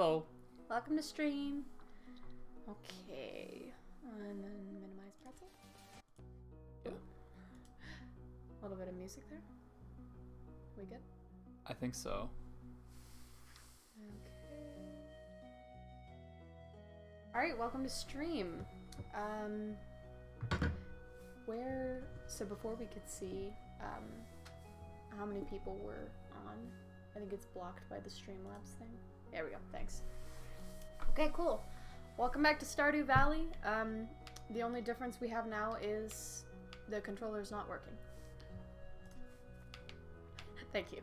Hello. Welcome to stream. Okay. And then minimize pretzel. Yeah. A little bit of music there. We good? I think so. Okay. Alright, welcome to stream. So before we could see how many people were on, I think it's blocked by the Streamlabs thing. There we go, thanks. Okay, cool. Welcome back to Stardew Valley. The only difference we have now is the controller's not working. Thank you.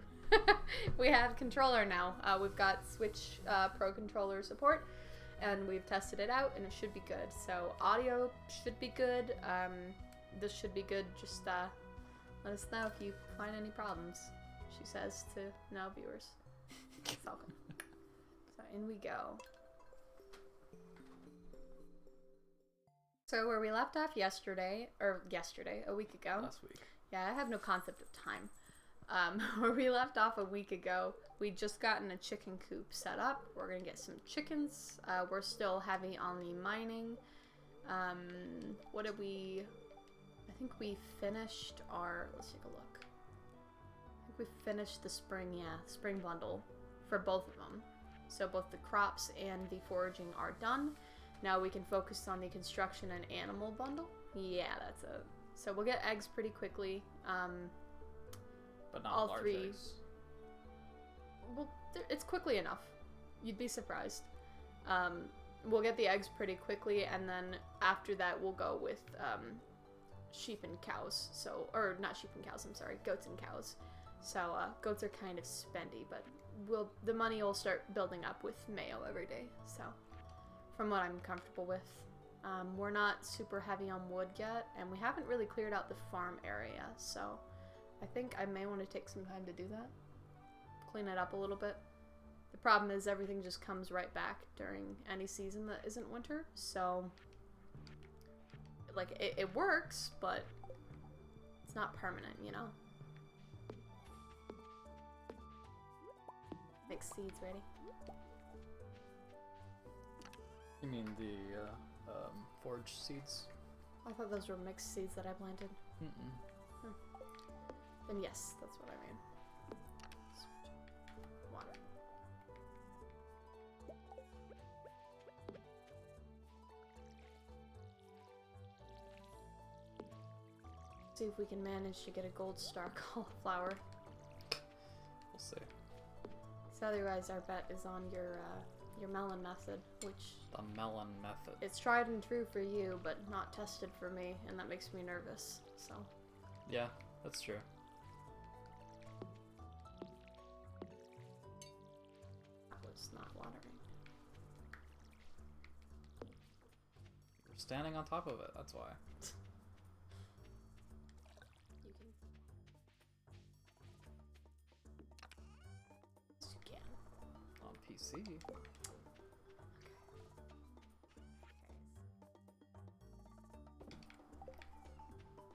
We have controller now. We've got Switch Pro Controller support, and we've tested it out, and it should be good. So audio should be good. This should be good. Just let us know if you find any problems, she says to no viewers. It's all good. So in we go. So where we left off a week ago. Last week. Yeah, I have no concept of time. Where we left off a week ago, we'd just gotten a chicken coop set up. We're gonna get some chickens. We're still heavy on the mining. What did we... I think we finished our... Let's take a look. I think we finished the spring bundle for both of them. So both the crops and the foraging are done. Now we can focus on the construction and animal bundle. Yeah, that's it. So we'll get eggs pretty quickly. But not all large three. eggs. Well, it's quickly enough. You'd be surprised. We'll get the eggs pretty quickly, and then after that we'll go with sheep and cows. So, or not sheep and cows, I'm sorry, goats and cows. So goats are kind of spendy, but the money will start building up with mayo every day. So, from what I'm comfortable with. We're not super heavy on wood yet, and we haven't really cleared out the farm area, so I think I may want to take some time to do that. Clean it up a little bit. The problem is everything just comes right back during any season that isn't winter, so like it works, but it's not permanent, you know? Mixed seeds ready. You mean the forage seeds? I thought those were mixed seeds that I planted. Mm-mm. Then yes, that's what I mean. Water. See if we can manage to get a gold star cauliflower. We'll see. So otherwise our bet is on your melon method, which... The melon method. It's tried and true for you, but not tested for me, and that makes me nervous, so... Yeah, that's true. That was not watering. We're standing on top of it, that's why. You can... Yes, you can. On PC.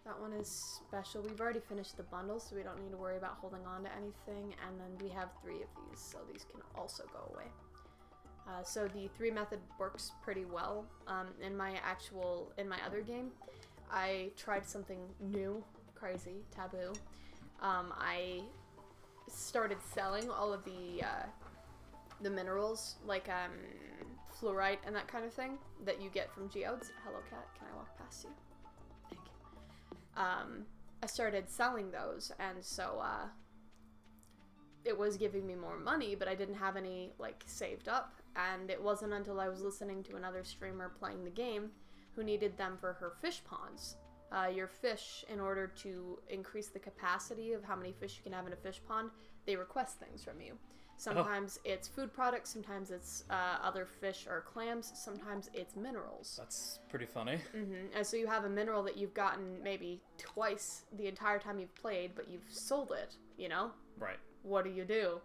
That one is special. We've already finished the bundle, so we don't need to worry about holding on to anything. And then we have 3 of these, so these can also go away. So the 3 method works pretty well. In my other game, I tried something new, crazy, taboo. I started selling all of the minerals, like fluorite and that kind of thing, that you get from geodes. Hello, cat. Can I walk past you? Thank you. I started selling those, and so it was giving me more money, but I didn't have any like saved up, and it wasn't until I was listening to another streamer playing the game who needed them for her fish ponds. Your fish, in order to increase the capacity of how many fish you can have in a fish pond, they request things from you. Sometimes it's food products, sometimes it's other fish or clams, sometimes it's minerals. That's pretty funny. Mm-hmm. And so you have a mineral that you've gotten maybe twice the entire time you've played, but you've sold it, you know? Right. What do? You're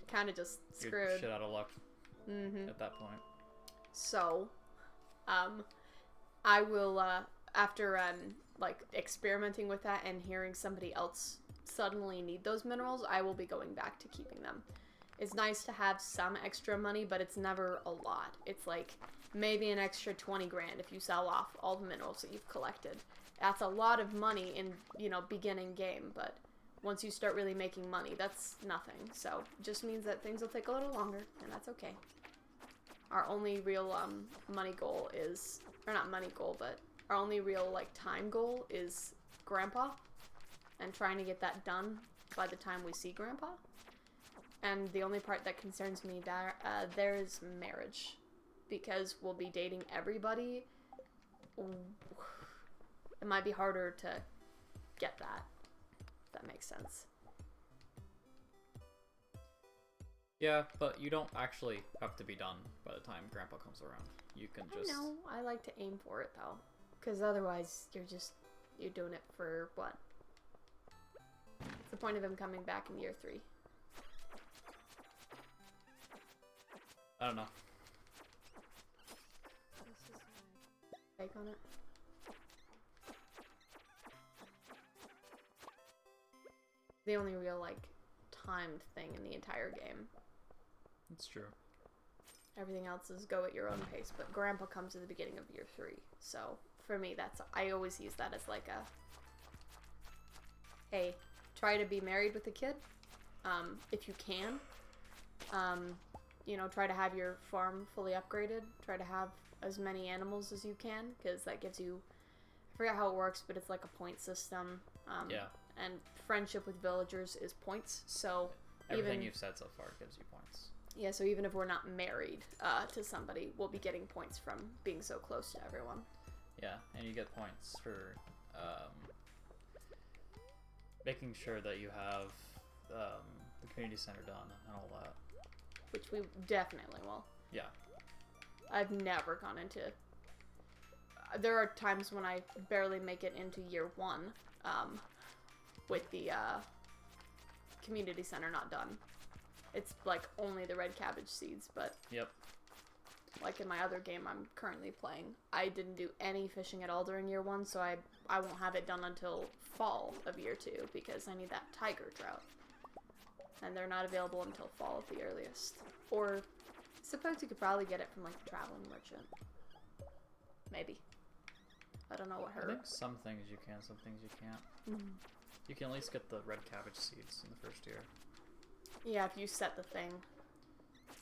kind of just screwed. You're shit out of luck at that point. So, I will, after like experimenting with that and hearing somebody else suddenly need those minerals, I will be going back to keeping them. It's nice to have some extra money, but it's never a lot. It's like maybe an extra 20 grand if you sell off all the minerals that you've collected. That's a lot of money in, you know, beginning game, but once you start really making money, that's nothing. So it just means that things will take a little longer, and that's okay. Our only real money goal is, or not money goal, but our only real like time goal is Grandpa, and trying to get that done by the time we see Grandpa. And the only part that concerns me there is marriage, because we'll be dating everybody. It might be harder to get that, if that makes sense. Yeah, but you don't actually have to be done by the time Grandpa comes around. You can just... I know. I like to aim for it, though. Because otherwise, you're doing it for what? What's the point of him coming back in year 3? I don't know. This is my take on it. The only real, like, timed thing in the entire game. It's true. Everything else is go at your own pace, but Grandpa comes at the beginning of year 3. So, for me, I always use that as like a, hey, try to be married with a kid, if you can. You know, try to have your farm fully upgraded. Try to have as many animals as you can, because that gives you, I forget how it works, but it's like a point system. Yeah. And friendship with villagers is points, so Everything you've said so far gives you points. Yeah, so even if we're not married to somebody, we'll be getting points from being so close to everyone. Yeah, and you get points for making sure that you have the community center done and all that. Which we definitely will. Yeah. I've never gone into... there are times when I barely make it into year 1 with the community center not done. It's like only the red cabbage seeds, but yep. Like in my other game I'm currently playing, I didn't do any fishing at all during year 1, so I won't have it done until fall of year 2 because I need that tiger trout. And they're not available until fall at the earliest. Or I suppose you could probably get it from like the traveling merchant. Maybe. I don't know what her... I think some things you can, some things you can't. Mm-hmm. You can at least get the red cabbage seeds in the first year. Yeah, if you set the thing.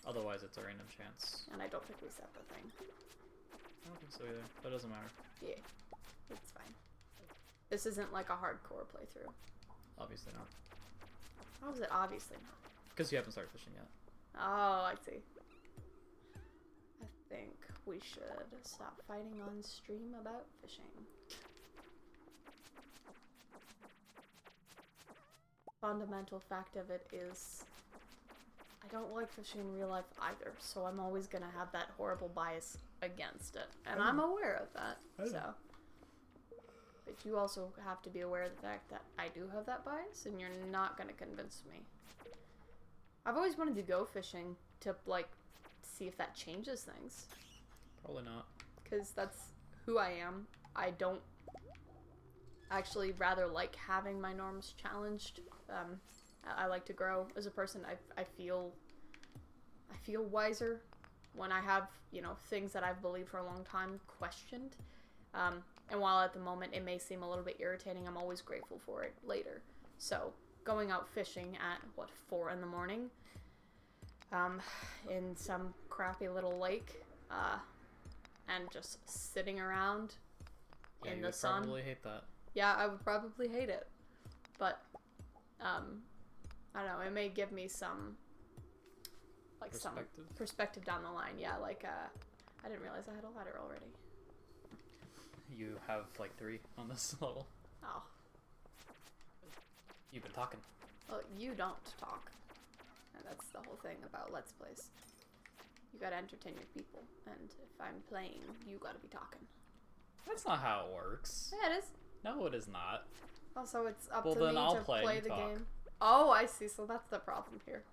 Otherwise, it's a random chance. And I don't think we set the thing. I don't think so either, but it doesn't matter. Yeah, it's fine. This isn't like a hardcore playthrough. Obviously not. How is it obviously not? Because you haven't started fishing yet. Oh, I see. I think we should stop fighting on stream about fishing. Fundamental fact of it is I don't like fishing in real life either, so I'm always gonna have that horrible bias against it, and I'm aware of that. So, but you also have to be aware of the fact that I do have that bias, and you're not gonna convince me. I've always wanted to go fishing to like see if that changes things. Probably not. Because that's who I am. I don't actually rather like having my norms challenged. I like to grow as a person. I feel wiser when I have, you know, things that I've believed for a long time questioned. And while at the moment it may seem a little bit irritating, I'm always grateful for it later. So going out fishing at, 4 in the morning in some crappy little lake and just sitting around in the sun. You would probably hate that. Yeah, I would probably hate it. But, I don't know, it may give me some, like, perspective. Some perspective down the line. Yeah, like, I didn't realize I had a ladder already. You have, like, 3 on this level. Oh. You've been talking. Well, you don't talk. And that's the whole thing about Let's Plays. You gotta entertain your people. And if I'm playing, you gotta be talking. That's not how it works. Yeah, it is. No, it is not. Also, it's up well, to then me I'll to play the talk. game. Oh, I see. So that's the problem here.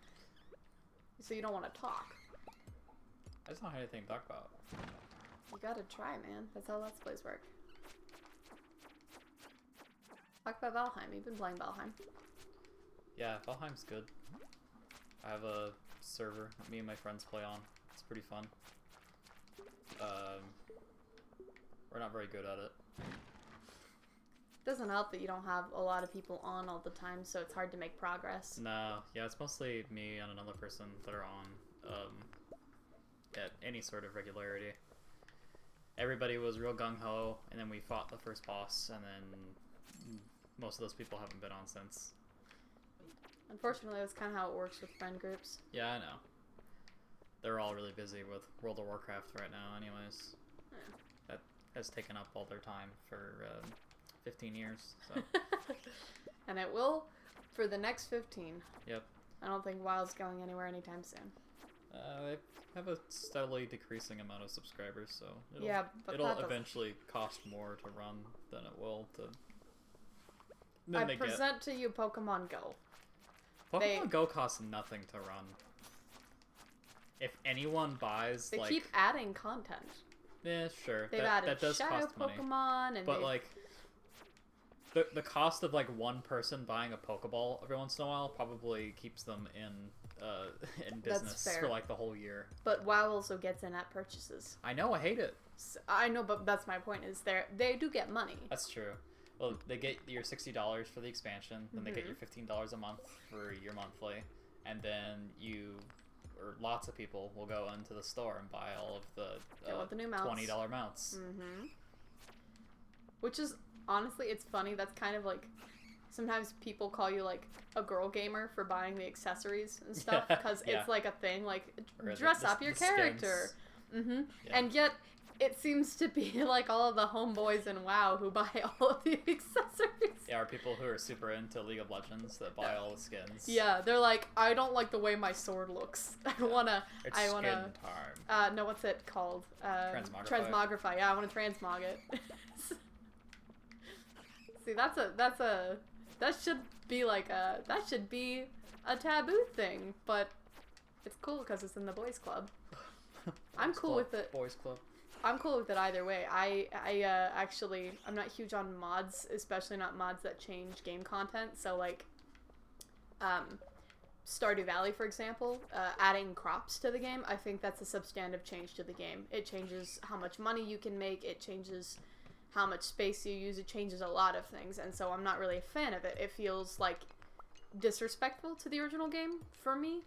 So you don't want to talk. I just don't have anything to talk about. You gotta try, man. That's how Let's Plays work. Talk about Valheim. You've been playing Valheim. Yeah, Valheim's good. I have a server that me and my friends play on. It's pretty fun. We're not very good at it. Doesn't help that you don't have a lot of people on all the time, so it's hard to make progress. No, yeah, it's mostly me and another person that are on at any sort of regularity. Everybody was real gung-ho, and then we fought the first boss, and then most of those people haven't been on since. Unfortunately, that's kind of how it works with friend groups. Yeah, I know. They're all really busy with World of Warcraft right now anyways. Yeah. That has taken up all their time for 15 years, so. And it will for the next 15. Yep. I don't think WoW's going anywhere anytime soon. They have a steadily decreasing amount of subscribers, so it'll it'll eventually cost more to run than it will to. I present to you Pokemon Go. Pokemon Go costs nothing to run. If anyone buys, they keep adding content. Yeah, sure. They've added that does Shadow cost money. Pokemon, and but like, the cost of like one person buying a Pokeball every once in a while probably keeps them in business for like the whole year. But WoW also gets in-app purchases. I know, I hate it. So, I know, but that's my point. Is they do get money. That's true. Well, they get your $60 for the expansion, then they get your $15 a month for your monthly, and then lots of people will go into the store and buy all of the new mounts. $20 mounts. Which is, honestly, it's funny. That's kind of like, sometimes people call you like a girl gamer for buying the accessories and stuff, because it's like a thing, like dress up your character. Yeah. And yet, it seems to be like all of the homeboys in WoW who buy all of the accessories. Yeah, or people who are super into League of Legends that buy all the skins. Yeah, they're like, I don't like the way my sword looks. I wanna. Skin time. No, what's it called? Transmogrify. Transmogrify. Yeah, I want to transmog it. See, that should be a taboo thing, but it's cool because it's in the boys club. I'm cool with it. Boys club. I'm cool with it either way. Actually, I'm not huge on mods, especially not mods that change game content. So like, Stardew Valley, for example, adding crops to the game, I think that's a substantive change to the game. It changes how much money you can make. It changes how much space you use. It changes a lot of things, and so I'm not really a fan of it. It feels like disrespectful to the original game for me.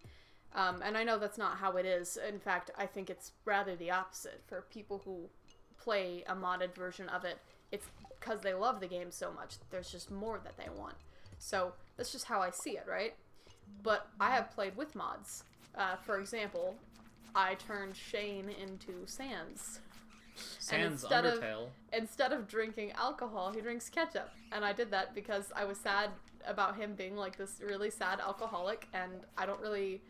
And I know that's not how it is. In fact, I think it's rather the opposite. For people who play a modded version of it, it's because they love the game so much. There's just more that they want. So that's just how I see it, right? But I have played with mods. For example, I turned Shane into Sans. Sans Undertale. Instead of drinking alcohol, he drinks ketchup. And I did that because I was sad about him being like this really sad alcoholic, and I don't really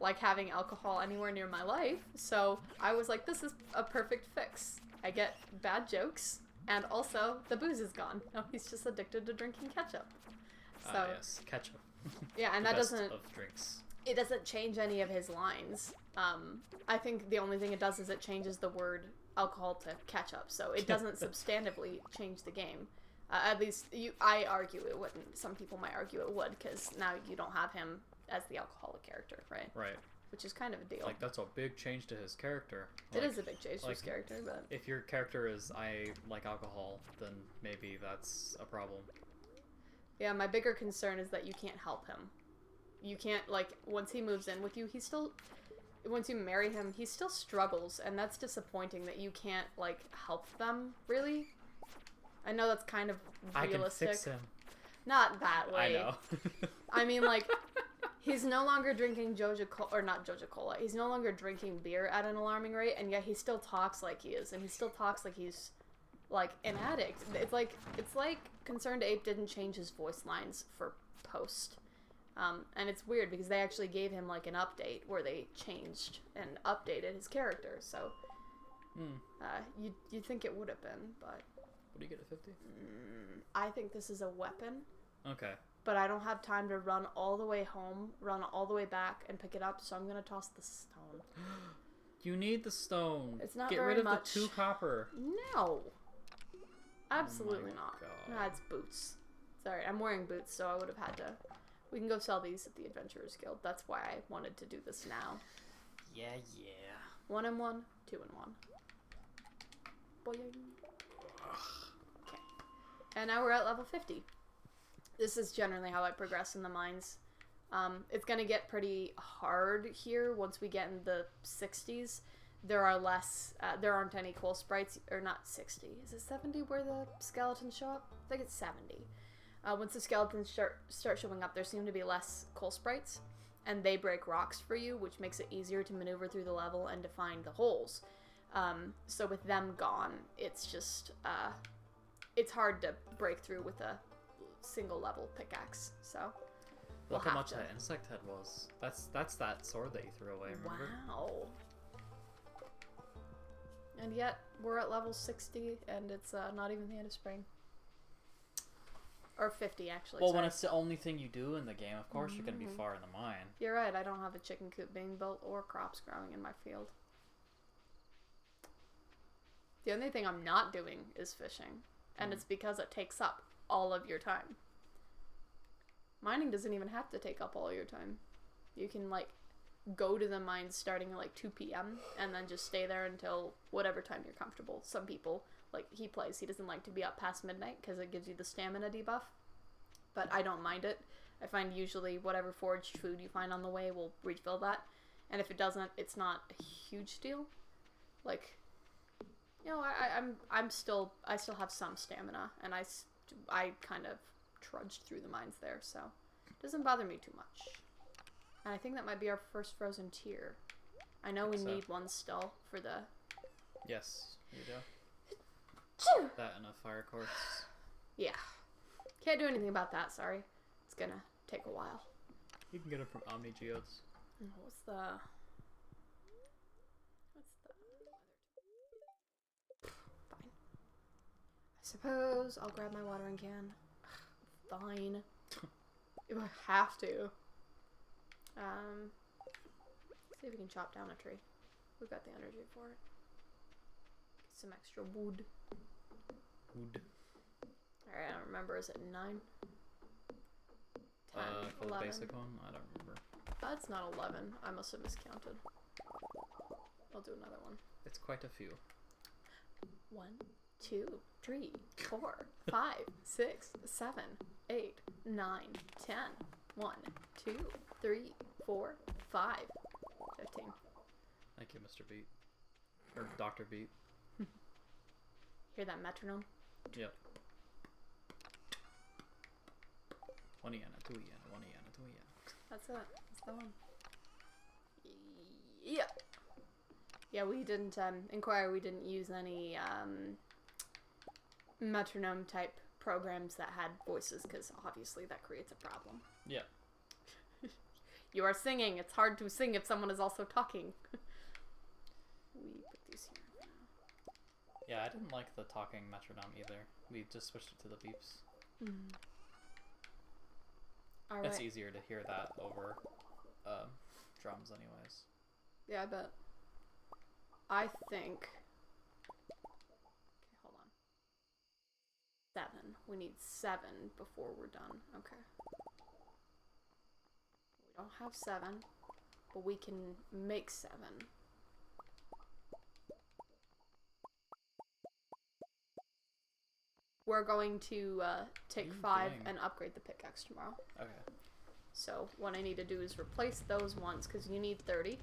like having alcohol anywhere near my life. So I was like, this is a perfect fix. I get bad jokes, and also the booze is gone. No, he's just addicted to drinking ketchup. So yes, ketchup. Yeah, and that doesn't of drinks. It doesn't change any of his lines. I think the only thing it does is it changes the word alcohol to ketchup, so it doesn't substantively change the game. At least I argue it wouldn't. Some people might argue it would, because now you don't have him as the alcoholic character, right? Right. Which is kind of a deal. Like, that's a big change to his character. It is a big change to his character, but... If your character is, I like alcohol, then maybe that's a problem. Yeah, my bigger concern is that you can't help him. You can't, like, once he moves in with you, once you marry him, he still struggles, and that's disappointing that you can't, like, help them, really. I know that's kind of realistic. I can fix him. Not that way. I know. I mean, like, he's no longer drinking Cola. He's no longer drinking beer at an alarming rate, and yet he still talks like he is, and he still talks like he's, like, an addict. It's like Concerned Ape didn't change his voice lines for post. And it's weird because they actually gave him, like, an update where they changed and updated his character, so... You'd think it would have been, but... What do you get at 50? I think this is a weapon. Okay. But I don't have time to run all the way home, run all the way back, and pick it up, so I'm going to toss the stone. You need the stone. It's not Get very rid of much. the 2 copper. No. Absolutely Oh my not. God. Nah, it's boots. Sorry, I'm wearing boots, so I would have had to We can go sell these at the Adventurers Guild. That's why I wanted to do this now. Yeah. 1 and 1, 2 and 1. Boing. Okay. And now we're at level 50. This is generally how I progress in the mines. It's gonna get pretty hard here once we get in the 60s. There aren't any coal sprites, or not 60. Is it 70 where the skeletons show up? I think it's 70. Once the skeletons start showing up, there seem to be less coal sprites, and they break rocks for you, which makes it easier to maneuver through the level and to find the holes. So with them gone, it's just, it's hard to break through with a single level pickaxe, so... Look how much that insect head was. That's that sword that you threw away, remember? Wow. And yet, we're at level 60, and it's not even the end of spring. Or 50, actually. Well, sorry. when it's the only thing you do in the game, of course you're going to be far in the mine. You're right, I don't have a chicken coop being built or crops growing in my field. The only thing I'm not doing is fishing, and it's because it takes up all of your time. Mining doesn't even have to take up all your time. You can, like, go to the mines starting at, like, 2 p.m. and then just stay there until whatever time you're comfortable. Some people, like, he doesn't like to be up past midnight because it gives you the stamina debuff. But I don't mind it. I find usually whatever foraged food you find on the way will refill that. And if it doesn't, it's not a huge deal. Like, you know, I still have some stamina, and I kind of trudged through the mines there, so it doesn't bother me too much. And I think that might be our first frozen tier. I know we need one still for the... Yes, you do. That and a fire quartz. Yeah. Can't do anything about that, sorry. It's gonna take a while. You can get it from Omni Geodes. What's the... Fine. I suppose I'll grab my watering can. Fine. If I have to. See if we can chop down a tree. We've got the energy for it. Get some extra wood. Alright, I don't remember. Is it 9? 10, for 11? the basic one? I don't remember. That's not 11. I must have miscounted. I'll do another one. It's quite a few. 1, 2, 3, 4, 5, 6, 7, 8, 9, 10. 1, 2, 3, 4, 5, 15. Thank you, Mr. Beat. Or Dr. Beat. Hear that metronome? Yep. 1 yen, 2 yen, 1 yen, 2 yen. That's it. That's the one. Yeah. Yeah, we didn't, inquire, we didn't use any, metronome type programs that had voices, because obviously that creates a problem. Yeah. You are singing. It's hard to sing if someone is also talking. We put these here for now. Yeah, I didn't like the talking metronome either. We just switched it to the beeps. Alright. It's easier to hear that over drums anyways. Yeah, I bet. I think... Okay, hold on. 7. We need 7 before we're done. Okay. We don't have 7, but we can make 7. We're going to take 5 and upgrade the pickaxe tomorrow. Okay. So what I need to do is replace those ones, because you need 30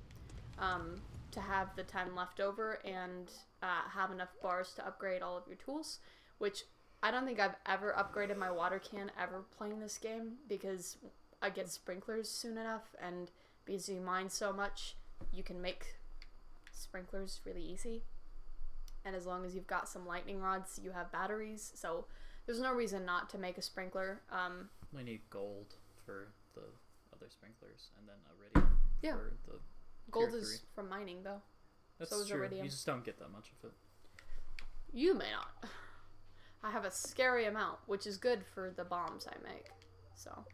to have the 10 left over and have enough bars to upgrade all of your tools, which I don't think I've ever upgraded my water can ever playing this game, because I get sprinklers soon enough, and because you mine so much, you can make sprinklers really easy. And as long as you've got some lightning rods, you have batteries, so there's no reason not to make a sprinkler. We need gold for the other sprinklers, and then iridium for the gold tier is 3. from mining, though. That's so is true. iridium. You just don't get that much of it. You may not. I have a scary amount, which is good for the bombs I make. So,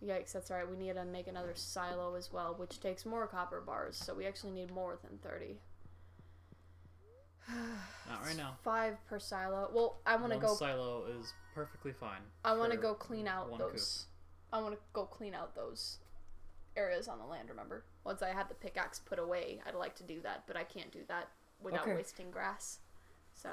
yikes, that's right. We need to make another silo as well, which takes more copper bars, so we actually need more than 30. Not right now. 5 per silo. Well, I want to go... One silo is perfectly fine. I want to go clean out those I want to go clean out those areas on the land, remember? Once I had the pickaxe put away, I'd like to do that, but I can't do that without wasting grass. So,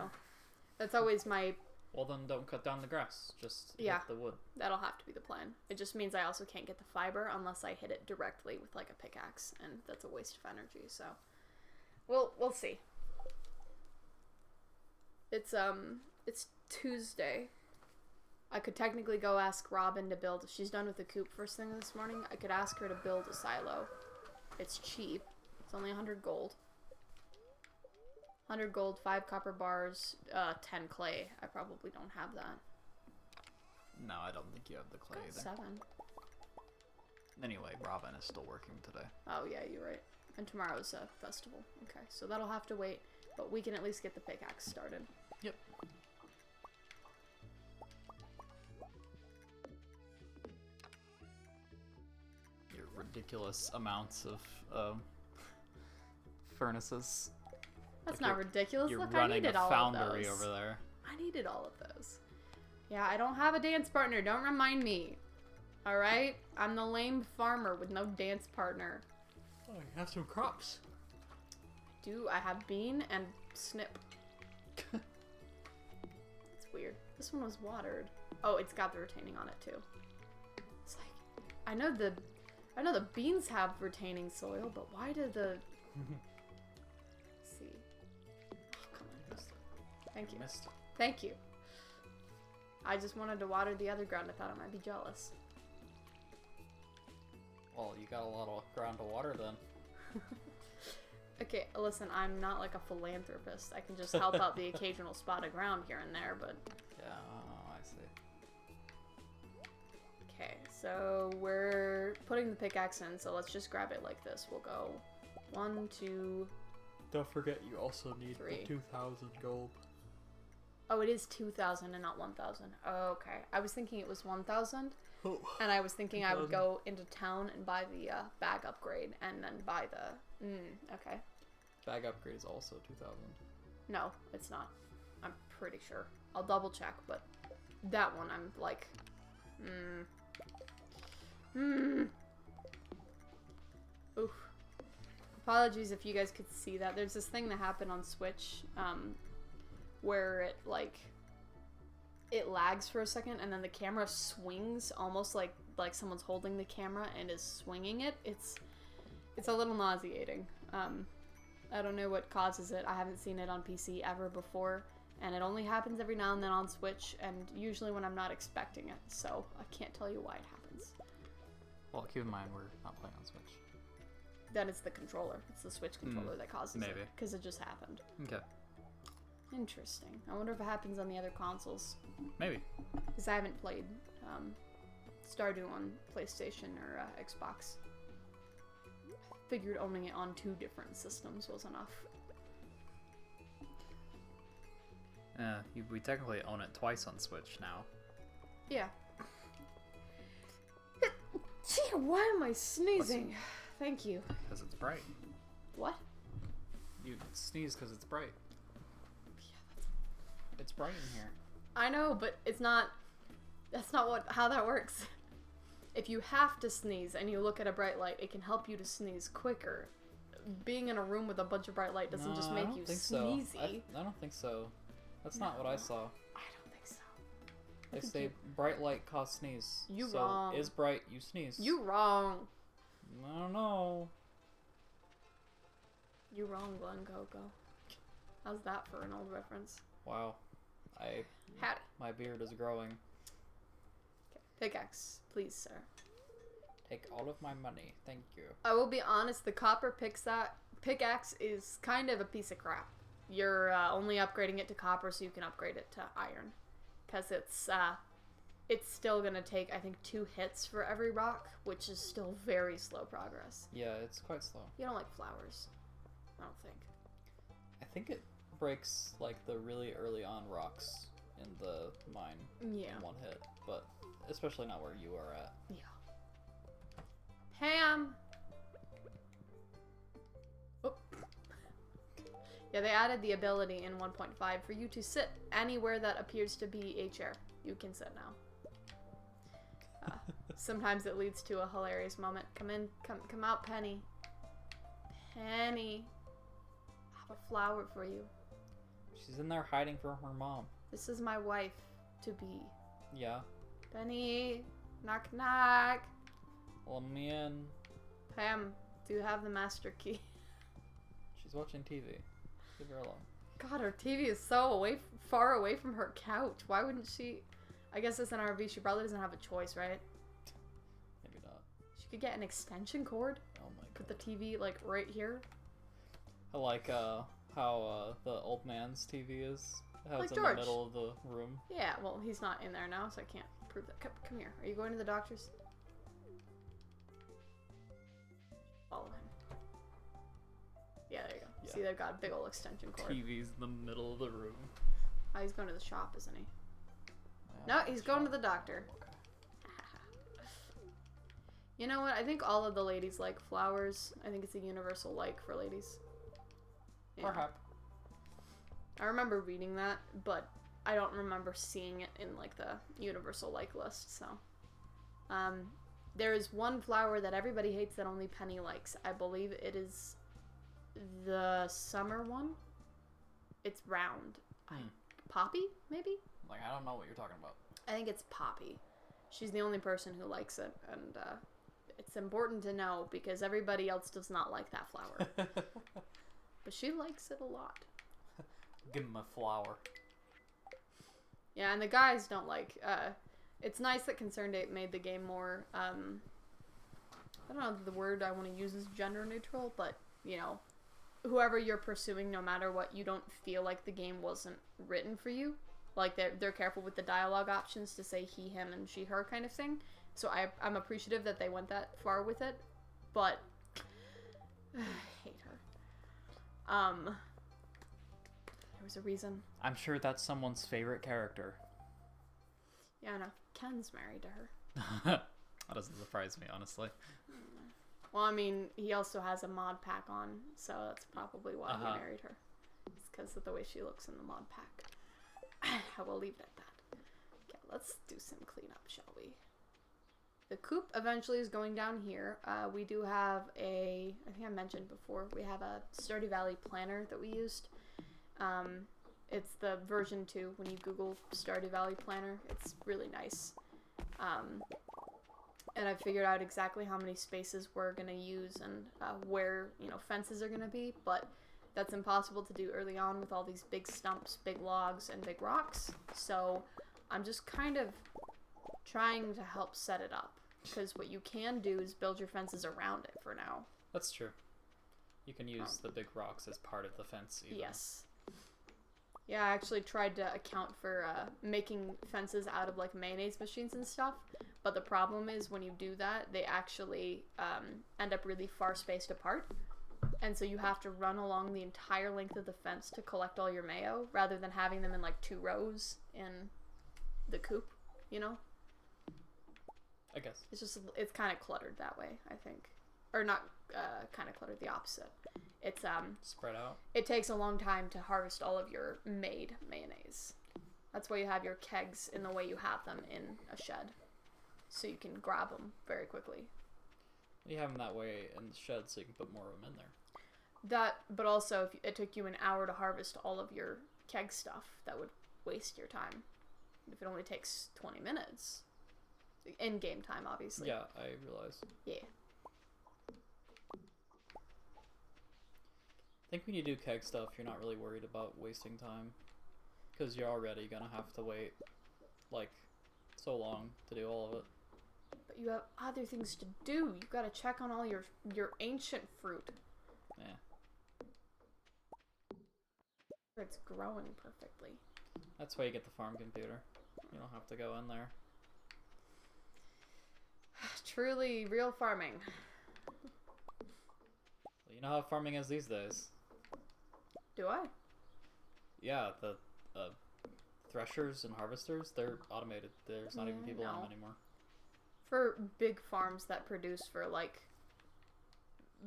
that's always my... Well, then don't cut down the grass. Just hit the wood. That'll have to be the plan. It just means I also can't get the fiber unless I hit it directly with, like, a pickaxe, and that's a waste of energy, so... We'll see. It's Tuesday. I could technically go ask Robin to build... If she's done with the coop first thing this morning, I could ask her to build a silo. It's cheap. It's only 100 gold. 100 gold, 5 copper bars, 10 clay. I probably don't have that. No, I don't think you have the clay either. 7. Anyway, Robin is still working today. Oh, yeah, you're right. And tomorrow's a festival. Okay, so that'll have to wait. But we can at least get the pickaxe started. Yep. Your ridiculous amounts of furnaces. That's not ridiculous. You're Look, running I needed a all foundry of those. over there. I needed all of those. Yeah, I don't have a dance partner. Don't remind me. Alright? I'm the lame farmer with no dance partner. Oh, you have some crops. I have bean and snip. It's weird. This one was watered. Oh, it's got the retaining on it too. It's like, I know the beans have retaining soil, but why do the... Let's see. Oh, come on. Thank you. Missed. Thank you. I just wanted to water the other ground. I thought I might be jealous. Well, you got a lot of ground to water then. Okay, listen, I'm not like a philanthropist. I can just help out the occasional spot of ground here and there, but... Yeah, I see. Okay, so we're putting the pickaxe in, so let's just grab it like this. We'll go 1, 2... Don't forget you also need 3. the 2,000 gold. Oh, it is 2,000 and not 1,000. Oh, okay. I was thinking it was 1,000. Oh. And I was thinking I would go into town and buy the bag upgrade and then buy the... okay. Bag upgrade is also 2,000. No, it's not. I'm pretty sure. I'll double check, but that one I'm like... Oof. Apologies if you guys could see that. There's this thing that happened on Switch, where it, like... It lags for a second, and then the camera swings almost like someone's holding the camera and is swinging it. It's a little nauseating. I don't know what causes it. I haven't seen it on PC ever before, and it only happens every now and then on Switch, and usually when I'm not expecting it, so I can't tell you why it happens. Well, keep in mind we're not playing on Switch. Then it's the controller. It's the Switch controller that causes maybe. it, because it just happened. Okay. Interesting. I wonder if it happens on the other consoles. Maybe. Because I haven't played Stardew on PlayStation or Xbox. Figured owning it on 2 different systems was enough. We technically own it twice on Switch now. Yeah. Gee, why am I sneezing? Thank you. Because it's bright. What? You sneeze because it's bright. It's bright in here. I know, but it's not... That's not how that works. If you have to sneeze and you look at a bright light, it can help you to sneeze quicker. Being in a room with a bunch of bright light doesn't just make you sneezy. I don't think so. That's not what I saw. I don't think so. They say bright light cause sneeze. You so wrong. Is bright, you sneeze. You wrong. I don't know. You wrong, Glen Coco. How's that for an old reference? Wow. Howdy. My beard is growing. Okay. Pickaxe, please, sir. Take all of my money. Thank you. I will be honest, the copper pickaxe is kind of a piece of crap. You're only upgrading it to copper so you can upgrade it to iron. Because it's still going to take, I think, 2 hits for every rock, which is still very slow progress. Yeah, it's quite slow. You don't like flowers, I don't think. I think it breaks, like, the really early on rocks in the mine in 1 hit. But especially not where you are at. Yeah. Ham! Oh. Yeah, they added the ability in 1.5 for you to sit anywhere that appears to be a chair. You can sit now. Sometimes it leads to a hilarious moment. Come in, come out, Penny. Penny. I have a flower for you. She's in there hiding from her mom. This is my wife to be. Yeah. Penny. Knock knock. Let me in. Pam, do you have the master key? She's watching TV. Leave her alone. God, her TV is so far away from her couch. Why wouldn't she? I guess it's an RV. She probably doesn't have a choice, right? Maybe not. She could get an extension cord. Oh my god. Put the TV like right here. I like how the old man's TV is. How Like it's George. in the middle of the room. Yeah, well, he's not in there now, so I can't prove that. Come here. Are you going to the doctor's? Follow him. Yeah, there you go. Yeah. See, they've got a big old extension cord. TV's in the middle of the room. Oh, he's going to the shop, isn't he? Yeah, No, he's going to the doctor. You know what? I think all of the ladies like flowers. I think it's a universal like for ladies. Yeah. Perhaps. I remember reading that, but I don't remember seeing it in like the universal like list. So, there is one flower that everybody hates that only Penny likes. I believe it is the summer one. It's round. Poppy, maybe? Like, I don't know what you're talking about. I think it's Poppy. She's the only person who likes it, and it's important to know because everybody else does not like that flower. But she likes it a lot. Give him a flower. Yeah, and the guys don't like. It's nice that Concerned Ape made the game more. I don't know if the word I want to use is gender neutral, but you know, whoever you're pursuing, no matter what, you don't feel like the game wasn't written for you. Like they're careful with the dialogue options to say he, him, and she, her kind of thing. So I'm appreciative that they went that far with it, but I hate her. There was a reason. I'm sure that's someone's favorite character. Yeah, no, Ken's married to her. That doesn't surprise me, honestly. Well, I mean, he also has a mod pack on, so that's probably why he married her. It's because of the way she looks in the mod pack. I will leave it at that. Okay, let's do some cleanup, shall we? The coop eventually is going down here. We do have I think I mentioned before, we have a Stardew Valley planner that we used. It's the version 2 when you Google Stardew Valley planner. It's really nice. And I figured out exactly how many spaces we're going to use and where, fences are going to be, but that's impossible to do early on with all these big stumps, big logs, and big rocks. So I'm just kind of trying to help set it up, because what you can do is build your fences around it for now. That's true. You can use the big rocks as part of the fence, even. Yes. Yeah, I actually tried to account for making fences out of like mayonnaise machines and stuff, but the problem is when you do that, they actually end up really far spaced apart, and so you have to run along the entire length of the fence to collect all your mayo, rather than having them in like 2 rows in the coop, I guess. It's kind of cluttered that way, I think. Or not kind of cluttered, the opposite. It's spread out. It takes a long time to harvest all of your made mayonnaise. That's why you have your kegs in the way you have them in a shed, so you can grab them very quickly. You have them that way in the shed, so you can put more of them in there. That, but also if it took you an hour to harvest all of your keg stuff, that would waste your time. If it only takes 20 minutes, in game time, obviously. Yeah, I realize. Yeah. I think when you do keg stuff, you're not really worried about wasting time, because you're already gonna have to wait like so long to do all of it. But you have other things to do. You gotta check on all your ancient fruit. Yeah. It's growing perfectly. That's why you get the farm computer. You don't have to go in there. Truly real farming. You know how farming is these days. Do I? Yeah, the threshers and harvesters, they're automated. There's not even people on them anymore. For big farms that produce for like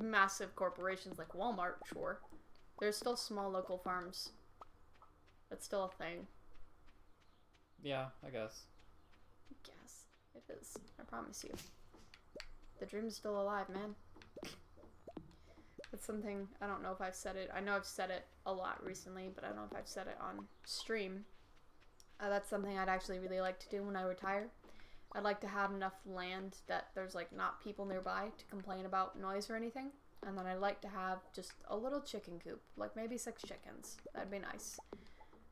massive corporations like Walmart, sure. There's still small local farms. That's still a thing. Yeah, I guess. It It is. I promise you. The dream's still alive, man. That's something, I don't know if I've said it. I know I've said it a lot recently, but I don't know if I've said it on stream. That's something I'd actually really like to do when I retire. I'd like to have enough land that there's like not people nearby to complain about noise or anything. And then I'd like to have just a little chicken coop, like maybe 6 chickens. That'd be nice.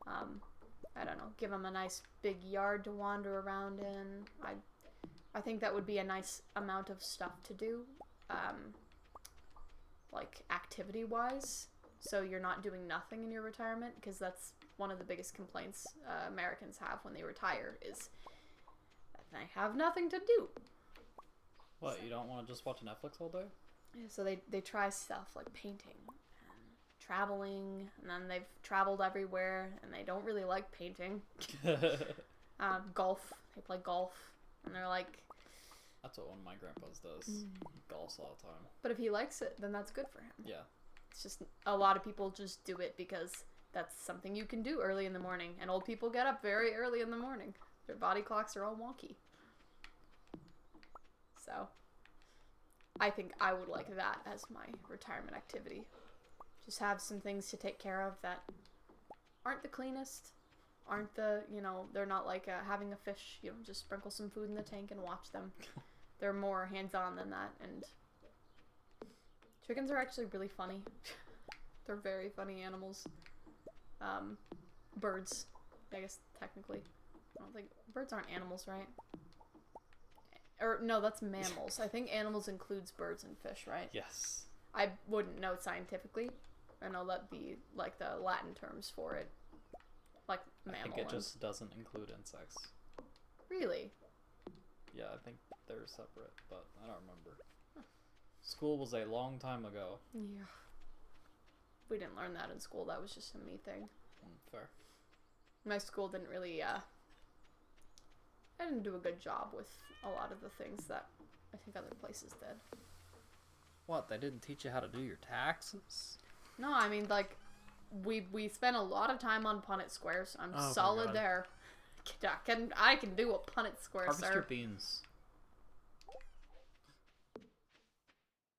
I don't know, give them a nice big yard to wander around in. I think that would be a nice amount of stuff to do, like activity-wise. So you're not doing nothing in your retirement, because that's one of the biggest complaints Americans have when they retire, is that they have nothing to do. What, you don't want to just watch Netflix all day? Yeah, so they try stuff like painting and traveling, and then they've traveled everywhere, and they don't really like painting. Golf. They play golf, and they're like... That's what one of my grandpas does. Golfs all the time. But if he likes it, then that's good for him. Yeah. It's just, a lot of people just do it because that's something you can do early in the morning, and old people get up very early in the morning. Their body clocks are all wonky. So, I think I would like that as my retirement activity. Just have some things to take care of that aren't the cleanest, aren't the, you know, they're not like having a fish, you know, just sprinkle some food in the tank and watch them. They're more hands-on than that, and chickens are actually really funny. They're very funny animals. Birds, I guess, technically. I don't think, birds aren't animals, right? Or, no, that's mammals. I think animals includes birds and fish, right? Yes. I wouldn't know scientifically. I know that'd be, like, the Latin terms for it. Like, mammal. I think it just doesn't include insects. Really? Yeah, I think they're separate, but I don't remember. Huh. School was a long time ago. Yeah. We didn't learn that in school. That was just a me thing. Fair. My school didn't really, I didn't do a good job with a lot of the things that I think other places did. What, they didn't teach you how to do your taxes? No, I mean, like, we spent a lot of time on Punnett squares. I'm solid there. I can do a Punnett square, Harvest sir. your beans.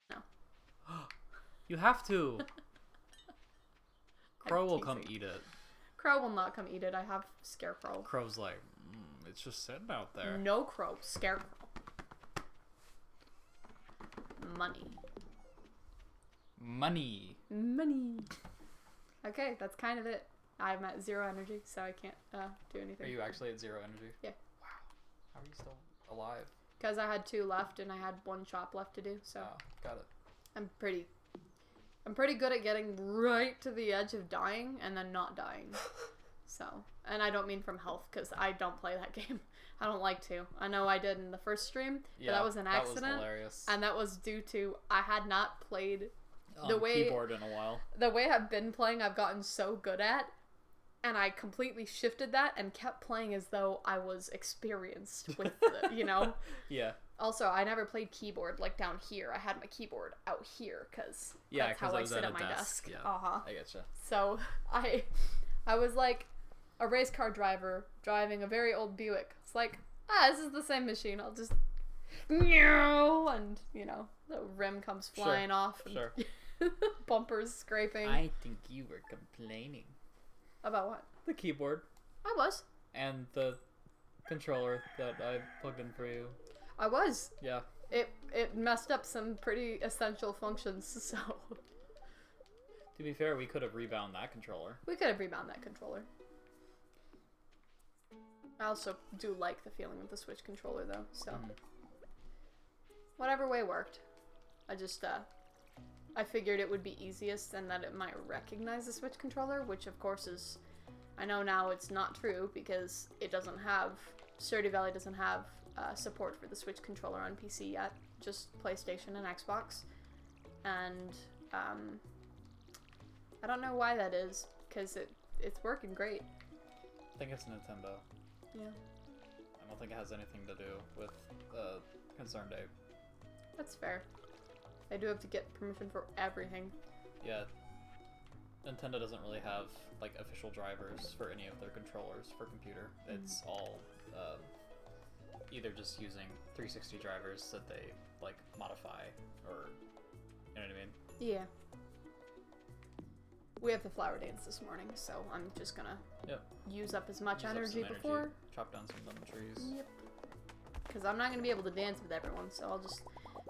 No. You have to. Crow will come eat it. Crow will not come eat it. I have Scarecrow. Crow's like, it's just sitting out there. No crow. Scarecrow. Money. Money. Money. Okay, that's kind of it. I'm at 0 energy, so I can't do anything. Are you actually at 0 energy? Yeah. Wow. How are you still alive? Because I had 2 left and I had 1 shop left to do, so. Oh, got it. I'm pretty good at getting right to the edge of dying and then not dying. So, and I don't mean from health, because I don't play that game. I don't like to. I know I did in the first stream, but that was an accident. That was hilarious. And that was due to I had not played the keyboard in a while. The way I've been playing, I've gotten so good at, and I completely shifted that and kept playing as though I was experienced with the, you know? Yeah. Also, I never played keyboard like down here. I had my keyboard out here because that's how I sit at my desk. Yeah. Uh-huh. I getcha. So I was like a race car driver driving a very old Buick. It's like, this is the same machine. I'll just and you know the rim comes flying off. And Sure. bumpers scraping. I think you were complaining. About what? The keyboard. I was. And the controller that I plugged in for you. I was. Yeah. It messed up some pretty essential functions, so. To be fair, we could have rebound that controller. We could have rebound that controller. I also do like the feeling of the Switch controller, though, so. Whatever way worked. I just, I figured it would be easiest and that it might recognize the Switch controller, which of course is, I know now it's not true because it doesn't have, Stardew Valley doesn't have support for the Switch controller on PC yet, just PlayStation and Xbox. And I don't know why that is, because it's working great. I think it's Nintendo. Yeah. I don't think it has anything to do with Concerned Ape. That's fair. I do have to get permission for everything. Yeah. Nintendo doesn't really have like official drivers for any of their controllers for computer. It's all either just using 360 drivers that they like modify, or you know what I mean. Yeah. We have the flower dance this morning, so I'm just gonna use up as much energy before. Chop down some lemon trees. Yep. Because I'm not gonna be able to dance with everyone, so I'll just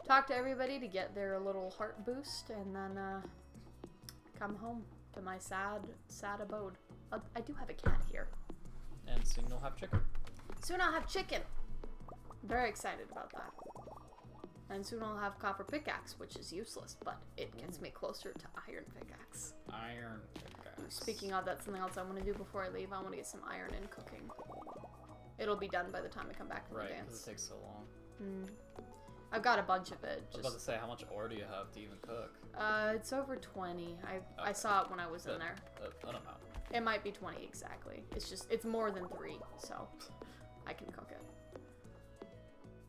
talk to everybody to get their little heart boost, and then come home to my sad abode. I do have a cat here. And soon you'll have chicken. Soon I'll have chicken. Very excited about that. And soon I'll have copper pickaxe, which is useless, but it gets me closer to iron pickaxe. Iron pickaxe. Speaking of, that's something else I want to do before I leave. I want to get some iron in cooking. It'll be done by the time I come back from the dance. Right, because it takes so long. I've got a bunch of it. I was about to say, how much ore do you have to even cook? It's over 20. I saw it when I was in there. An amount. It might be 20 exactly. It's more than 3, so I can cook it.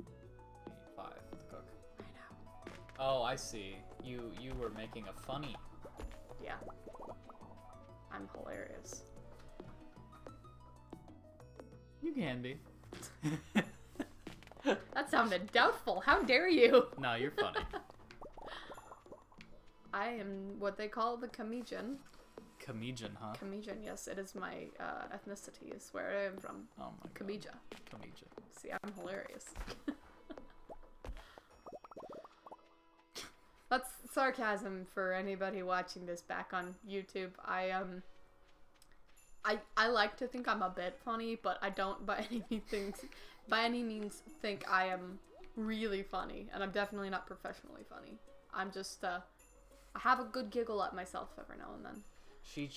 You need 5 to cook. I know. Oh, I see. You were making a funny. Yeah. I'm hilarious. You can be. That sounded doubtful. How dare you? No, you're funny. I am what they call the Comedian. Comedian, huh? Comedian, yes. It is my ethnicity. Is where I am from. Oh my god. Comedja. Comedja. See, I'm hilarious. That's sarcasm for anybody watching this back on YouTube. I like to think I'm a bit funny, but I don't by any means think I am really funny, and I'm definitely not professionally funny. I'm just I have a good giggle at myself every now and then. She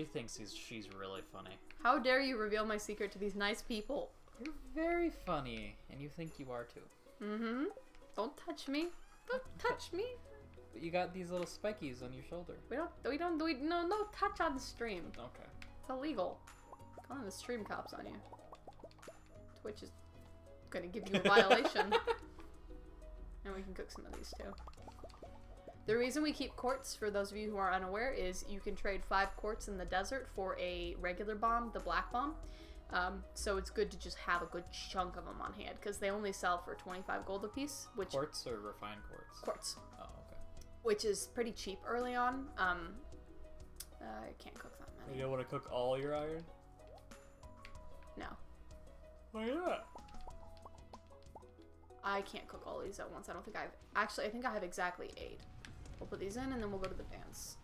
thinks she's really funny. How dare you reveal my secret to these nice people? You're very funny, and you think you are too. Mm-hmm. Don't touch me. Don't touch me. But you got these little spikies on your shoulder. No touch on the stream. Okay. It's illegal. Calling the stream cops on you. Twitch is gonna give you a violation. And we can cook some of these too. The reason we keep quartz, for those of you who are unaware, is you can trade 5 quartz in the desert for a regular bomb, the black bomb. So it's good to just have a good chunk of them on hand, because they only sell for 25 gold a piece. Which Quartz or refined quartz? Quartz. Oh, okay. Which is pretty cheap early on. I can't cook that many. You don't want to cook all your iron? No. Why not? I can't cook all these at once. I don't think I think I have exactly 8. We'll put these in and then we'll go to the dance.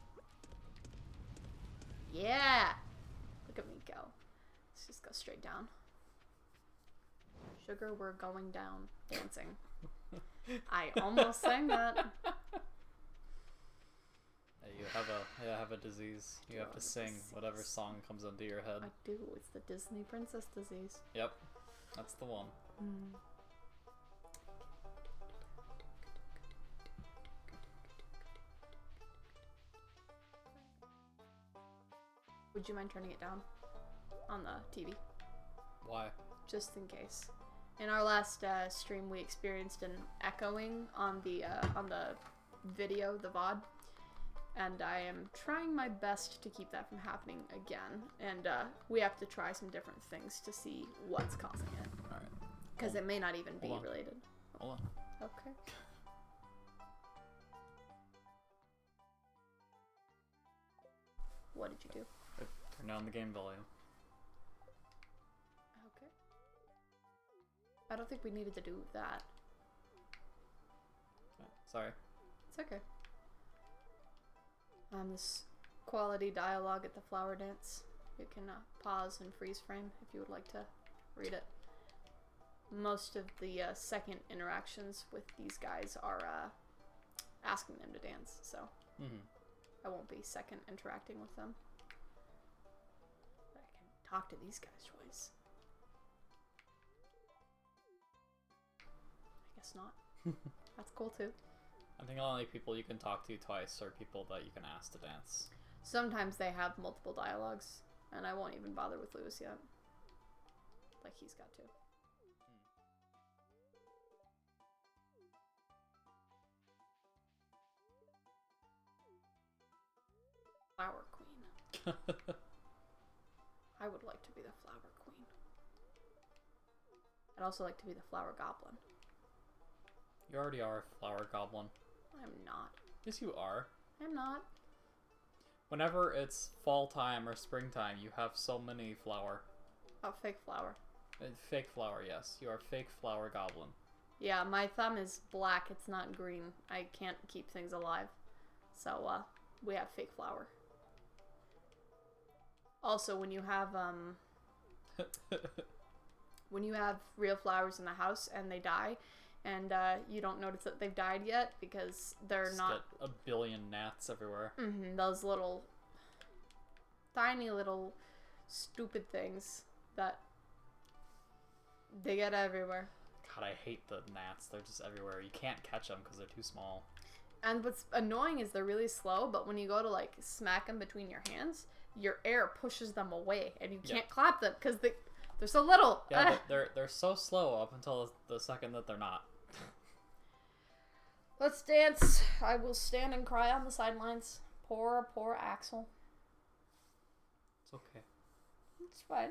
Yeah! Look at me go. Let's just go straight down. Sugar, we're going down. Dancing. I almost sang that. You have a disease. You have to sing whatever song comes into your head. I do. It's the Disney princess disease. Yep. That's the one. Would you mind turning it down on the TV? Why? Just in case. In our last stream, we experienced an echoing on the video, the VOD, and I am trying my best to keep that from happening again. And we have to try some different things to see what's causing it. All right. Because it may not even be related. Hold on. Okay. What did you do? Turn down the game volume. Okay. I don't think we needed to do that. Sorry. It's okay. This quality dialogue at the flower dance. You can pause and freeze frame if you would like to read it. Most of the second interactions with these guys are asking them to dance, so I won't be second interacting with them. But I can talk to these guys twice. I guess not. That's cool too. I think the only people you can talk to twice are people that you can ask to dance. Sometimes they have multiple dialogues, and I won't even bother with Lewis yet. Like he's got to. Flower Queen. I would like to be the Flower Queen. I'd also like to be the flower goblin. You already are a flower goblin. I'm not. Yes, you are. I'm not. Whenever it's fall time or springtime, you have so many flower. Oh, fake flower. Fake flower, yes. You are fake flower goblin. Yeah, my thumb is black. It's not green. I can't keep things alive. So, we have fake flower. Also, when you have real flowers in the house and they die, and you don't notice that they've died yet because they're Just not... get a billion gnats everywhere. Mm-hmm, those little... tiny little stupid things that they get everywhere. God, I hate the gnats. They're just everywhere. You can't catch them because they're too small. And what's annoying is they're really slow, but when you go to, like, smack them between your hands, your air pushes them away, and you can't clap them because they're so little. Yeah, they're so slow up until the second that they're not. Let's dance. I will stand and cry on the sidelines. Poor Axel. It's okay. It's fine.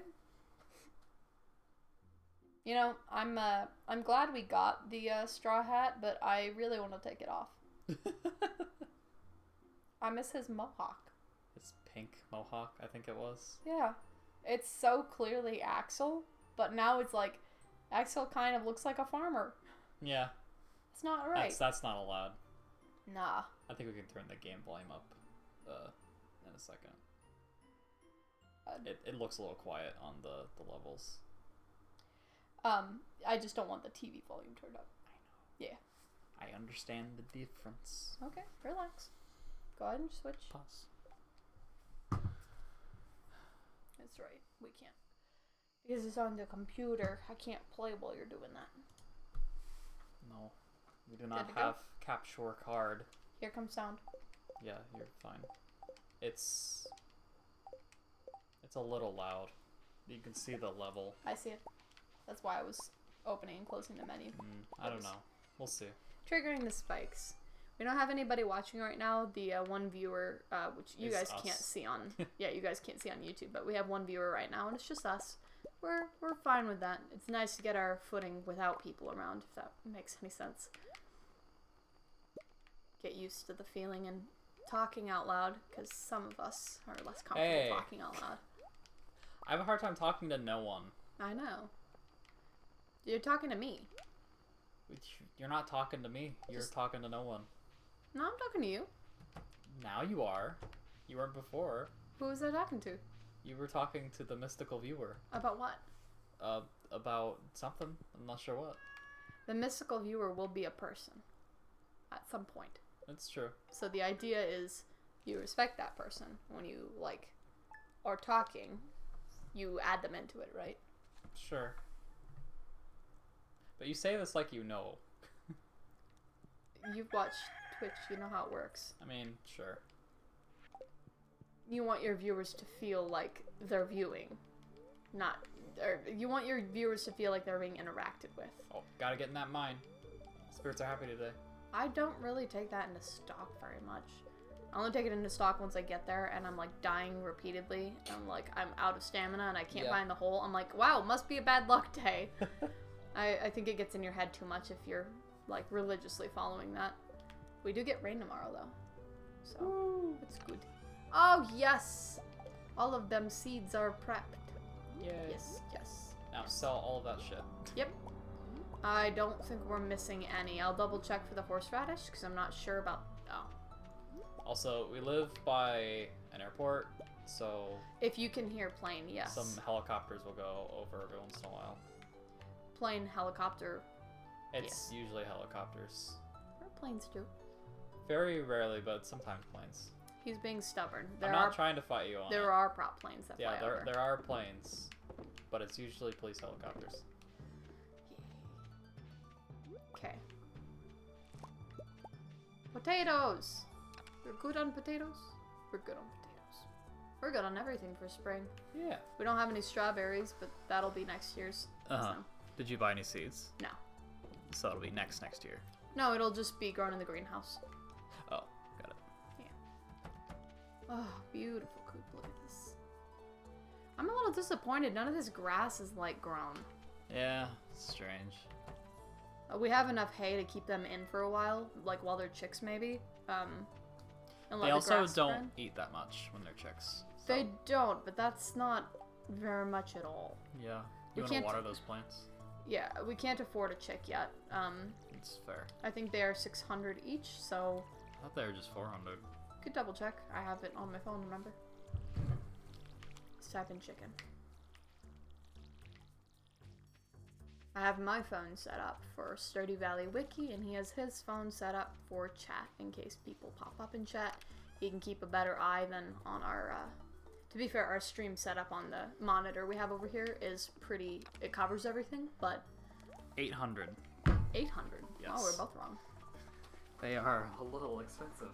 You know, I'm glad we got the straw hat, but I really want to take it off. I miss his mohawk. His pink mohawk, I think it was. Yeah. It's so clearly Axel, but now it's like Axel kind of looks like a farmer. Yeah. It's not right. That's not allowed. Nah. I think we can turn the game volume up in a second. It looks a little quiet on the levels. I just don't want the TV volume turned up. I know. Yeah. I understand the difference. Okay, relax. Go ahead and switch. Pause. That's right. We can't. Because it's on the computer. I can't play while you're doing that. No. We do not have capture card. Here comes sound. Yeah, you're fine. It's a little loud. You can see the level. I see it. That's why I was opening and closing the menu. I don't know. We'll see. Triggering the spikes. We don't have anybody watching right now. The one viewer, which you guys can't see on, yeah, you guys can't see on YouTube, but we have one viewer right now, and it's just us. We're fine with that. It's nice to get our footing without people around, if that makes any sense. Get used to the feeling and talking out loud, because some of us are less comfortable talking out loud. I have a hard time talking to no one. I know. You're talking to me. You're not talking to me. You're talking to no one. No, I'm talking to you. Now you are. You weren't before. Who was I talking to? You were talking to the mystical viewer. About what? About something. I'm not sure what. The mystical viewer will be a person. At some point. That's true. So the idea is you respect that person. When you, like, are talking, you add them into it, right? Sure. But you say this like you know. You've watched Twitch, you know how it works. I mean, sure. You want your viewers to feel like they're viewing. Or you want your viewers to feel like they're being interacted with. Oh, gotta get in that mind. Spirits are happy today. I don't really take that into stock very much. I only take it into stock once I get there and I'm like dying repeatedly. I'm like, I'm out of stamina and I can't find the hole. I'm like, wow, must be a bad luck day. I think it gets in your head too much if you're like religiously following that. We do get rain tomorrow though. So it's good. Oh yes! All of them seeds are prepped. Yay. Yes, yes. Now sell all of that shit. Yep. I don't think we're missing any. I'll double check for the horseradish because I'm not sure about... Oh. Also, we live by an airport, so... If you can hear plane, yes. Some helicopters will go over every once in a while. Plane, helicopter. It's usually helicopters. Airplanes too. Very rarely, but sometimes planes. He's being stubborn. I'm not trying to fight you on it. There are prop planes that fly over. Yeah, there are planes, but it's usually police helicopters. Okay. Potatoes! We're good on potatoes? We're good on potatoes. We're good on everything for spring. Yeah. We don't have any strawberries, but that'll be next year's. Uh-huh. So. Did you buy any seeds? No. So it'll be next year. No, it'll just be grown in the greenhouse. Oh, got it. Yeah. Oh, beautiful coop. Look at this. I'm a little disappointed. None of this grass is, like, grown. Yeah, strange. We have enough hay to keep them in for a while, like while they're chicks maybe. And let They the also grass don't spread. eat that much when they're chicks. So. They don't, but that's not very much at all. Yeah. We You want to can't- water those plants? Yeah, we can't afford a chick yet. It's fair. I think they are 600 each, so I thought they were just 400. could double check. I have it on my phone, remember? Let's type in chicken. I have my phone set up for Stardew Valley Wiki, and he has his phone set up for chat in case people pop up in chat. He can keep a better eye than on our, to be fair, our stream setup on the monitor we have over here is pretty, it covers everything, but 800. 800? Yes. Oh, we're both wrong. They are a little expensive.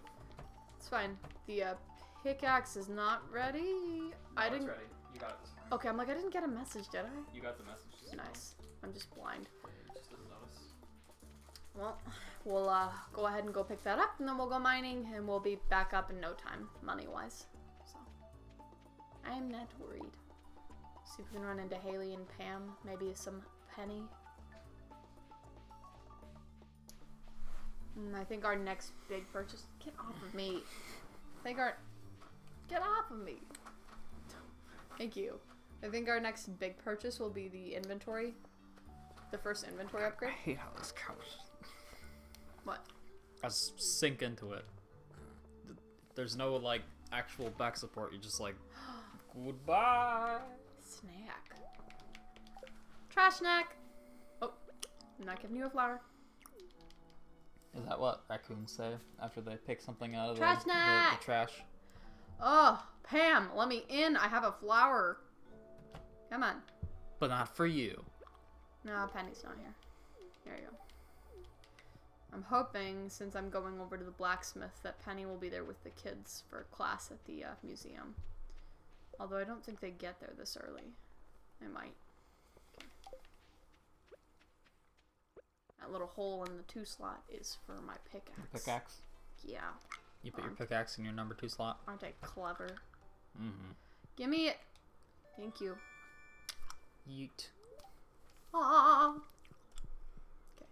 It's fine. The pickaxe is not ready. I didn't. It's ready. You got it this morning. Okay, I'm like, I didn't get a message, did I? You got the message. Nice. I'm just blind. Just didn't notice. Well, we'll go ahead and go pick that up, and then we'll go mining, and we'll be back up in no time, money-wise. So, I am not worried. See if we can run into Haley and Pam. Maybe some Penny. I think our next big purchase... Get off of me. Get off of me. Thank you. I think our next big purchase will be the inventory. The first inventory upgrade. I hate how this couch. What? I sink into it. There's no, like, actual back support. You're just like, goodbye. Snack. Trash snack. Oh, I'm not giving you a flower. Is that what raccoons say after they pick something out of Trash snack! the trash? Oh, Pam, let me in. I have a flower. Come on. But not for you. No, Penny's not here. There you go. I'm hoping, since I'm going over to the blacksmith, that Penny will be there with the kids for class at the museum. Although I don't think they get there this early. They might. Okay. That little hole in the 2 slot is for my pickaxe. Pickaxe? Yeah. You put your pickaxe in your number 2 slot? Aren't I clever? Mm-hmm. Give me it. Thank you. Yeet. Aww. Okay.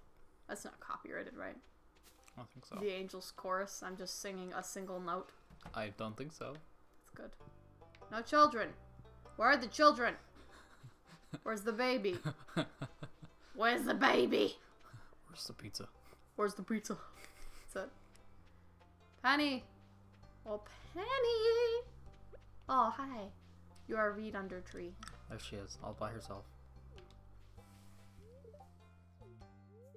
That's not copyrighted, right? I don't think so. The Angels Chorus. I'm just singing a single note. I don't think so. That's good. No children. Where are the children? Where's the baby? Where's the baby? Where's the pizza? Where's the pizza? That's it. Penny. Oh, Penny. Oh, hi. You are a reed under a tree. There she is, all by herself.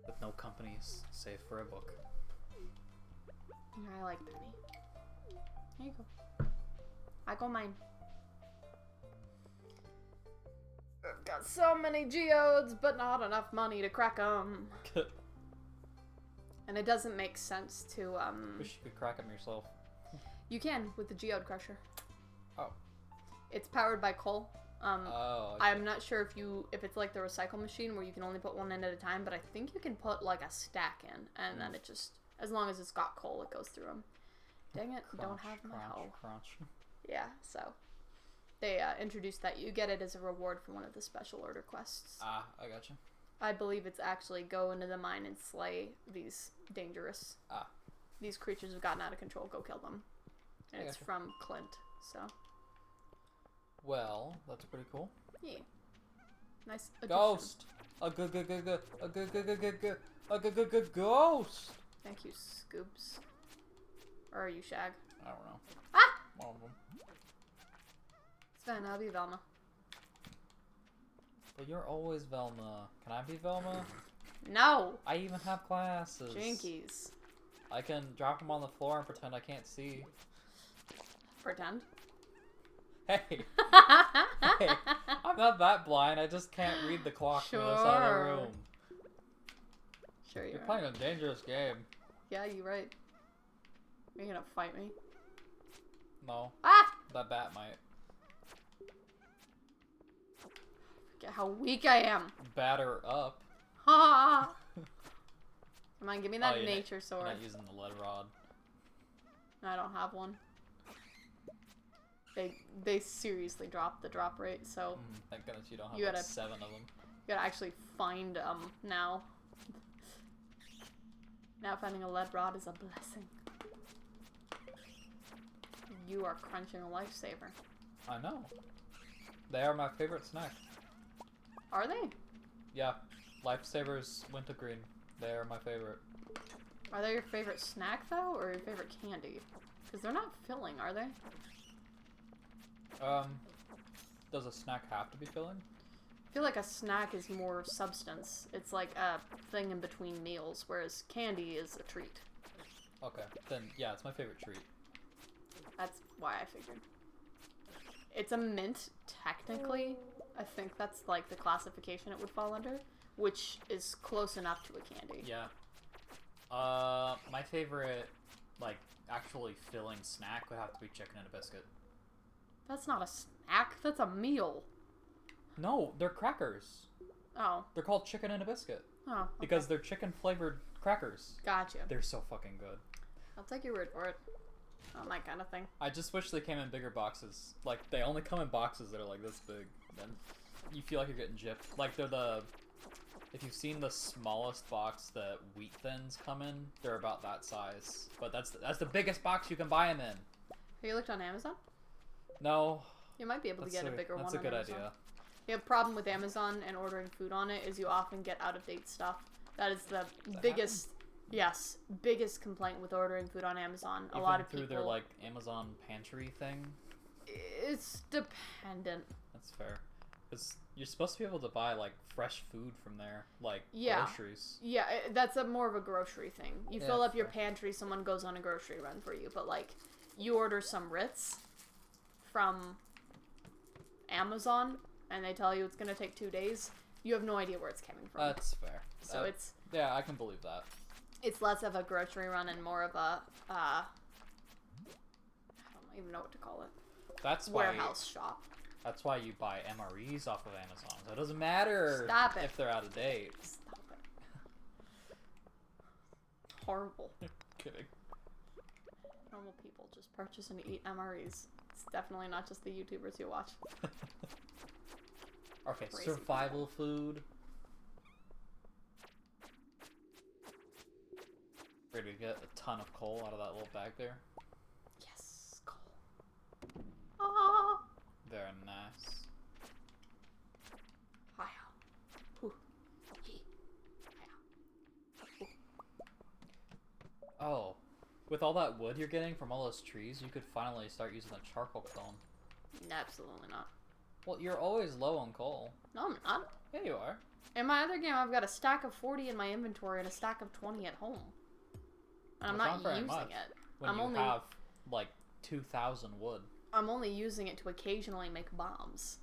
With no companies, save for a book. I like Penny. Here you go. I go mine. I've got so many geodes, but not enough money to crack them. And it doesn't make sense to, Wish you could crack them yourself. You can, with the Geode Crusher. Oh. It's powered by coal. Oh. I'm not sure if it's like the recycle machine where you can only put one in at a time, but I think you can put like a stack in, and then it just, as long as it's got coal, it goes through them. Dang it, Crunch, don't have my hoe. crunch. Yeah, so they introduced that. You get it as a reward for one of the special order quests. Ah, I gotcha. I believe it's actually go into the mine and slay these dangerous. These creatures have gotten out of control. Go kill them. And it's from Clint, so. Well, that's pretty cool. Yeah. Nice addition. Ghost! A good ghost! Thank you, Scoops. Or are you Shag? I don't know. Ah! One of them. It's fine, I'll be Velma. But you're always Velma. Can I be Velma? No! I even have glasses. Jinkies. I can drop them on the floor and pretend I can't see. Pretend. Hey! Hey! I'm not that blind, I just can't read the clock from the other side of the room. Sure You're playing a dangerous game. Yeah, you're right. Are you gonna fight me? No. Ah! That bat might. Forget how weak I am. Batter up. Ha! Come on, give me that you're nature not, sword. You're not using the lead rod. I don't have one. They seriously dropped the drop rate, so Thank goodness you don't have You like gotta- 7 of them. You gotta actually find them now. Now finding a lead rod is a blessing. You are crunching a lifesaver. I know. They are my favorite snack. Are they? Yeah. Lifesavers wintergreen. They are my favorite. Are they your favorite snack, though, or your favorite candy? Because they're not filling, are they? Does a snack have to be filling? I feel like a snack is more substance. It's like a thing in between meals, whereas candy is a treat. Okay, then yeah, it's my favorite treat. That's why I figured. It's a mint, technically. I think that's like the classification it would fall under, which is close enough to a candy. Yeah. My favorite, like, actually filling snack would have to be chicken and a biscuit. That's not a snack. That's a meal. No, they're crackers. Oh. They're called chicken and a biscuit. Oh. Okay. Because they're chicken-flavored crackers. Gotcha. They're so fucking good. I'll take your word for it. Not my kind of thing. I just wish they came in bigger boxes. Like, they only come in boxes that are like this big. Then you feel like you're getting gypped. Like, they're the... If you've seen the smallest box that Wheat Thins come in, they're about that size. But that's the biggest box you can buy them in. Have you looked on Amazon? No. You might be able to get a bigger one on Amazon. That's a good idea. The problem with Amazon and ordering food on it is you often get out-of-date stuff. That is the biggest... Yes, biggest complaint with ordering food on Amazon. Even a lot of people... through their, like, Amazon pantry thing? It's dependent. That's fair. Because you're supposed to be able to buy, like, fresh food from there. Like, groceries. Yeah, that's more of a grocery thing. You Yeah, fill up your fair. pantry, someone goes on a grocery run for you. But, like, you order some Ritz from Amazon, and they tell you it's going to take 2 days. You have no idea where it's coming from. That's fair. So it's... Yeah, I can believe that. It's less of a grocery run and more of a, I don't even know what to call it. That's why warehouse shop. That's why you buy MREs off of Amazon. So it doesn't matter Stop it. if they're out of date. Stop it. Horrible. Kidding. Normal people just purchase and eat MREs. It's definitely not just the YouTubers you watch. Okay, Crazy survival food. Ready to get a ton of coal out of that little bag there. Yes, coal. Ah. Very nice. Hiya. Ooh. Hee. Hiya. Ooh. Oh, with all that wood you're getting from all those trees, you could finally start using the charcoal kiln. Absolutely not. Well, you're always low on coal. No, I'm not. Yeah, you are. In my other game, I've got a stack of 40 in my inventory and a stack of 20 at home. And I'm not using it. When you have, like, 2,000 wood. I'm only using it to occasionally make bombs.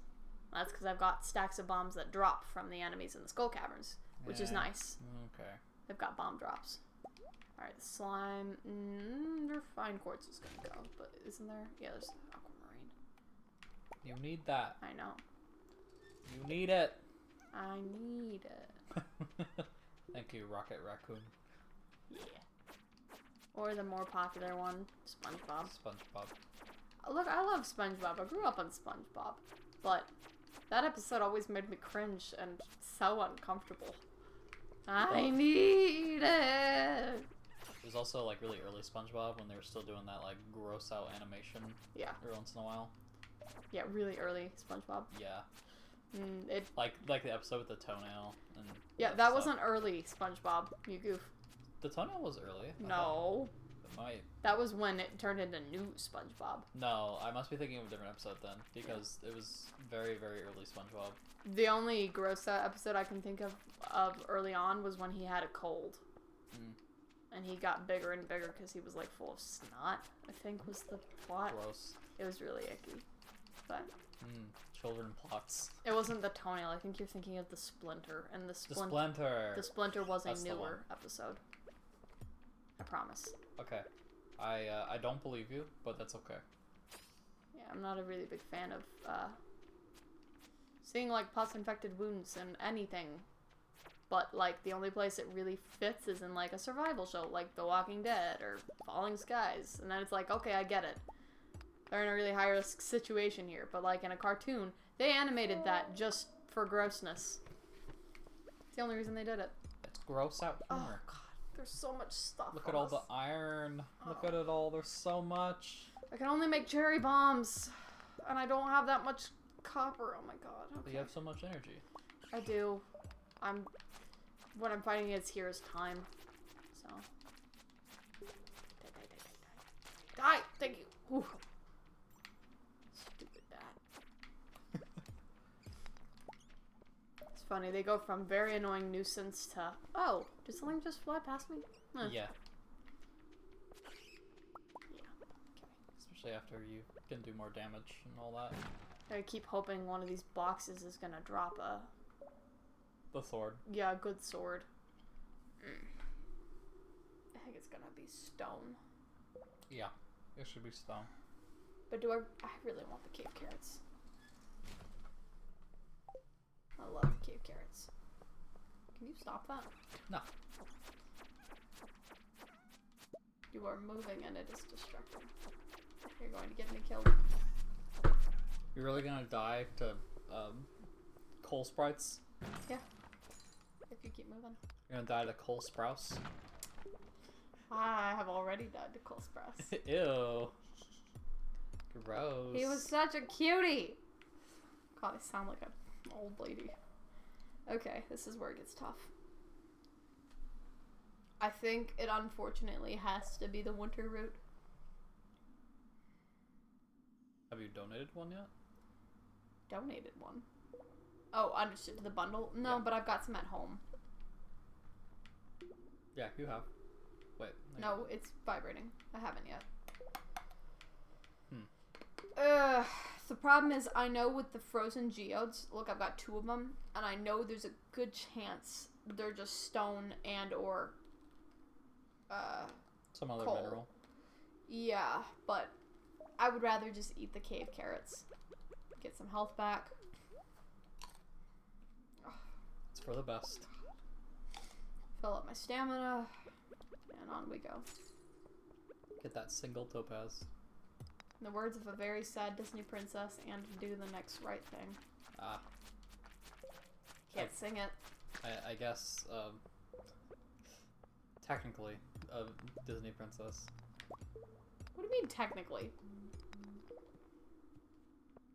That's because I've got stacks of bombs that drop from the enemies in the skull caverns, which is nice. Okay. They've got bomb drops. Alright, the slime. Their fine quartz is gonna go, but isn't there? Yeah, there's aquamarine. You need that. I know. You need it. I need it. Thank you, Rocket Raccoon. Yeah. Or the more popular one, SpongeBob. SpongeBob. Look, I love SpongeBob. I grew up on SpongeBob. But that episode always made me cringe and so uncomfortable. I need it! It was also, like, really early SpongeBob when they were still doing that, like, gross out animation. Yeah. Every once in a while. Yeah, really early SpongeBob. Yeah. It Like the episode with the toenail. And yeah, that wasn't early SpongeBob, you goof. The toenail was early. No. It might. That was when it turned into new SpongeBob. No, I must be thinking of a different episode then, because it was very, very early SpongeBob. The only gross out episode I can think of early on was when he had a cold. And he got bigger and bigger because he was, like, full of snot, I think was the plot. Gross. It was really icky. But children plots. it wasn't the toenail. I think you're thinking of the Splinter. And the Splinter. The Splinter was That's a the one. newer episode. I promise. Okay. I don't believe you, but that's okay. Yeah, I'm not a really big fan of seeing, like, pus-infected wounds in anything. But, like, the only place it really fits is in, like, a survival show, like The Walking Dead or Falling Skies. And then it's like, okay, I get it. They're in a really high-risk situation here. But, like, in a cartoon, they animated that just for grossness. It's the only reason they did it. It's gross out Oh here. god, there's so much stuff. Look on at all us. the iron. Look at it all. There's so much. I can only make cherry bombs, and I don't have that much copper. Oh my god. But Okay. you have so much energy. I do. What I'm finding is here is time. So. Die! Thank you. Ooh. Stupid dad. It's funny, they go from very annoying nuisance to, oh, did something just fly past me? Huh. Yeah. Yeah. Especially after you can do more damage and all that. I keep hoping one of these boxes is gonna drop a... The sword. Yeah, a good sword. I think it's gonna be stone. Yeah. It should be stone. But I really want the cave carrots. I love the cave carrots. Can you stop that? No. You are moving and it is destructive. You're going to get me killed. You're really gonna die to coal sprites? Yeah. If you keep moving. You're gonna die to coal sprouts? I have already died to Cole Sprouse. Ew. Gross. He was such a cutie! God, I sound like an old lady. Okay, this is where it gets tough. I think it unfortunately has to be the winter route. Have you donated one yet? Donated one. Oh, understood, to the bundle? No, Yeah. but I've got some at home. Yeah, you have. Wait. No, it's vibrating. I haven't yet. Hmm. The problem is, I know with the frozen geodes, look, I've got 2 of them, and I know there's a good chance they're just stone and or Some other coal. mineral. Yeah, but I would rather just eat the cave carrots. Get some health back. It's for the best. Fill up my stamina. And on we go. Get that single topaz. In the words of a very sad Disney princess, and do the next right thing. Ah. Can't sing it. I guess, technically, a Disney princess. What do you mean, technically?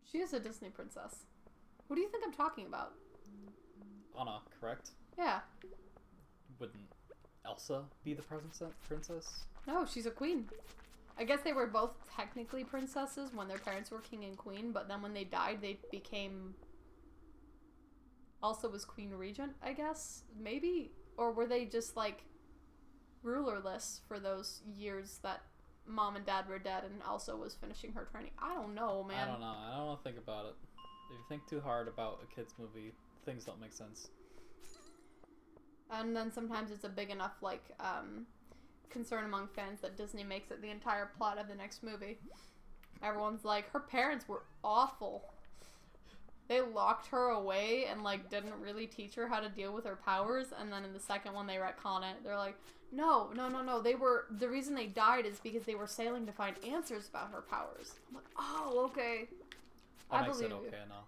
She is a Disney princess. What do you think I'm talking about? Anna, correct? Yeah. Wouldn't Elsa be the princess? No, she's a queen. I guess they were both technically princesses when their parents were king and queen, but then when they died, they became... Elsa was queen regent, I guess? Maybe? Or were they just, like, rulerless for those years that mom and dad were dead and Elsa was finishing her training? I don't know, man. I don't know. I don't want to think about it. If you think too hard about a kid's movie, things don't make sense. And then sometimes it's a big enough, like, concern among fans that Disney makes it the entire plot of the next movie. Everyone's like, her parents were awful. They locked her away and, like, didn't really teach her how to deal with her powers, and then in the second one they retcon it. They're like, no, the reason they died is because they were sailing to find answers about her powers. I'm like, oh, okay. That I makes believe it you. okay now.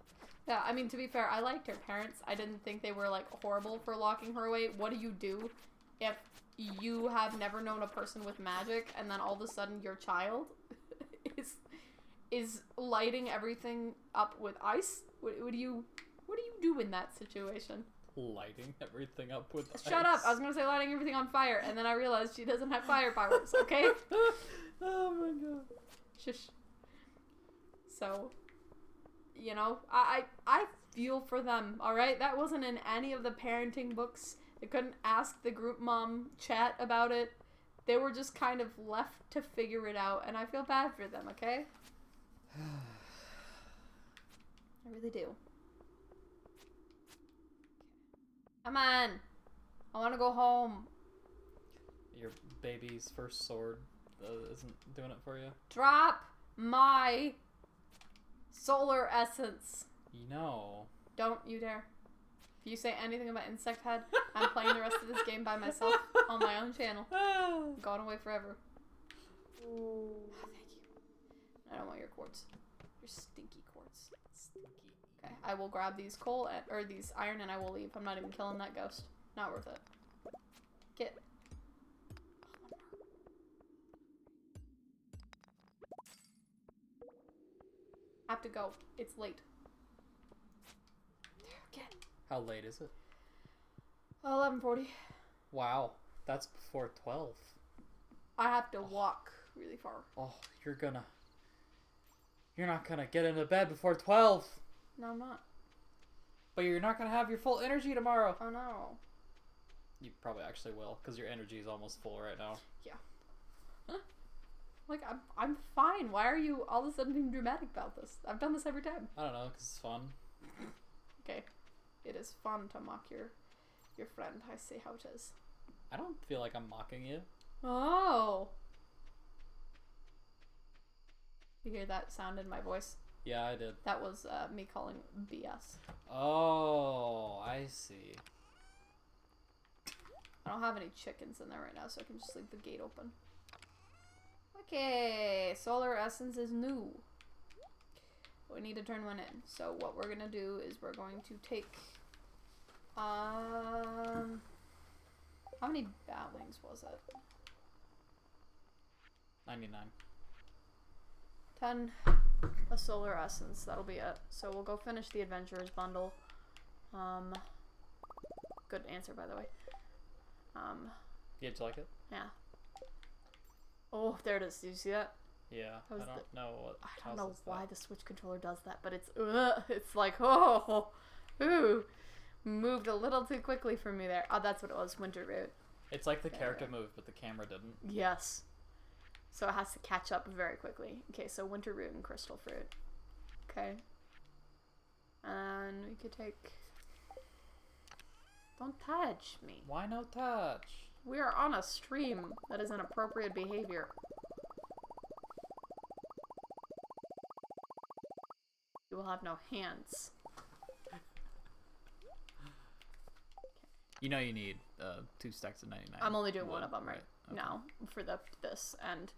Yeah, I mean, to be fair, I liked her parents. I didn't think they were, like, horrible for locking her away. What do you do if you have never known a person with magic and then all of a sudden your child is lighting everything up with ice? What do you do in that situation? Lighting everything up with Shut ice. up! I was gonna say lighting everything on fire, and then I realized she doesn't have fire powers, okay? Oh my god. Shush. So, you know, I feel for them, alright? That wasn't in any of the parenting books. They couldn't ask the group mom chat about it. They were just kind of left to figure it out, and I feel bad for them, okay? I really do. Come on. I want to go home. Your baby's first sword isn't doing it for you? Drop my solar essence. You know. Don't you dare. If you say anything about Insect Head, I'm playing the rest of this game by myself on my own channel. I'm going away forever. Oh, thank you. I don't want your quartz. You're stinky quartz. Stinky. Okay, I will grab these or these iron and I will leave. I'm not even killing that ghost. Not worth it. Get. Have to go. It's late. Get. How late is it? 11:40. Wow, that's before 12. I have to walk really far. Oh, you're not gonna get into bed before 12. No, I'm not. But you're not gonna have your full energy tomorrow. Oh no. You probably actually will, because your energy is almost full right now. Yeah. Like, I'm fine. Why are you all of a sudden being dramatic about this? I've done this every time. I don't know, because it's fun. Okay. It is fun to mock your friend. I see how it is. I don't feel like I'm mocking you. Oh. You hear that sound in my voice? Yeah, I did. That was me calling BS. Oh, I see. I don't have any chickens in there right now, so I can just leave the gate open. Okay, solar essence is new. We need to turn one in. So what we're gonna do is we're going to take how many bat wings was it? 99. 10 a solar essence, that'll be it. So we'll go finish the adventurers bundle. Good answer, by the way. Yeah, did you like it? Yeah. Oh, there it is. Do you see that? Yeah, I don't know what. I don't know why the Switch controller does that, but it's like, oh, ooh, moved a little too quickly for me there. Oh, that's what it was, Winter Root. It's like the character moved, but the camera didn't. Yes. So it has to catch up very quickly. Okay, so Winter Root and Crystal Fruit. Okay. And we could take... Don't touch me. Why no touch? We are on a stream. That is inappropriate behavior. You will have no hands. You know you need 2 stacks of 99. I'm only doing one of them right now for this, and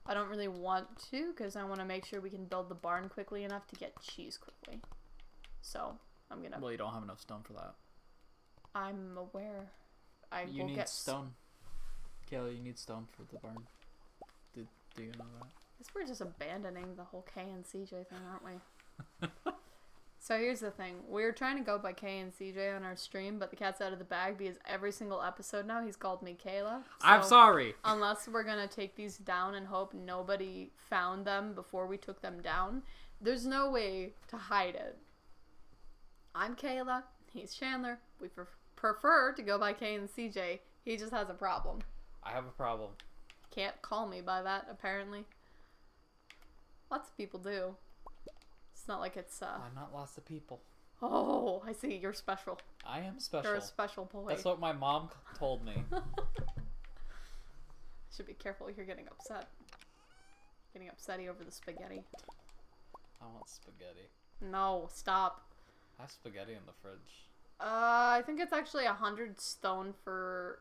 I don't really want to because I want to make sure we can build the barn quickly enough to get cheese quickly. So I'm gonna. Well, you don't have enough stone for that. I'm aware. You need stone. Kayla, you need stone for the barn. Do you know that? I guess we're just abandoning the whole K and CJ thing, aren't we? So here's the thing. We're trying to go by K and CJ on our stream, but the cat's out of the bag because every single episode now he's called me Kayla. So I'm sorry! Unless we're going to take these down and hope nobody found them before we took them down, there's no way to hide it. I'm Kayla. He's Chandler. We prefer to go by K and CJ. He just has a problem. I have a problem. Can't call me by that, apparently. Lots of people do. It's not like it's, I'm not lots of people. Oh, I see. You're special. I am special. You're a special boy. That's what my mom told me. Should be careful. You're getting upset. Getting upsetty over the spaghetti. I want spaghetti. No, stop. I have spaghetti in the fridge. I think it's actually 100 stone for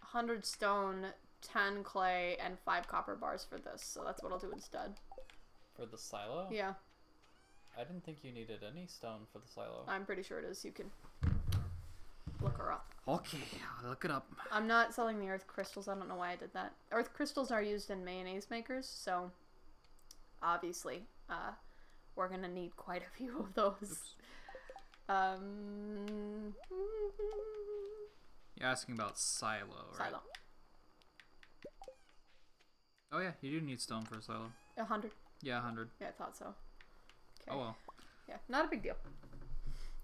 100 stone, 10 clay, and 5 copper bars for this. So that's what I'll do instead. For the silo? Yeah. I didn't think you needed any stone for the silo. I'm pretty sure it is. You can look her up. Okay, I'll look it up. I'm not selling the earth crystals. I don't know why I did that. Earth crystals are used in mayonnaise makers, so obviously we're gonna need quite a few of those. Oops. You're asking about silo, right? Silo. Oh yeah, you do need stone for a silo. 100. Yeah, 100. Yeah, I thought so. Okay. Oh well. Yeah, not a big deal.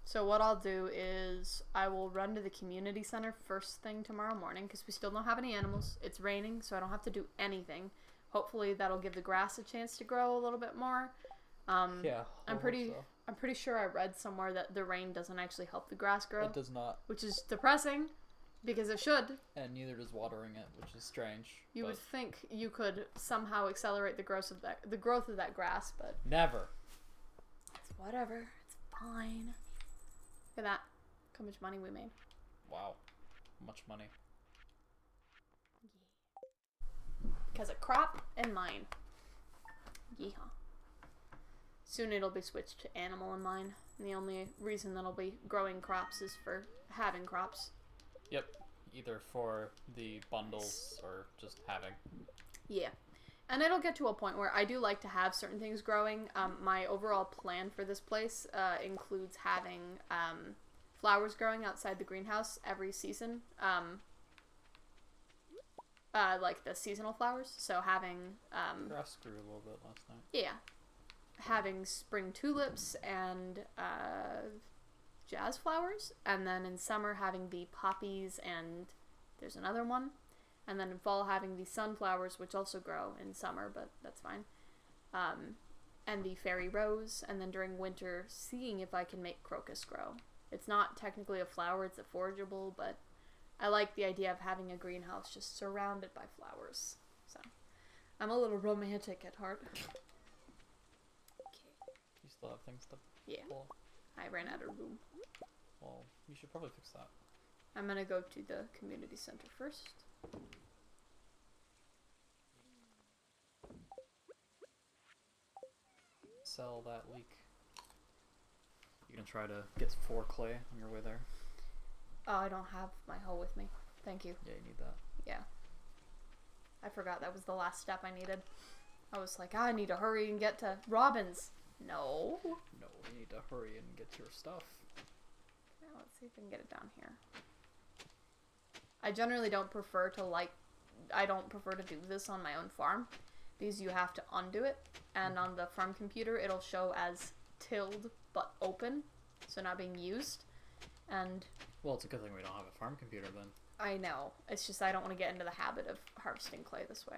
So what I'll do is I will run to the community center first thing tomorrow morning because we still don't have any animals. It's raining, so I don't have to do anything. Hopefully that'll give the grass a chance to grow a little bit more. Yeah, I'm pretty sure I read somewhere that the rain doesn't actually help the grass grow. It does not. Which is depressing because it should. And neither does watering it, which is strange. You would think you could somehow accelerate the growth of that grass, but never. It's whatever. It's fine. Look at that. Look how much money we made. Wow. Much money. Because of crop and mine. Yeehaw. Soon it'll be switched to animal in mine. And the only reason that I'll be growing crops is for having crops. Yep. Either for the bundles or just having. Yeah. And it'll get to a point where I do like to have certain things growing. My overall plan for this place includes having flowers growing outside the greenhouse every season. Like the seasonal flowers. So having... grass grew a little bit last night. Yeah. Having spring tulips and jazz flowers. And then in summer having the poppies and there's another one. And then in fall having the sunflowers, which also grow in summer, but that's fine. And the fairy rose. And then during winter, seeing if I can make crocus grow. It's not technically a flower, it's a forageable, but I like the idea of having a greenhouse just surrounded by flowers. So, I'm a little romantic at heart. Okay. You still have things to pull? I ran out of room. Well, you should probably fix that. I'm gonna go to the community center first. Sell that leek. You can try to get 4 clay on your way there. Oh, I don't have my hoe with me. Thank you. Yeah, you need that. Yeah. I forgot that was the last step I needed. I was like, I need to hurry and get to Robin's. No. No, you need to hurry and get your stuff. Now let's see if we can get it down here. I generally don't prefer to I don't prefer to do this on my own farm because you have to undo it, and on the farm computer it'll show as tilled but open, so not being used. And well, it's a good thing we don't have a farm computer then. I know. It's just I don't want to get into the habit of harvesting clay this way.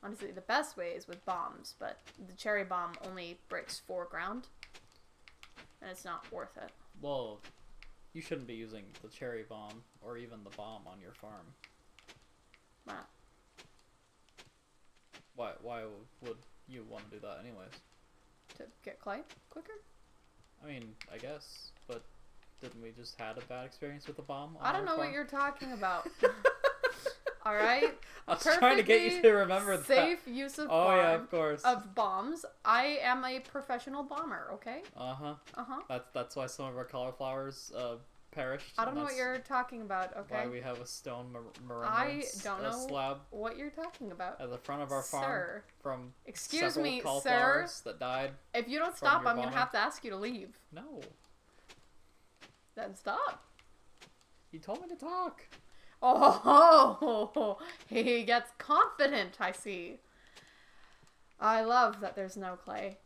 Honestly, the best way is with bombs, but the cherry bomb only breaks 4 ground, and it's not worth it. Well, you shouldn't be using the cherry bomb or even the bomb on your farm. Why not? Why would you want to do that anyways? To get clay quicker? I mean, I guess, but didn't we just had a bad experience with the bomb on I don't our know farm? what you're talking about. Alright? I was trying to get you to remember that. Safe use of yeah, of course. Of bombs. I am a professional bomber, okay? Uh-huh. Uh-huh. That's why some of our cauliflowers perished. I don't know what you're talking about, okay? Why we have a stone I don't know slab what you're talking about. at the front of our farm Sir. from Excuse several me, cauliflowers sir. that died. If you don't from stop, your I'm gonna bombing. have to ask you to leave. No. Then stop. You told me to talk. Oh, he gets confident, I see. I love that there's no clay.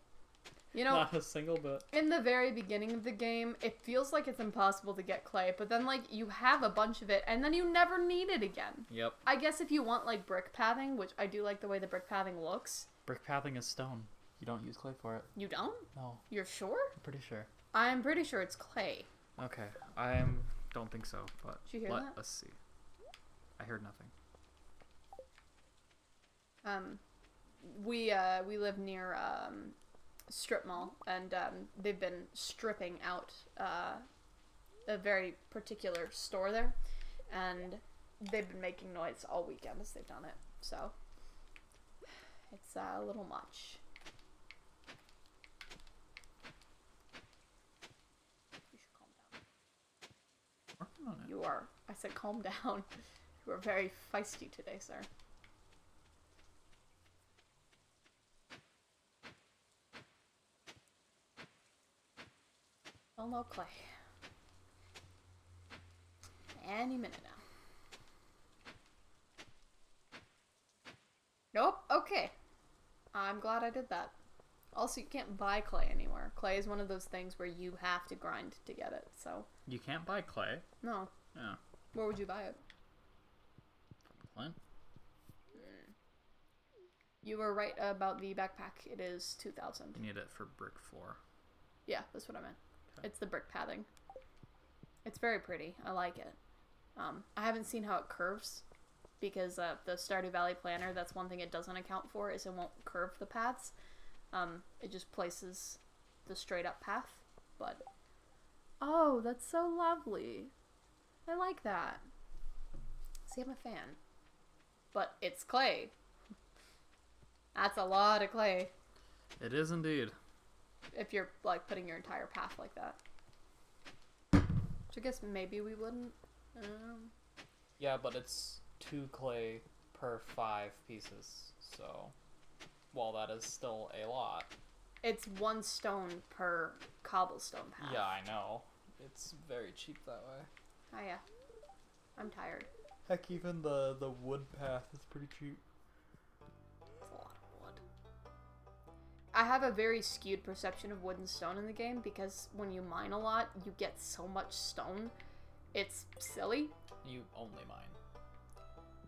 You know, Not a single bit. in the very beginning of the game, it feels like it's impossible to get clay, but then, like, you have a bunch of it, and then you never need it again. Yep. I guess if you want, like, brick pathing, which I do like the way the brick pathing looks. Brick pathing is stone. You don't use clay for it. You don't? No. You're sure? I'm pretty sure. I'm pretty sure it's clay. Okay. Don't think so, but Did you hear that? us see. I heard nothing. We live near, strip mall, and they've been stripping out a very particular store there, and they've been making noise all weekend as they've done it, so it's a little much. You should calm down. Working on it. You are. I said calm down. You are very feisty today, sir. Well, no clay. Any minute now. Nope. Okay. I'm glad I did that. Also, you can't buy clay anywhere. Clay is one of those things where you have to grind to get it, so... You can't buy clay. No. Yeah. Where would you buy it? Plant. You were right about the backpack. It is 2,000. You need it for brick 4. Yeah, that's what I meant. Okay. It's the brick pathing. It's very pretty. I like it. I haven't seen how it curves because the Stardew Valley planner, that's one thing it doesn't account for, is it won't curve the paths. It just places the straight up path. But, oh, that's so lovely. I like that. See, I'm a fan. But it's clay. That's a lot of clay. It is indeed. If you're, like, putting your entire path like that. Which I guess maybe we wouldn't. Yeah, but it's 2 clay per 5 pieces, so... Well, that is still a lot. It's 1 stone per cobblestone path. Yeah, I know. It's very cheap that way. Oh, yeah. I'm tired. Heck, even the wood path is pretty cheap. It's a lot of wood. I have a very skewed perception of wood and stone in the game because when you mine a lot, you get so much stone. It's silly. You only mine.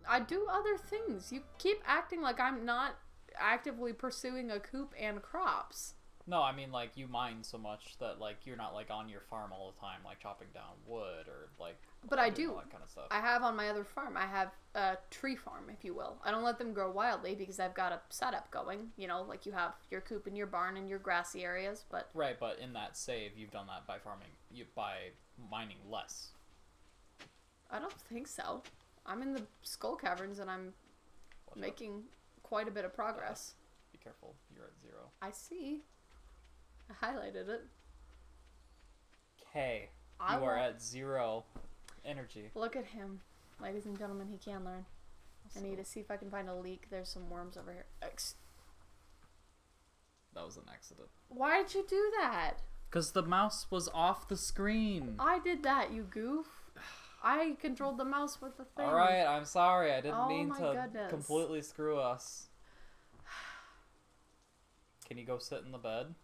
I do other things. You keep acting like I'm not actively pursuing a coop and crops. No, I mean, like, you mine so much that, like, you're not, like, on your farm all the time, like, chopping down wood or, like... But I do. All that kind of stuff. I have on my other farm, I have a tree farm, if you will. I don't let them grow wildly because I've got a setup going. You know, like you have your coop and your barn and your grassy areas, but... Right, but in that save, you've done that by by mining less. I don't think so. I'm in the skull caverns and I'm making quite a bit of progress. Be careful, you're at 0. I see. I highlighted it. Okay, you are at 0 energy. Look at him. Ladies and gentlemen, he can learn. So, I need to see if I can find a leak. There's some worms over here. that was an accident. Why did you do that? Because the mouse was off the screen. I did that, you goof. I controlled the mouse with the thing. Alright, I'm sorry. I didn't mean to goodness. completely screw us. Can you go sit in the bed?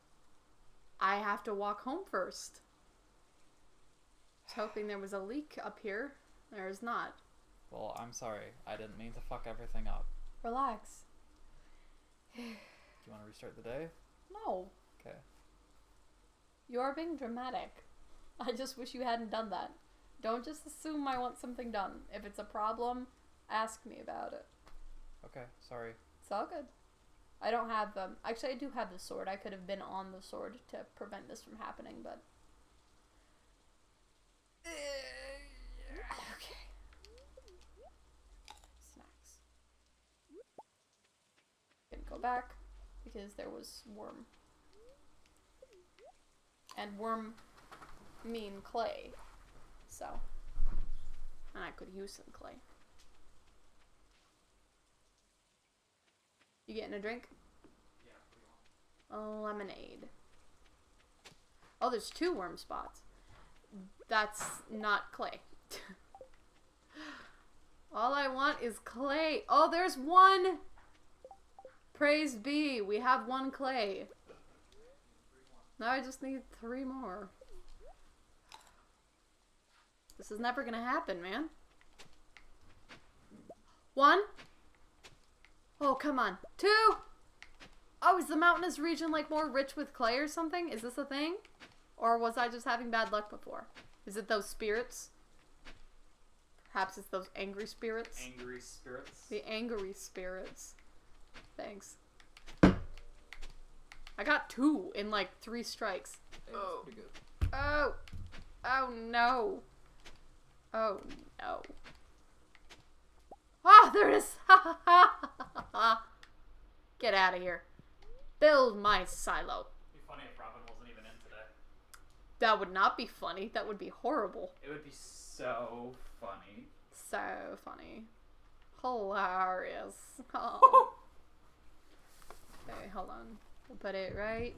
I have to walk home first. I was hoping there was a leak up here. There is not. Well, I'm sorry. I didn't mean to fuck everything up. Relax. Do you want to restart the day? No. Okay. You are being dramatic. I just wish you hadn't done that. Don't just assume I want something done. If it's a problem, ask me about it. Okay, sorry. It's all good. I don't have, actually I do have the sword. I could have been on the sword to prevent this from happening, but... Okay. Snacks. Gonna go back, because there was worm. And worm mean clay. So, and I could use some clay. You getting a drink? Yeah, what do you want? A lemonade. Oh, there's 2 worm spots. That's not clay. All I want is clay. Oh, there's 1! Praise be, we have 1 clay. Now I just need 3 more. This is never gonna happen, man. 1. Oh, come on. 2. Oh, is the mountainous region like more rich with clay or something? Is this a thing? Or was I just having bad luck before? Is it those spirits? Perhaps it's those angry spirits? Angry spirits? The angry spirits. Thanks. I got 2 in like 3 strikes. Hey, that's pretty good. Oh. Oh no. Oh no. Ah, there it is! Ha ha ha ha! Get out of here. Build my silo. It'd be funny if Robin wasn't even in today. That would not be funny. That would be horrible. It would be so funny. So funny. Hilarious. Oh. Okay, hold on. We'll put it right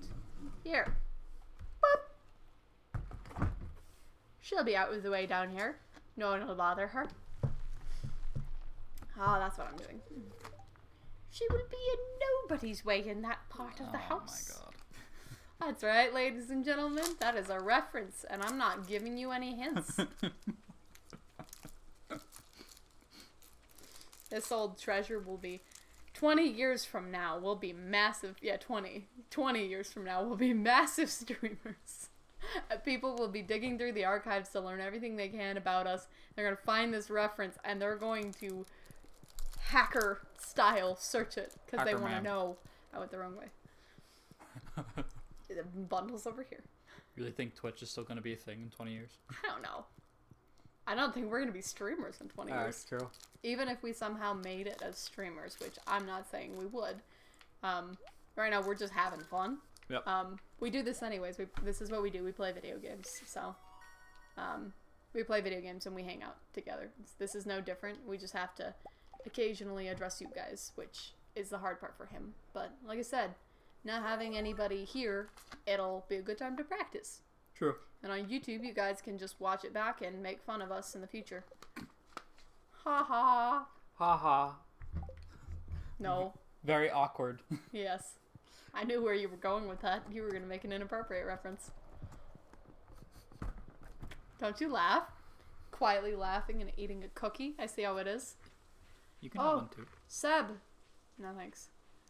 here. Boop. She'll be out of the way down here. No one will bother her. Oh, that's what I'm doing. She will be in nobody's way in that part of the house. Oh my god. That's right, ladies and gentlemen. That is a reference, and I'm not giving you any hints. This old treasure will be 20 years from now. We'll be massive. Yeah, 20 years from now, we'll be massive streamers. People will be digging through the archives to learn everything they can about us. They're going to find this reference, and they're going to hacker style search it because they want to know. I went the wrong way. The bundles over here. You really think Twitch is still going to be a thing in 20 years? I don't know. I don't think we're going to be streamers in 20 years. That's true. Even if we somehow made it as streamers, which I'm not saying we would. Right now we're just having fun. Yep. We do this anyways. This is what we do. We play video games. So, we play video games and we hang out together. This is no different. We just have to occasionally address you guys, which is the hard part for him. But like I said, not having anybody here, it'll be a good time to practice. True. And on YouTube, you guys can just watch it back and make fun of us in the future. Ha ha. Ha ha. No. Very awkward. Yes. I knew where you were going with that. You were going to make an inappropriate reference. Don't you laugh? Quietly laughing and eating a cookie. I see how it is. You can have one too. Seb. No thanks.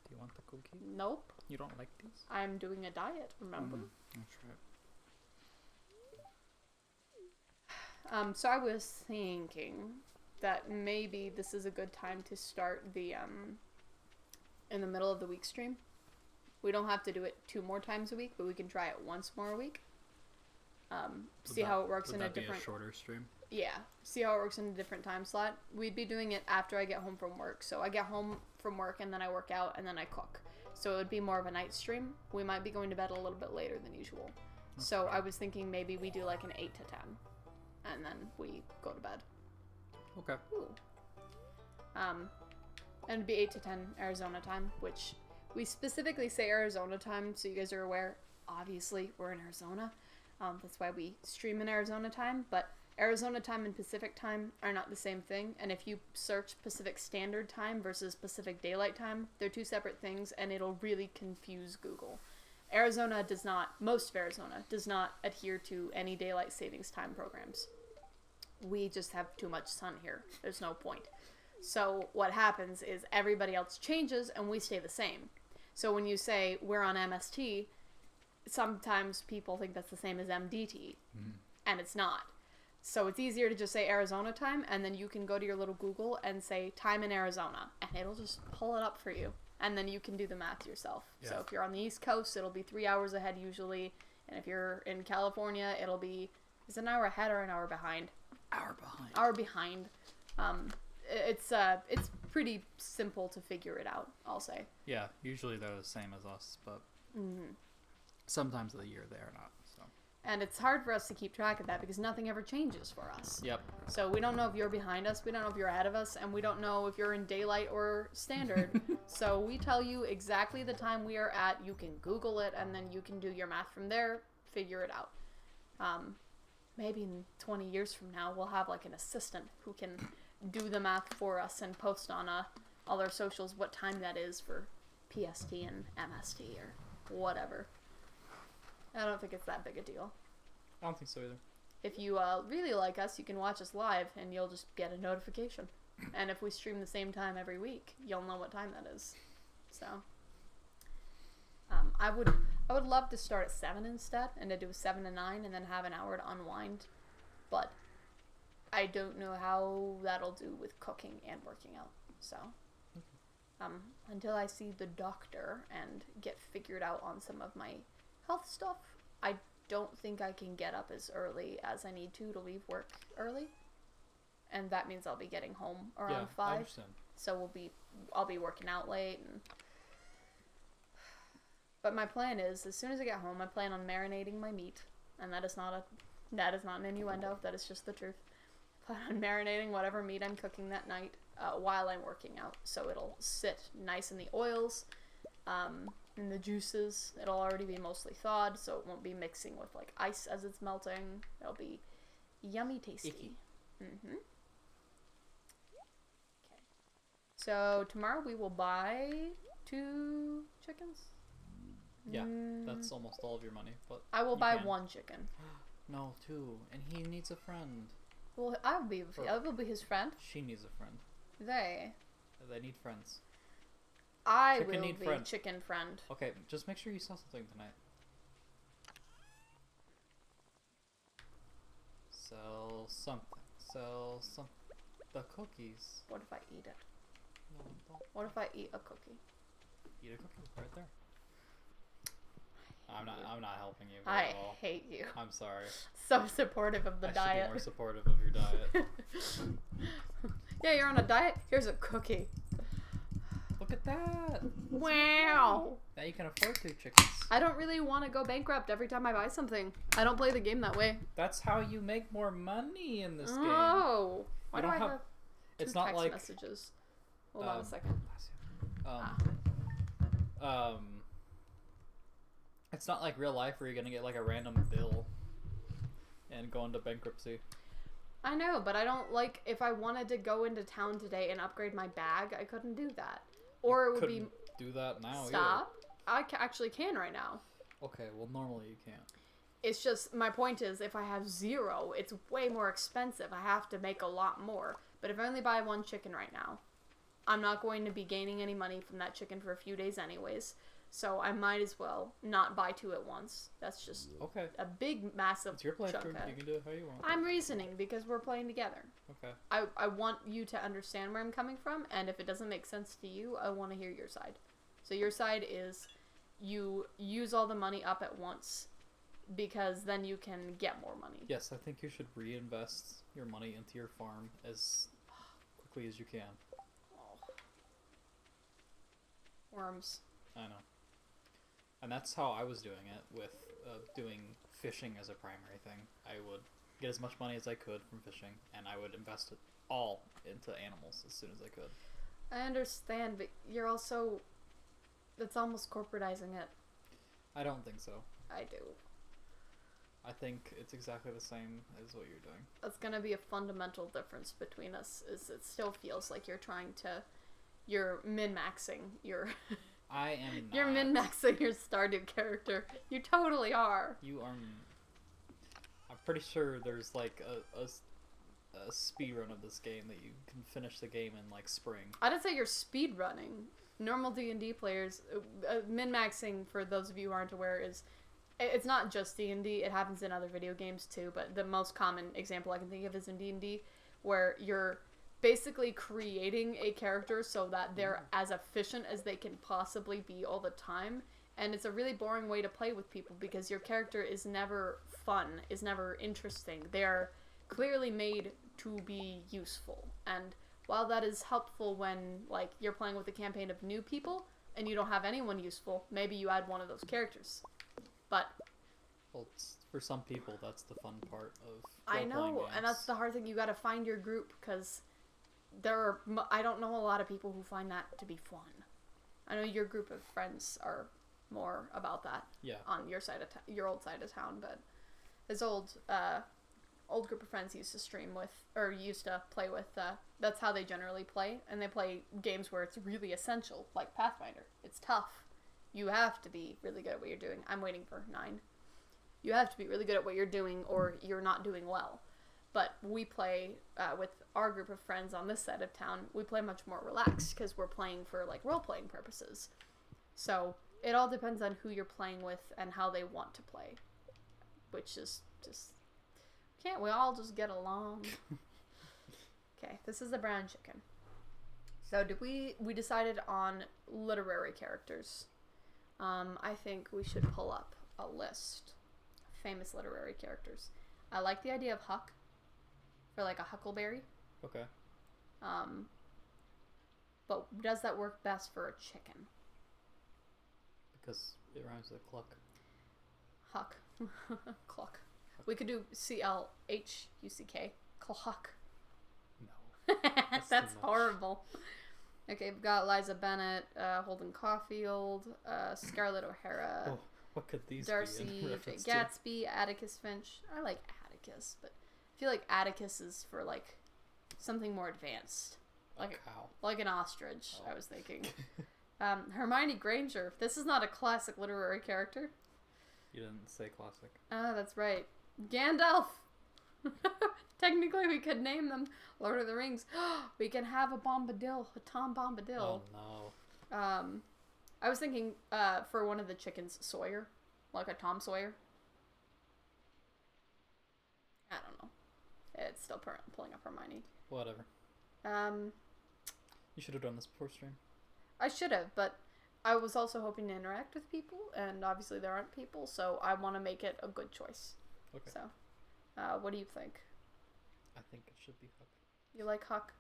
Do you want the cookie? Nope. You don't like these? I'm doing a diet, remember? That's right. So I was thinking that maybe this is a good time to start the, in the middle of the week stream. We don't have to do it 2 more times a week, but we can try it once more a week. See how it works in a different... Would that be a shorter stream? Yeah. See how it works in a different time slot. We'd be doing it after I get home from work. So I get home from work and then I work out and then I cook. So it would be more of a night stream. We might be going to bed a little bit later than usual. So I was thinking maybe we do like an 8 to 10. And then we go to bed. Okay. Ooh. And it'd be 8 to 10 Arizona time, which we specifically say Arizona time so you guys are aware. Obviously, we're in Arizona. That's why we stream in Arizona time. But Arizona time and Pacific time are not the same thing. And if you search Pacific Standard Time versus Pacific Daylight Time, they're 2 separate things and it'll really confuse Google. Most of Arizona does not adhere to any daylight savings time programs. We just have too much sun here. There's no point. So what happens is everybody else changes and we stay the same. So when you say we're on MST, sometimes people think that's the same as MDT, and it's not. So it's easier to just say Arizona time, and then you can go to your little Google and say time in Arizona, and it'll just pull it up for you. And then you can do the math yourself. Yeah. So if you're on the East Coast, it'll be 3 hours ahead usually. And if you're in California, it'll be... Is it an hour ahead or an hour behind? Hour behind. It's pretty simple to figure it out, I'll say. Yeah, usually they're the same as us, but sometimes of the year they are not. So. And it's hard for us to keep track of that because nothing ever changes for us. Yep. So we don't know if you're behind us, we don't know if you're ahead of us, and we don't know if you're in daylight or standard. So we tell you exactly the time we are at. You can Google it, and then you can do your math from there, figure it out. Maybe in 20 years from now, we'll have like an assistant who can do the math for us and post on all our socials what time that is for PST and MST or whatever. I don't think it's that big a deal. I don't think so either. If you really like us, you can watch us live and you'll just get a notification. And if we stream the same time every week, you'll know what time that is. So, I would love to start at 7 instead and to do 7 to 9 and then have an hour to unwind. But I don't know how that'll do with cooking and working out. So, until I see the doctor and get figured out on some of my health stuff, I don't think I can get up as early as I need to leave work early. And that means I'll be getting home around 5. I understand. So I'll be working out late. But my plan is, as soon as I get home, I plan on marinating my meat. And that is not an innuendo, that is just the truth. I plan on marinating whatever meat I'm cooking that night while I'm working out. So it'll sit nice in the oils, in the juices. It'll already be mostly thawed, so it won't be mixing with like ice as it's melting. It'll be yummy tasty. Icky. Okay. So tomorrow we will buy 2 chickens. Yeah, that's almost all of your money. But I will buy 1 chicken. No, 2, and he needs a friend. Well, I will be his friend. She needs a friend. They need friends. I will be chicken friend. Okay, just make sure you sell something tonight. Sell something. Sell some. The cookies. What if I eat it? No, don't. What if I eat a cookie? Eat a cookie right there. I'm not helping you. I at all. hate you. I'm sorry. So supportive of the diet. I should be more supportive of your diet. Yeah, you're on a diet. Here's a cookie. Look at at that. Wow. Now you can afford 2 chickens. I don't really want to go bankrupt every time I buy something. I don't play the game that way. That's how you make more money in this game. Oh. Why do I have it's two not text like messages? Hold on a second. It's not like real life where you're gonna get like a random bill and go into bankruptcy. I know, but I don't like if I wanted to go into town today and upgrade my bag, I couldn't do that. Or it would be do that now. Stop. Actually can right now. Okay, well normally you can't. It's just my point is if I have 0, it's way more expensive. I have to make a lot more. But if I only buy 1 chicken right now, I'm not going to be gaining any money from that chicken for a few days anyways. So I might as well not buy 2 at once. That's just a big, massive It's your playthrough. chunk. You can do it how you want. I'm reasoning because we're playing together. Okay. I want you to understand where I'm coming from, and if it doesn't make sense to you, I want to hear your side. So your side is you use all the money up at once because then you can get more money. Yes, I think you should reinvest your money into your farm as quickly as you can. Oh. Worms. I know. And that's how I was doing it with doing fishing as a primary thing. I would get as much money as I could from fishing, and I would invest it all into animals as soon as I could. I understand, but you're also... That's almost corporatizing it. I don't think so. I do. I think it's exactly the same as what you're doing. That's gonna be a fundamental difference between us, is it still feels like you're trying to... You're min-maxing your... I am not. You're min-maxing your Stardew character. You totally are. You are... I'm pretty sure there's like a speed run of this game that you can finish the game in like spring. I didn't say you're speed running. Normal D&D players, min-maxing, for those of you who aren't aware, is... It's not just D&D, it happens in other video games too, but the most common example I can think of is in D&D, where you're basically creating a character so that they're as efficient as they can possibly be all the time, and it's a really boring way to play with people because your character is never fun, is never interesting. They're clearly made to be useful, and while that is helpful when like you're playing with a campaign of new people and you don't have anyone useful, maybe you add one of those characters. But well, for some people that's the fun part of I know, and that's the hard thing. You got to find your group because I don't know a lot of people who find that to be fun. I know your group of friends are more about that. Yeah. On your side of your old side of town, but his old group of friends used to stream with, or used to play with. That's how they generally play, and they play games where it's really essential, like Pathfinder. It's tough. You have to be really good at what you're doing. I'm waiting for 9. You have to be really good at what you're doing, or you're not doing well. But we play with our group of friends on this side of town. We play much more relaxed because we're playing for like role-playing purposes. So it all depends on who you're playing with and how they want to play. Which is just... Can't we all just get along? Okay, this is the brown chicken. So we decided on literary characters. I think we should pull up a list of famous literary characters. I like the idea of Huck. For like a huckleberry. Okay. But does that work best for a chicken? Because it rhymes with cluck. Huck. Cluck. We could do CLHUCK. Cluck. No. That's horrible. Okay, we've got Liza Bennett, Holden Caulfield, Scarlett O'Hara. Oh, what could these Darcy, be in reference Jay Gatsby, Atticus Finch. I like Atticus, but I feel like Atticus is for like something more advanced. Like a cow. Like an ostrich, Oh. I was thinking. Hermione Granger. This is not a classic literary character. You didn't say classic. Ah, that's right. Gandalf! Technically, we could name them Lord of the Rings. We can have a Bombadil, a Tom Bombadil. Oh, no. I was thinking for one of the chickens, Sawyer. Like a Tom Sawyer. I don't know. It's still pulling up Hermione. Whatever. You should have done this before stream. I should have, but I was also hoping to interact with people, and obviously there aren't people, so I want to make it a good choice. Okay. So, what do you think? I think it should be Huck. You like Huck?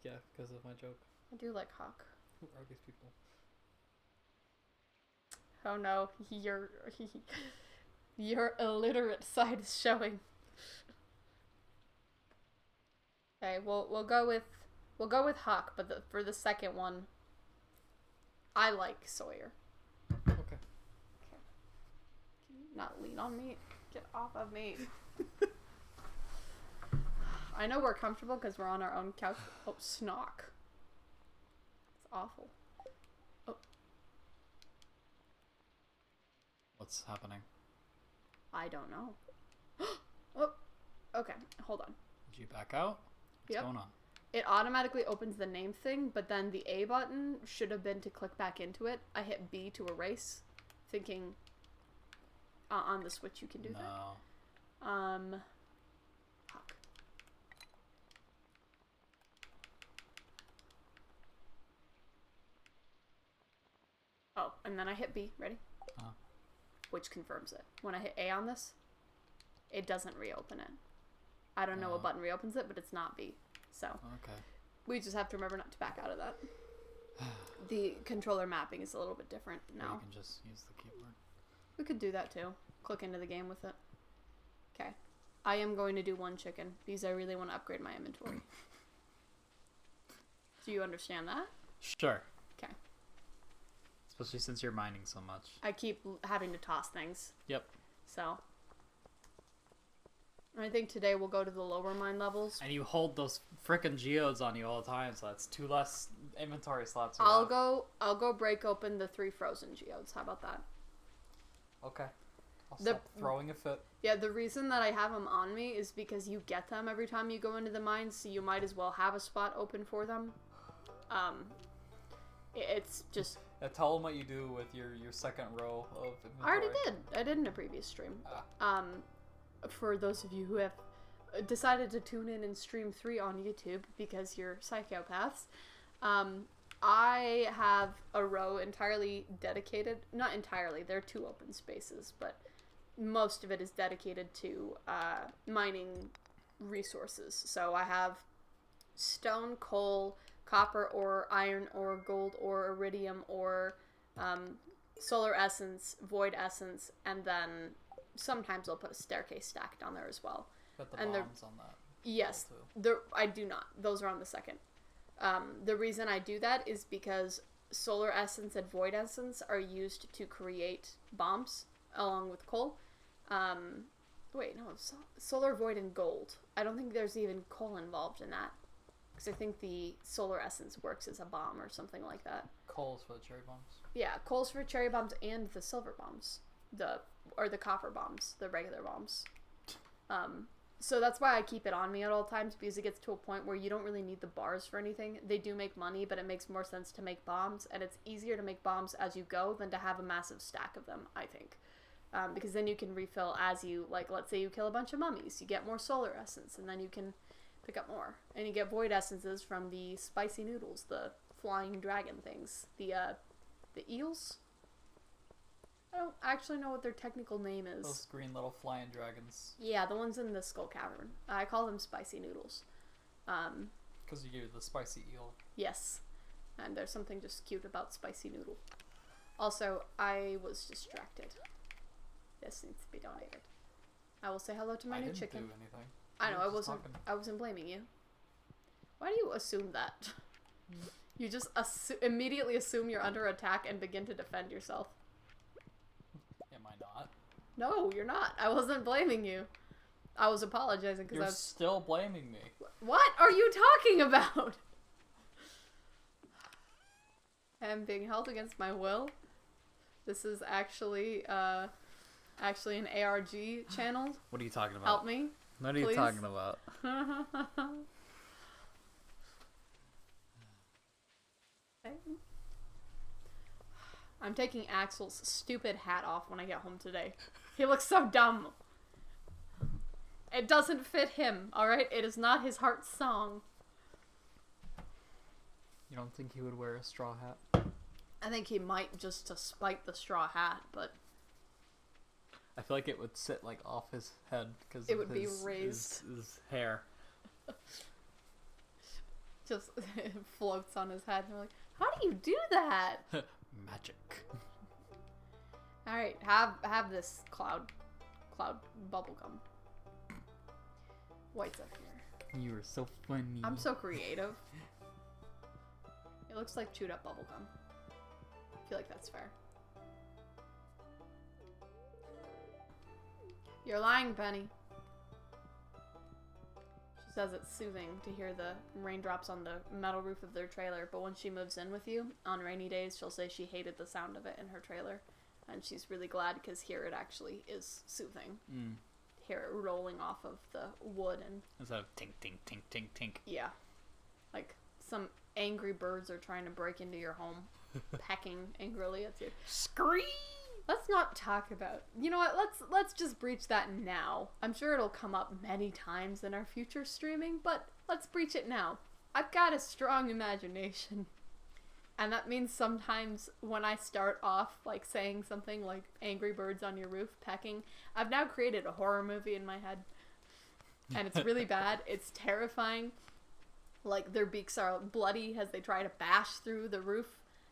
Yeah, because of my joke. I do like Huck. Who are these people? Oh no, your illiterate side is showing. Okay, we'll go with Huck, but for the second one, I like Sawyer. Okay. Can you not lean on me? Get off of me. I know we're comfortable because we're on our own couch. Oh, snock. It's awful. Oh. What's happening? I don't know. Oh, okay. Hold on. Did you back out? What's going on? It automatically opens the name thing, but then the A button should have been to click back into it. I hit B to erase, thinking on the Switch you can do that. Fuck. Oh, and then I hit B. Ready? Which confirms it. When I hit A on this, it doesn't reopen it. I don't know what button reopens it, but it's not B. So Okay. we just have to remember not to back out of that. The controller mapping is a little bit different now. You can just use the keyboard. We could do that too. Click into the game with it. Okay. I am going to do one chicken because I really want to upgrade my inventory. Do you understand that? Sure. Okay. Especially since you're mining so much. I keep having to toss things. Yep. So. I think today we'll go to the lower mine levels. And you hold those frickin' geodes on you all the time, so that's 2 less inventory slots. I'll go break open the 3 frozen geodes. How about that? Okay. I'll stop throwing a fit. Yeah, the reason that I have them on me is because you get them every time you go into the mines, so you might as well have a spot open for them. It's just... Yeah, tell them what you do with your second row of inventory. I already did. I did in a previous stream. For those of you who have decided to tune in and stream 3 on YouTube because you're psychopaths, I have a row entirely dedicated, not entirely, there are 2 open spaces, but most of it is dedicated to mining resources. So I have stone, coal, copper ore, iron ore, gold ore, iridium ore, solar essence, void essence, and then sometimes I'll put a staircase stack down there as well. Got the and bombs on that. Yes, I do not. Those are on the second. The reason I do that is because solar essence and void essence are used to create bombs along with coal. Wait, no, solar, void, and gold. I don't think there's even coal involved in that. Because I think the solar essence works as a bomb or something like that. Coals for the cherry bombs. Yeah, coals for cherry bombs and the silver bombs. Or the copper bombs, the regular bombs. So that's why I keep it on me at all times, because it gets to a point where you don't really need the bars for anything. They do make money, but it makes more sense to make bombs, and it's easier to make bombs as you go than to have a massive stack of them, I think. Because then you can refill as you, like, let's say you kill a bunch of mummies, you get more solar essence, and then you can pick up more. And you get void essences from the spicy noodles, the flying dragon things, the eels? I don't actually know what their technical name is. Those green little flying dragons. Yeah, the ones in the skull cavern. I call them spicy noodles. Because you're the spicy eel. Yes. And there's something just cute about spicy noodle. Also, I was distracted. This needs to be donated. I will say hello to my new chicken. I didn't do anything. I know, I wasn't blaming you. Why do you assume that? You just immediately assume you're under attack and begin to defend yourself. Am I not? No, you're not. I wasn't blaming you. I was apologizing because I was... still blaming me. What are you talking about? I am being held against my will. This is actually an ARG channel. What are you talking about? Help me. What are you talking about? I'm taking Axel's stupid hat off when I get home today. He looks so dumb. It doesn't fit him, alright? It is not his heart's song. You don't think he would wear a straw hat? I think he might just to spite the straw hat, but... I feel like it would sit like off his head because it would be raised. His hair. Just it floats on his head. And we're like, How do you do that? Magic. All right, have this cloud bubblegum. White's up here. You are so funny. I'm so creative. It looks like chewed up bubblegum. I feel like that's fair. You're lying, Penny. She says it's soothing to hear the raindrops on the metal roof of their trailer, but when she moves in with you, on rainy days, she'll say she hated the sound of it in her trailer. And she's really glad because here it actually is soothing. Mm. Hear it rolling off of the wood and... Instead of tink, tink, tink, tink, tink. Yeah. Like some angry birds are trying to break into your home, pecking angrily at you. Scream! Let's not talk about... You know what? Let's just breach that now. I'm sure it'll come up many times in our future streaming, but let's breach it now. I've got a strong imagination. And that means sometimes when I start off like saying something like angry birds on your roof pecking, I've now created a horror movie in my head. And it's really bad. It's terrifying. Like their beaks are bloody as they try to bash through the roof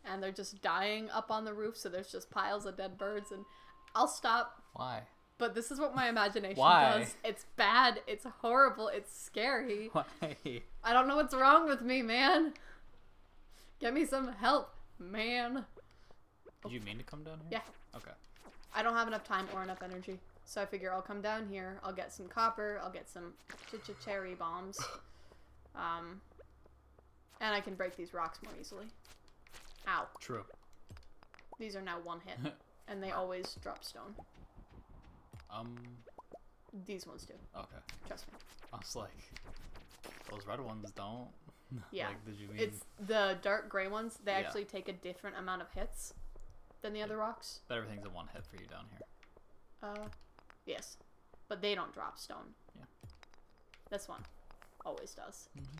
and they're just dying up on the roof, so there's just piles of dead birds, and I'll stop. Why? But this is what my imagination Why? does. It's bad, it's horrible, it's scary. Why? I don't know what's wrong with me, man. Get me some help, man. Did you mean to come down here? Yeah. Okay. I don't have enough time or enough energy. So I figure I'll come down here, I'll get some copper, I'll get some cherry bombs. And I can break these rocks more easily. Ow. True. These are now one hit. And they always drop stone. These ones do. Okay. Trust me. I was like, those red ones don't. Yeah. Like, did you mean? It's the dark gray ones, they Yeah. actually take a different amount of hits than the other rocks. But everything's a one hit for you down here. Yes. But they don't drop stone. Yeah. This one always does. Mm-hmm.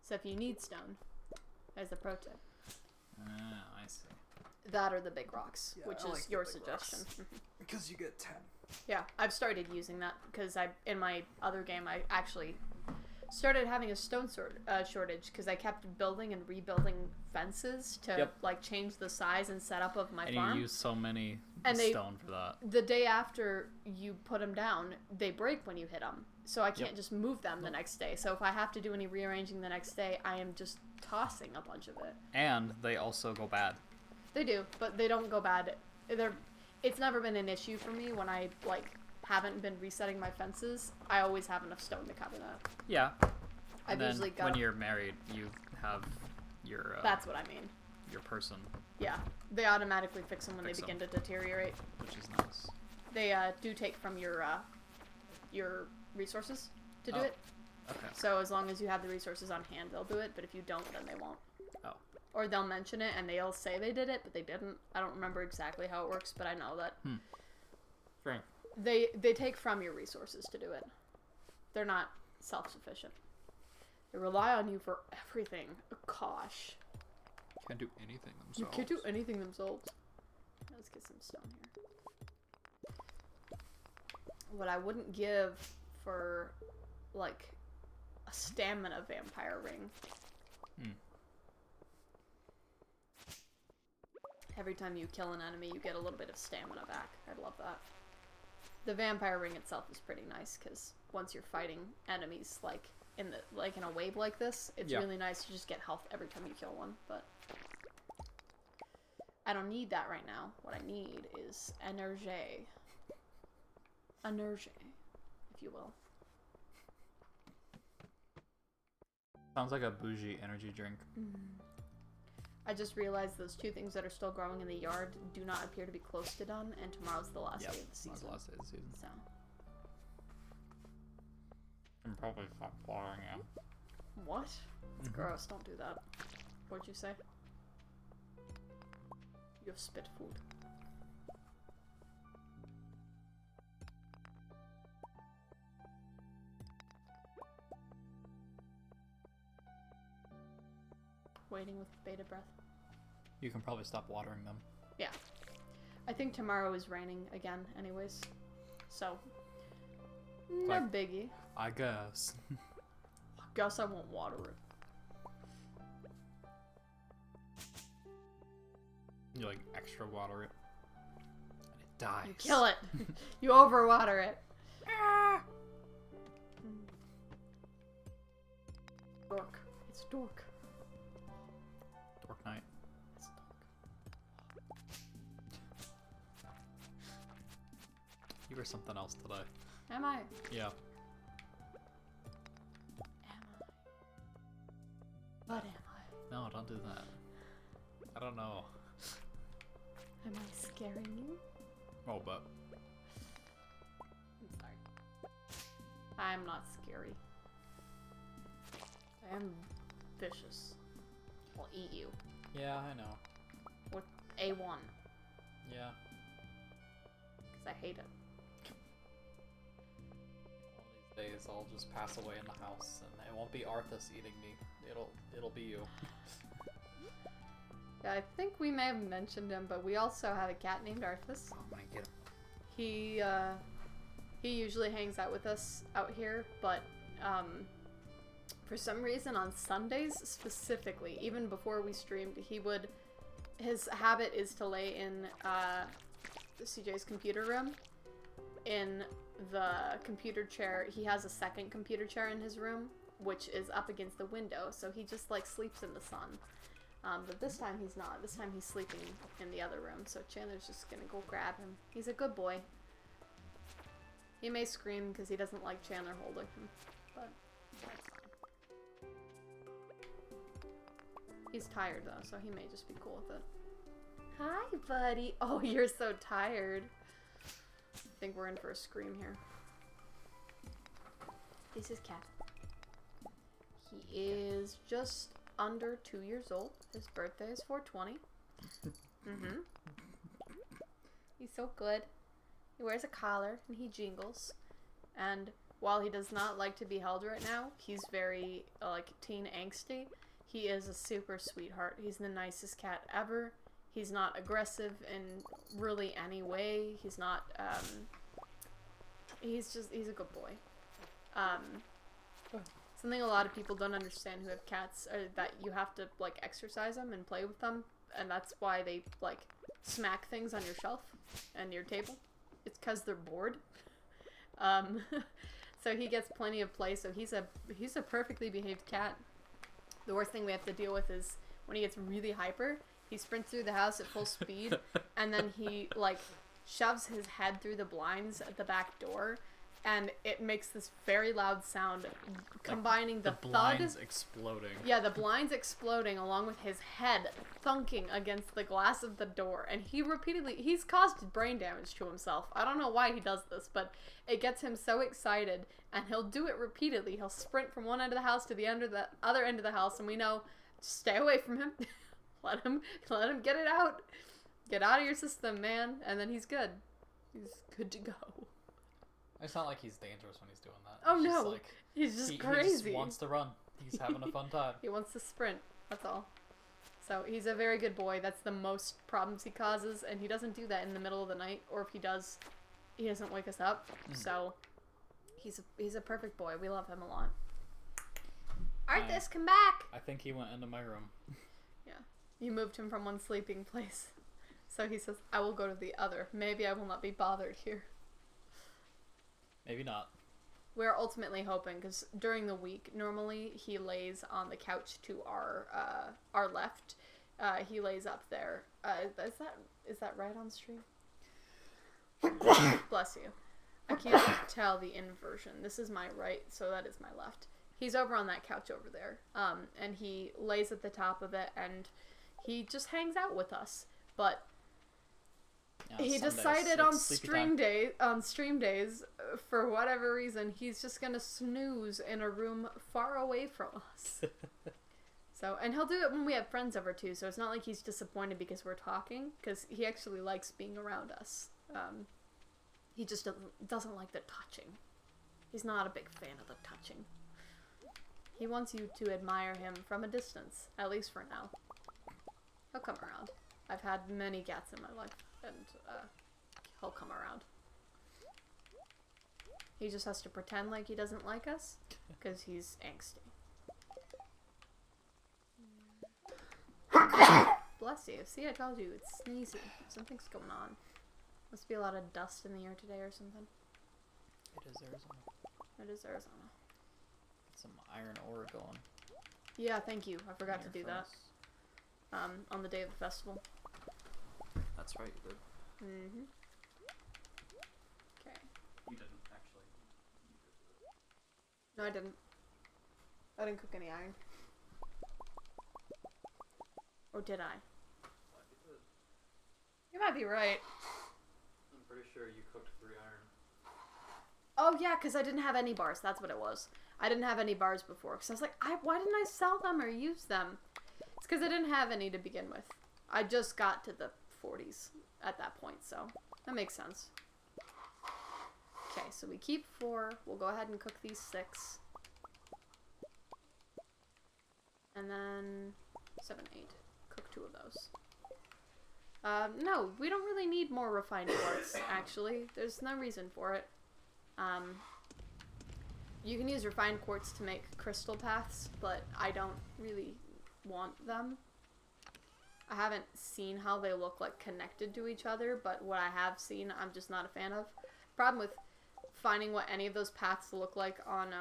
So if you need stone, there's the pro tip. I see. That or the big rocks, Yeah, which I is like the your big suggestion. Because you get 10. Yeah, I've started using that because in my other game I actually started having a stone shortage because I kept building and rebuilding fences to like change the size and setup of my farm. And you use so many And stone for that. The day after you put them down, they break when you hit them. So I can't just move them the next day. So if I have to do any rearranging the next day, I am just tossing a bunch of it. And they also go bad. They do, but they don't go bad. It's never been an issue for me when I like haven't been resetting my fences. I always have enough stone to cover that. Yeah. I've And then usually got. when you're married, you have your That's what I mean. your person, Yeah, they automatically fix them when Fix they begin 'em. to deteriorate. which is nice. They do take from your resources to do Oh. it. Okay. So as long as you have the resources on hand, they'll do it. But if you don't, then they won't. Oh. Or they'll mention it and they'll say they did it, but they didn't. I don't remember exactly how it works, but I know that Right. they take from your resources to do it. They're not self-sufficient. They rely on you for everything. Gosh. Can't do anything themselves. You can't do anything themselves. Let's get some stone here. What I wouldn't give for, like, a stamina vampire ring. Every time you kill an enemy, you get a little bit of stamina back. I'd love that. The vampire ring itself is pretty nice, because once you're fighting enemies, like in a wave like this, it's really nice to just get health every time you kill one, but I don't need that right now. What I need is energy. Energy, if you will. Sounds like a bougie energy drink. I just realized those two things that are still growing in the yard do not appear to be close to done, and tomorrow's the last day of the That's season. the last day of the season. So, I'm probably stop watering it. what? It's gross. Don't do that. What'd you say? You have spit food. Waiting with bated breath. You can probably stop watering them. Yeah. I think tomorrow is raining again anyways. So, no Like- biggie. I guess. Guess I won't water it. You like extra water it. And it dies. You kill it. You overwater it. Dork. It's dork. Dork night. It's dork. You were something else today. Am I? Yeah. Am I? What am I? No, don't do that. I don't know. Am I scaring you? Oh, but I'm sorry. I'm not scary. I am vicious. I'll eat you. yeah, I know. With A1. Yeah. Because I hate it. One of these days, I'll just pass away in the house, and it won't be Arthas eating me. It'll be you. Yeah, I think we may have mentioned him, but we also have a cat named Arthas. Oh my god. He usually hangs out with us out here, but for some reason on Sundays specifically, even before we streamed, his habit is to lay in CJ's computer room in the computer chair. He has a second computer chair in his room, which is up against the window, so he just like sleeps in the sun. But this time he's not. This time he's sleeping in the other room, so Chandler's just gonna go grab him. He's a good boy. He may scream because he doesn't like Chandler holding him, but that's fine. He's tired though, so he may just be cool with it. Hi, buddy. Oh, you're so tired. I think we're in for a scream here. This is Cat. He is just under 2 years old. His birthday is 4/20. He's so good. He wears a collar and he jingles. And while he does not like to be held right now, he's very like teen angsty. He is a super sweetheart. He's the nicest cat ever. He's not aggressive in really any way. He's not he's a good boy. Something a lot of people don't understand who have cats are that you have to like exercise them and play with them, and that's why they like smack things on your shelf and your table. It's because they're bored. So he gets plenty of play. So he's a perfectly behaved cat. The worst thing we have to deal with is when he gets really hyper. He sprints through the house at full speed, and then he like shoves his head through the blinds at the back door. And it makes this very loud sound, combining the blinds thud. exploding. Yeah, the blinds exploding along with his head thunking against the glass of the door. And he's caused brain damage to himself. I don't know why he does this, but it gets him so excited. And he'll do it repeatedly. He'll sprint from one end of the house to the other end of the house. And we know, stay away from him. Let him get it out. Get out of your system, man. And then he's good. He's good to go. It's not like he's dangerous when he's doing that. Oh, It's just no. like, He's just he crazy. just wants to run. He's having a fun time. He wants to sprint. That's all. So he's a very good boy. That's the most problems he causes, and he doesn't do that in the middle of the night. Or if he does, he doesn't wake us up. So he's a perfect boy. We love him a lot. Arthas, come back! I think he went into my room. Yeah. You moved him from one sleeping place. So he says, I will go to the other. Maybe I will not be bothered here. Maybe not. We're ultimately hoping, because during the week, normally he lays on the couch to our left. He lays up there. Is that right on stream? Bless you. I can't tell the inversion. This is my right, so that is my left. He's over on that couch over there. And he lays at the top of it, and he just hangs out with us. But he decided on stream days, for whatever reason, he's just gonna snooze in a room far away from us. So, and he'll do it when we have friends over too, so it's not like he's disappointed because we're talking, because he actually likes being around us. He just doesn't like the touching. He's not a big fan of the touching. He wants you to admire him from a distance, at least for now. He'll come around. I've had many cats in my life, and he'll come around. He just has to pretend like he doesn't like us, because he's angsty. bless you. See, I told you, it's sneezy. Something's going on. Must be a lot of dust in the air today or something. It is Arizona. It is Arizona. Get some iron ore going. Yeah, thank you. I forgot to do that. Furnace. On the day of the festival. That's right, you did. Mm-hmm. Okay. You didn't, actually. You did do it. No, I didn't. I didn't cook any iron. Or did I? What you did? You might be right. I'm pretty sure you cooked 3 iron. Oh, yeah, because I didn't have any bars. That's what it was. I didn't have any bars before. Because I was like, why didn't I sell them or use them? It's because I didn't have any to begin with. I just got to the 40s at that point, so that makes sense. Okay, so we keep 4. We'll go ahead and cook these 6. And then 7, 8. Cook 2 of those. No, we don't really need more refined quartz, actually. There's no reason for it. You can use refined quartz to make crystal paths, but I don't really want them. I haven't seen how they look like connected to each other, but what I have seen, I'm just not a fan of. Problem with finding what any of those paths look like on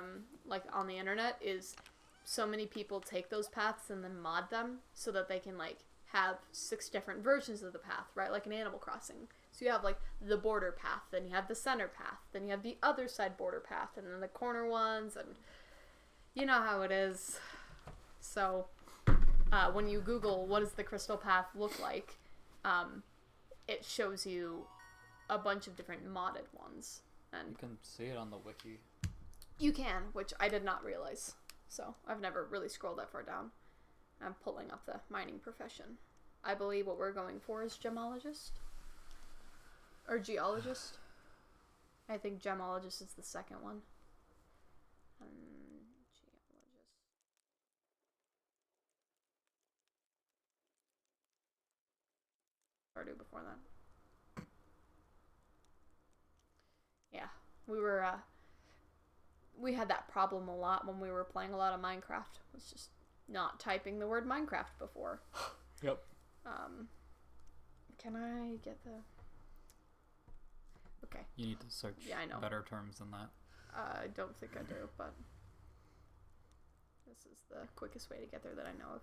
the internet is so many people take those paths and then mod them so that they can like have 6 different versions of the path, right? Like in Animal Crossing. So you have like the border path, then you have the center path, then you have the other side border path, and then the corner ones, and you know how it is. So when you Google what does the crystal path look like, it shows you a bunch of different modded ones. And You can see it on the wiki. you can, which I did not realize. So I've never really scrolled that far down. I'm pulling up the mining profession. I believe what we're going for is gemologist. Or geologist. I think gemologist is the second one. Geologist. Stardew before that. Yeah, we had that problem a lot when we were playing a lot of Minecraft. It was just not typing the word Minecraft before. Yep. Can I get the... Okay. You need to search better terms than that. I don't think I do, but this is the quickest way to get there that I know of.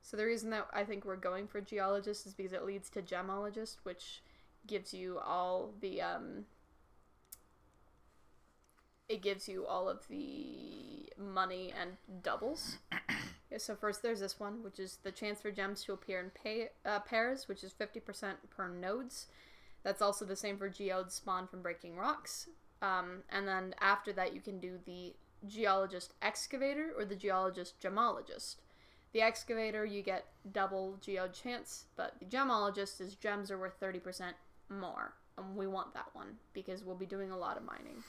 So the reason that I think we're going for geologist is because it leads to gemologist, which gives you all the it gives you all of the money and doubles. Yeah, so first there's this one, which is the chance for gems to appear in pairs, which is 50% per nodes. That's also the same for geodes spawned from breaking rocks. And then after that, you can do the geologist excavator or the geologist gemologist. The excavator, you get double geode chance, but the gemologist is gems are worth 30% more. And we want that one because we'll be doing a lot of mining.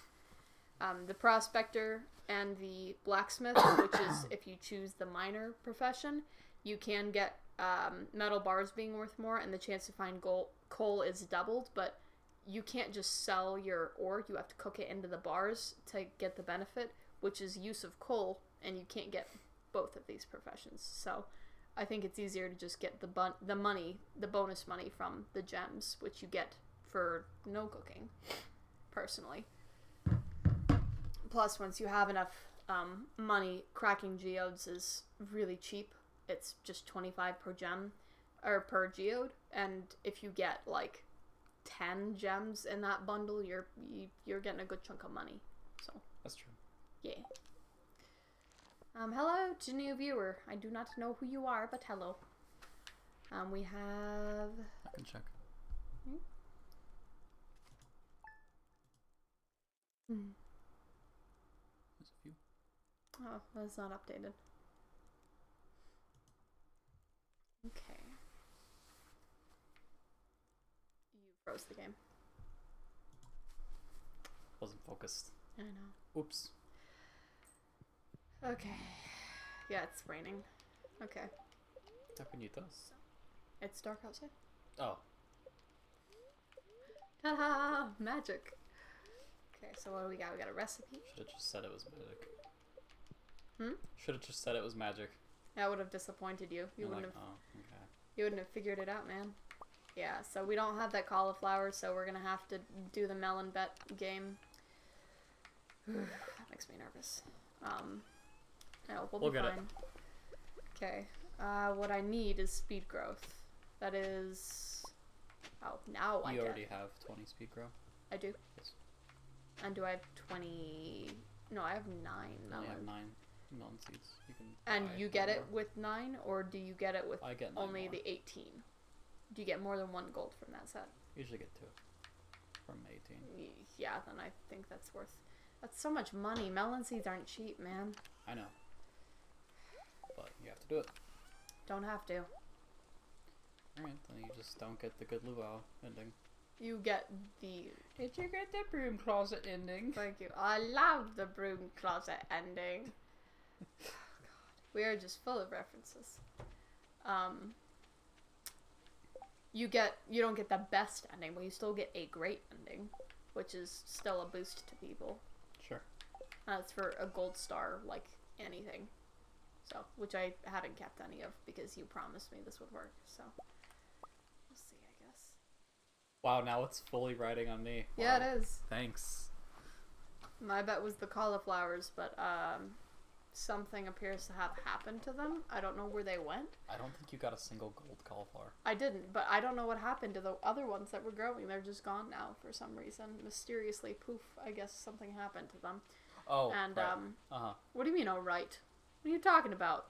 The prospector and the blacksmith, which is if you choose the miner profession, you can get metal bars being worth more, and the chance to find coal is doubled, but you can't just sell your ore. You have to cook it into the bars to get the benefit, which is use of coal, and you can't get both of these professions. So I think it's easier to just get the money, the bonus money from the gems, which you get for no cooking, personally. Plus, once you have enough money, cracking geodes is really cheap. It's just 25 per gem, or per geode, and if you get like 10 gems in that bundle, you're getting a good chunk of money. So that's true. Yeah. Hello to new viewer. I do not know who you are, but hello. We have... I can check. There's a few. Oh, that's not updated. Okay. You froze the game. Wasn't focused. I know. Oops. Okay. Yeah, it's raining. Okay. How can you tell us? It's dark outside. Oh. Ta-da! Magic! Okay, so what do we got? We got a recipe. Should have just said it was magic. Hmm? Should have just said it was magic. That would have disappointed you. You You're wouldn't like, have... oh, okay. You wouldn't have figured it out, man. Yeah, so we don't have that cauliflower, so we're gonna have to do the melon bet game. That makes me nervous. No, we'll be get fine. Okay. What I need is speed growth. That is... Oh, now I You get... already have 20 speed grow. I do? Yes. And do I have 20... No, I have 9 melon. You have 9 melon seeds. You can And buy you get more. it with 9, or do you get it with I get 9 only more. the 18? Do you get more than 1 gold from that set? Usually get 2 from 18. Yeah, then I think that's worth... That's so much money. Melon seeds aren't cheap, man. I know. But you have to do it. Don't have to. Alright, then you just don't get the good luau ending. You get the... Did you get the broom closet ending? Thank you. I love the broom closet ending. Oh, God. We are just full of references. You don't get the best ending, but you still get a great ending, which is still a boost to people. Sure. That's for a gold star, like anything. So, which I haven't kept any of because you promised me this would work. So, we'll see, I guess. Wow, now it's fully riding on me. Wow. Yeah, it is. Thanks. My bet was the cauliflowers, but something appears to have happened to them. I don't know where they went. I don't think you got a single gold cauliflower. I didn't, but I don't know what happened to the other ones that were growing. They're just gone now for some reason. Mysteriously, poof, I guess something happened to them. Oh, And, right. Uh-huh. What do you mean, oh, right? What are you talking about?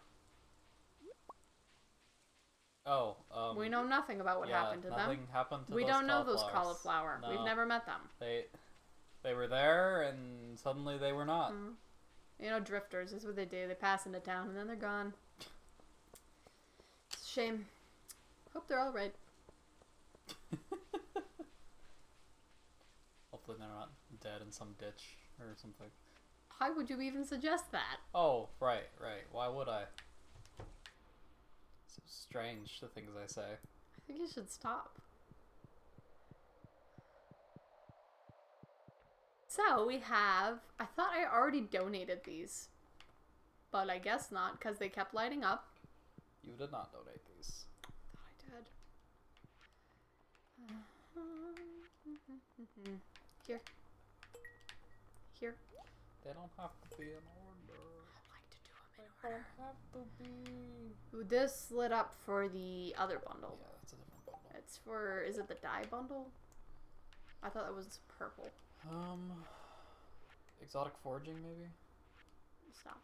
Oh, We know nothing about what happened to them. nothing happened to We those don't know those cauliflowers. cauliflower. No. We've never met them. They were there, and suddenly they were not. Mhm. You know, drifters is what they do. They pass into town, and then they're gone. It's a shame. Hope they're all right. Hopefully they're not dead in some ditch or something. Why would you even suggest that? Oh, right. Why would I? So strange, the things I say. I think you should stop. So we have, I thought I already donated these, but I guess not because they kept lighting up. You did not donate these. Thought I did. Here. Here. They don't have to be in order. I like to do them in They order. don't have to be. Ooh, this lit up for the other bundle. Yeah, that's a different bundle. It's for, is it the dye bundle? I thought that was purple. Exotic foraging maybe? Stop.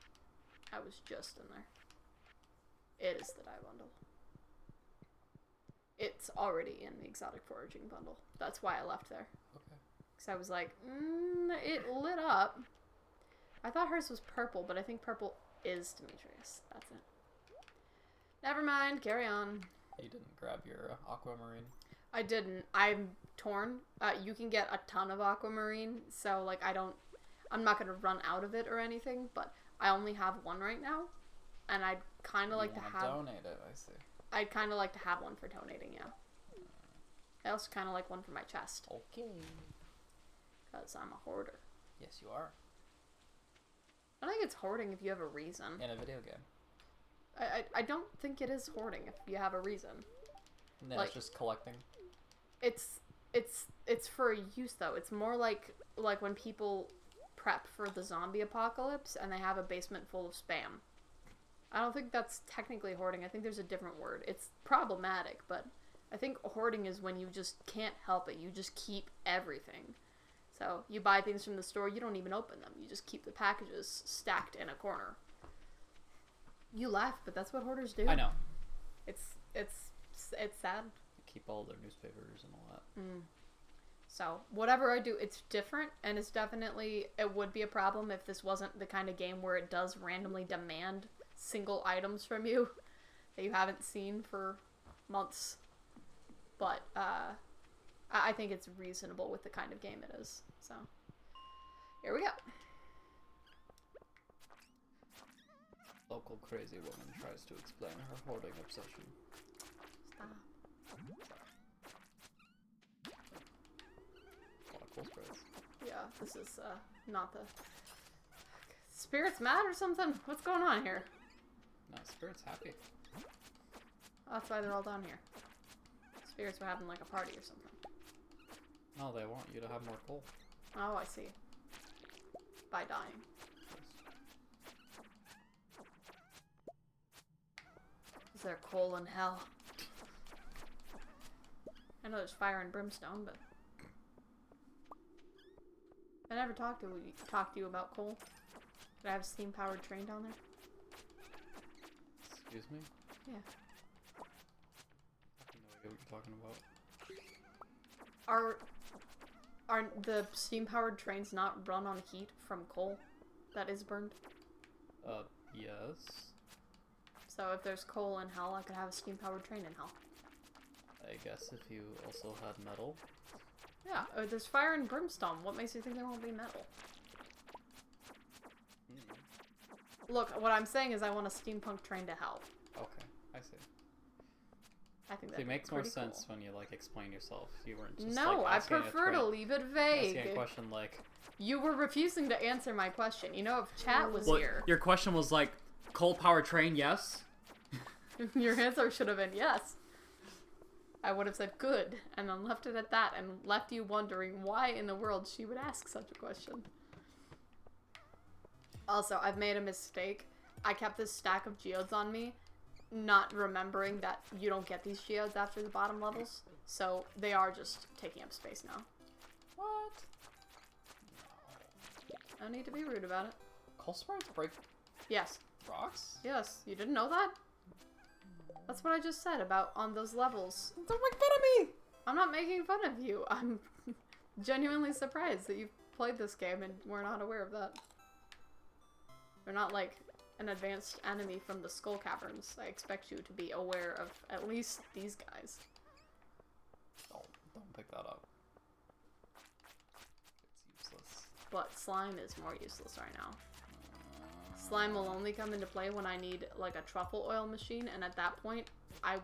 I was just in there. It is the dye bundle. It's already in the exotic foraging bundle. That's why I left there. Okay. Because I was like, it lit up. I thought hers was purple, but I think purple is Demetrius. That's it. Never mind. Carry on. You didn't grab your aquamarine. I didn't. I'm torn. You can get a ton of aquamarine, so like I'm not gonna run out of it or anything, but I only have one right now, and I'd kind of like to have. Donate it. I see. I'd kind of like to have one for donating. Yeah. I also kind of like one for my chest Okay. because I'm a hoarder. Yes, you are. I think it's hoarding if you have a reason. In a video game. I don't think it is hoarding if you have a reason. And then Like- it's just collecting. It's for use though. It's more like when people prep for the zombie apocalypse and they have a basement full of spam. I don't think that's technically hoarding. I think there's a different word. It's problematic, but I think hoarding is when you just can't help it. You just keep everything. So you buy things from the store, you don't even open them. You just keep the packages stacked in a corner. You laugh, but that's what hoarders do. I know. It's sad. Keep all their newspapers and all that. So whatever I do, it's different, and it's definitely, it would be a problem if this wasn't the kind of game where it does randomly demand single items from you that you haven't seen for months. But I think it's reasonable with the kind of game it is. So here we go. Local crazy woman tries to explain her hoarding obsession. Stop. A lot of cool sprays. Yeah, this is not the spirits mad or something. What's going on here? No, Spirit's happy. That's why they're all down here. Spirits were having like a party or something. No, they want you to have more coal. Oh, I see. By dying. Is there coal in hell? I know there's fire and brimstone, but I never talked to you about coal. Could I have a steam-powered train down there? Excuse me? Yeah. I have no idea what you're talking about. Are the steam-powered trains not run on heat from coal that is burned? Yes. So if there's coal in hell, I could have a steam-powered train in hell. I guess if you also had metal. Yeah, there's fire and brimstone. What makes you think there won't be metal? Look, what I'm saying is I want a steampunk train to hell. Okay, I see. I think See, that it makes more cool. sense when you, like, explain yourself. You weren't just, No, like, I asking prefer to leave it vague. asking a question like... You were refusing to answer my question. You know, if chat was here... Your question was like, coal-powered train, yes? Your answer should have been yes. I would have said good, and then left it at that, and left you wondering why in the world she would ask such a question. Also, I've made a mistake. I kept this stack of geodes on me, not remembering that you don't get these geodes after the bottom levels, so they are just taking up space now. What? No need to be rude about it. Coal sprites break Yes. rocks? Yes, you didn't know that? That's what I just said about on those levels. Don't make fun of me! I'm not making fun of you. I'm genuinely surprised that you've played this game and we're not aware of that. They're not like an advanced enemy from the Skull Caverns. I expect you to be aware of at least these guys. Don't pick that up. It's useless. But slime is more useless right now. Slime will only come into play when I need like a truffle oil machine, and at that point, You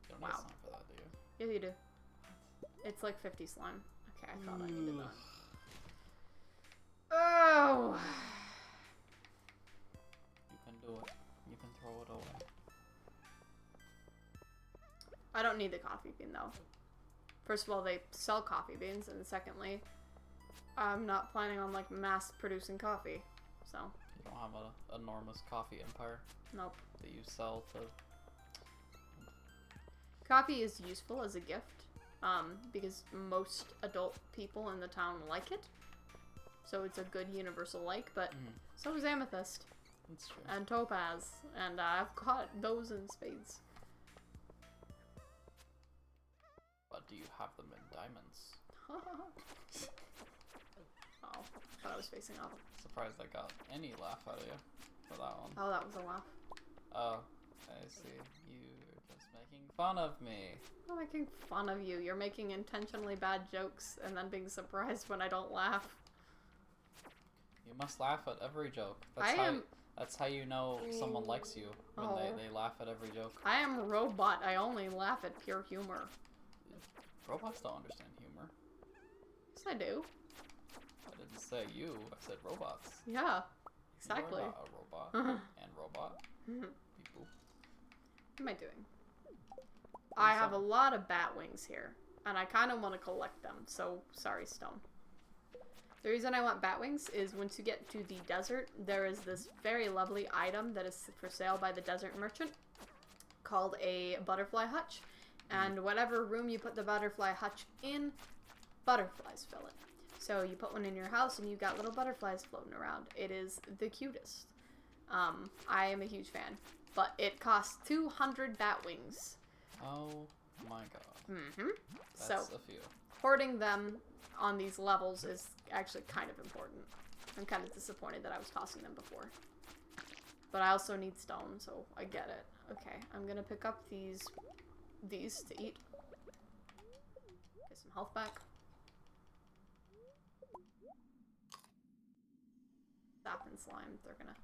don't need Wow. slime for that, do you? Yeah, you do. It's like 50 slime. Okay, I thought I needed that. Oh! You can do it. You can throw it away. I don't need the coffee bean though. First of all, they sell coffee beans, and secondly, I'm not planning on like mass producing coffee, so. You don't have an enormous coffee empire Nope. that you sell to... Coffee is useful as a gift, because most adult people in the town like it. So it's a good universal like, but so is amethyst That's true. and topaz, and I've got those in spades. But do you have them in diamonds? Oh, thought I was facing up. Surprised I got any laugh out of you for that one. Oh, that was a laugh. Oh, I see. You're just making fun of me. I'm not making fun of you. You're making intentionally bad jokes and then being surprised when I don't laugh. You must laugh at every joke. That's how you know someone likes you, when they laugh at every joke. I am a robot. I only laugh at pure humor. Robots don't understand humor. Yes, I do. I didn't say you, I said robots. Yeah, exactly. You're not a robot. And robot. People. What am I doing? I have a lot of bat wings here, and I kind of want to collect them, so sorry, Stone. The reason I want bat wings is once you get to the desert, there is this very lovely item that is for sale by the desert merchant called a butterfly hutch. And whatever room you put the butterfly hutch in, butterflies fill it. So you put one in your house and you've got little butterflies floating around. It is the cutest. I am a huge fan. But it costs 200 bat wings. Oh my god. So That's a few. hoarding them on these levels is actually kind of important. I'm kind of disappointed that I was tossing them before. But I also need stone, so I get it. Okay, I'm gonna pick up these to eat. Get some health back. Sap and slime, they're gonna...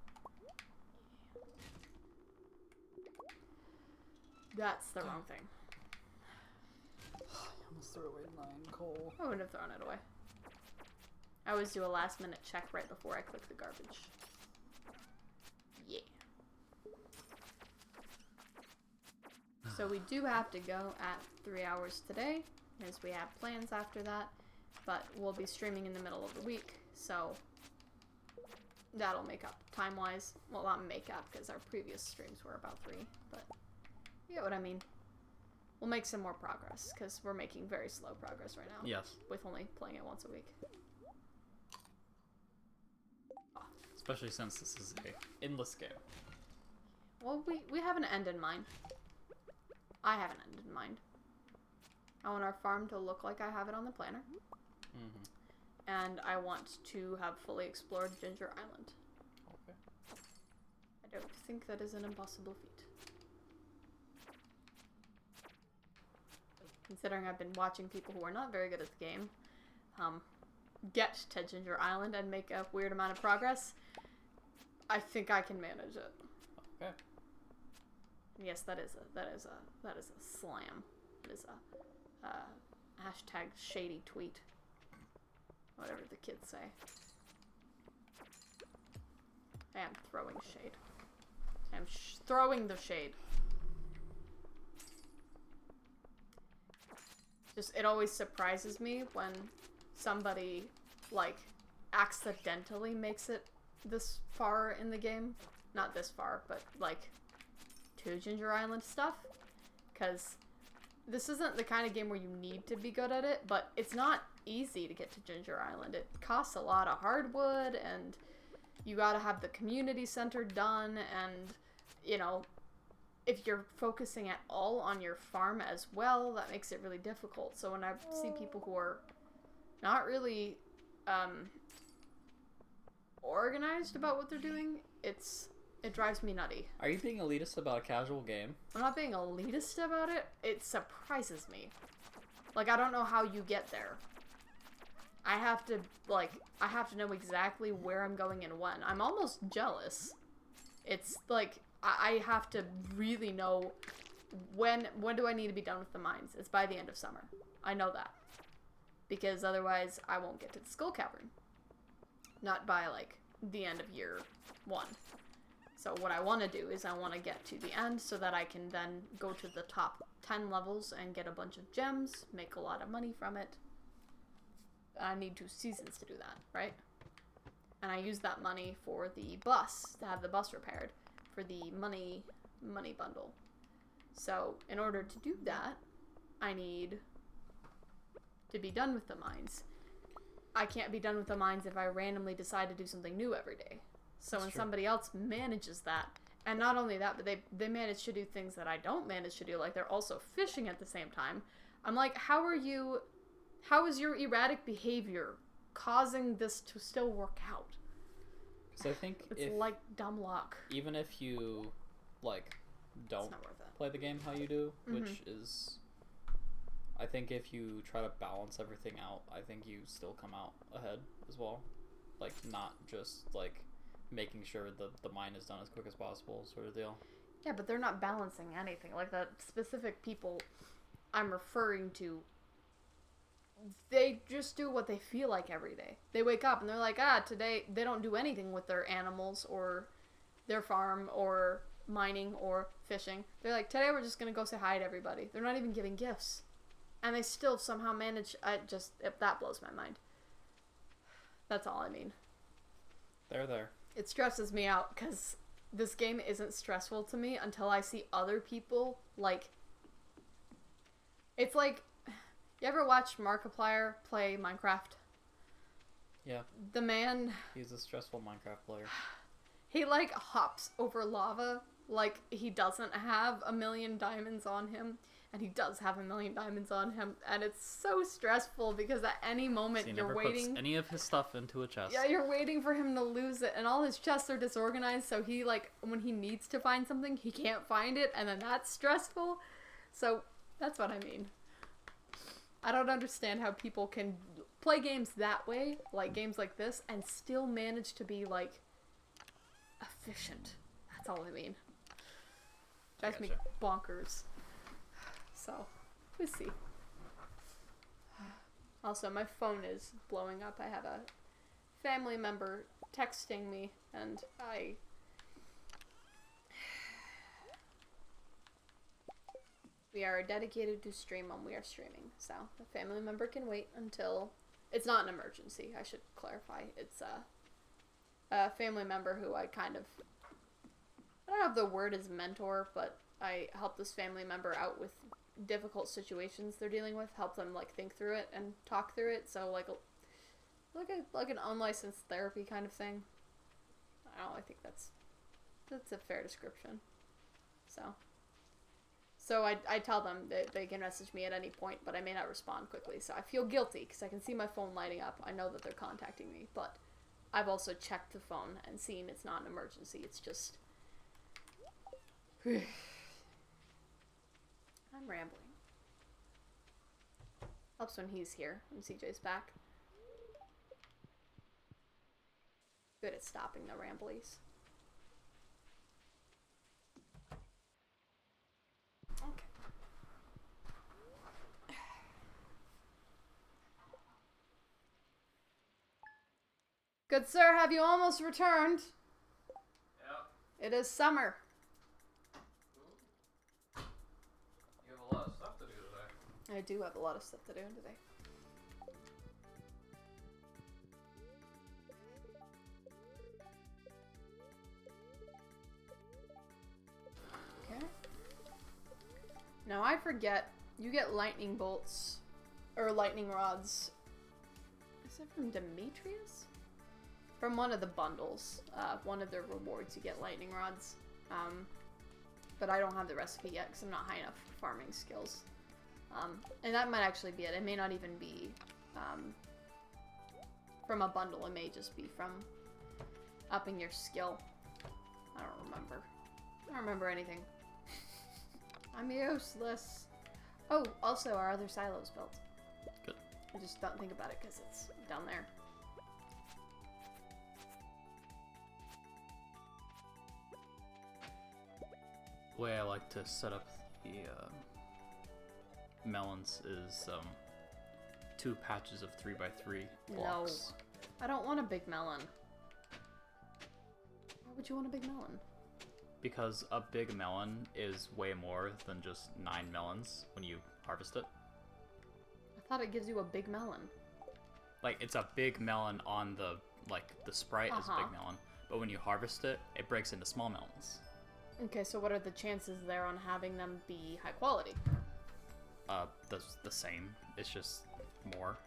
That's the wrong thing. I almost threw away 9 coal. I wouldn't have thrown it away. I always do a last minute check right before I click the garbage. Yeah. So we do have to go at 3 hours today, as we have plans after that. But we'll be streaming in the middle of the week, so that'll make up time-wise. Well, not make up, because our previous streams were about 3, but you get what I mean. We'll make some more progress, because we're making very slow progress right now. Yes. With only playing it once a week. Especially since this is a endless game. Well, we have an end in mind. I have an end in mind. I want our farm to look like I have it on the planner. Mm-hmm. And I want to have fully explored Ginger Island. Okay. I don't think that is an impossible feat. Considering I've been watching people who are not very good at the game get to Ginger Island and make a weird amount of progress, I think I can manage it. Okay. Yes, that is a slam. It is a hashtag shady tweet. Whatever the kids say. I am throwing shade. I am throwing the shade. Just, it always surprises me when somebody, like, accidentally makes it this far in the game. Not this far, but, like, to Ginger Island stuff. Because this isn't the kind of game where you need to be good at it, but it's not easy to get to Ginger Island. It costs a lot of hardwood, and you gotta have the community center done, and, you know, if you're focusing at all on your farm as well, that makes it really difficult. So when I see people who are not really organized about what they're doing, it drives me nutty. Are you being elitist about a casual game? I'm not being elitist about it. It surprises me. Like, I don't know how you get there. I have to know exactly where I'm going and when. I'm almost jealous. It's like, I have to really know when do I need to be done with the mines. It's by the end of summer. I know that. Because otherwise, I won't get to the Skull Cavern. Not by, like, the end of year 1. So what I want to do is I want to get to the end so that I can then go to the top 10 levels and get a bunch of gems, make a lot of money from it. I need 2 seasons to do that, right? And I use that money for the bus, to have the bus repaired, for the money bundle. So in order to do that, I need to be done with the mines. I can't be done with the mines if I randomly decide to do something new every day. So when somebody else manages that, and not only that, but they manage to do things that I don't manage to do, like they're also fishing at the same time, I'm like, how is your erratic behavior causing this to still work out? Because I think it's like dumb luck. Even if you, like, don't play the game how you do, which is, I think if you try to balance everything out, I think you still come out ahead as well. Like, not just, like, making sure the mine is done as quick as possible sort of deal. Yeah, but they're not balancing anything. Like, the specific people I'm referring to, they just do what they feel like every day. They wake up and they're like, today they don't do anything with their animals or their farm or mining or fishing. They're like, today we're just going to go say hi to everybody. They're not even giving gifts. And they still somehow manage, that blows my mind. That's all I mean. There. It stresses me out because this game isn't stressful to me until I see other people, like, it's like, you ever watch Markiplier play Minecraft? Yeah. The man... He's a stressful Minecraft player. He, like, hops over lava like he doesn't have 1,000,000 diamonds on him. And he does have 1,000,000 diamonds on him. And it's so stressful because at any moment you're waiting... He never puts any of his stuff into a chest. Yeah, you're waiting for him to lose it. And all his chests are disorganized. So he, like, when he needs to find something, he can't find it. And then that's stressful. So that's what I mean. I don't understand how people can play games that way, like games like this, and still manage to be, like, efficient. That's all I mean. Drives me bonkers. So, we'll see. Also, my phone is blowing up. I have a family member texting me, and We are dedicated to stream when we are streaming, so a family member can wait until... It's not an emergency, I should clarify. It's a family member who I kind of... I don't know if the word is mentor, but I help this family member out with difficult situations they're dealing with, help them, like, think through it and talk through it, so, like an unlicensed therapy kind of thing. I don't know, I think that's a fair description. So I tell them that they can message me at any point, but I may not respond quickly. So I feel guilty because I can see my phone lighting up. I know that they're contacting me, but I've also checked the phone and seen it's not an emergency. It's just... I'm rambling. Helps when he's here, when CJ's back. Good at stopping the ramblies. Okay. Good sir, have you almost returned? Yeah. It is summer. You have a lot of stuff to do today. I do have a lot of stuff to do today. Okay. Now I forget, you get lightning bolts, or lightning rods. Is it from Demetrius? From one of the bundles. One of the rewards you get lightning rods. But I don't have the recipe yet because I'm not high enough for farming skills. And that might actually be it. It may not even be from a bundle. It may just be from upping your skill. I don't remember. I don't remember anything. I'm useless. Oh, also our other silo's built. Good. I just don't think about it because it's down there. The way I like to set up the melons is 2 patches of 3x3 blocks. No, I don't want a big melon. Why would you want a big melon? Because a big melon is way more than just 9 melons when you harvest it. I thought it gives you a big melon. Like, it's a big melon on the, like, the sprite is a big melon, but when you harvest it, it breaks into small melons. Okay, so what are the chances there on having them be high quality? The same. It's just more.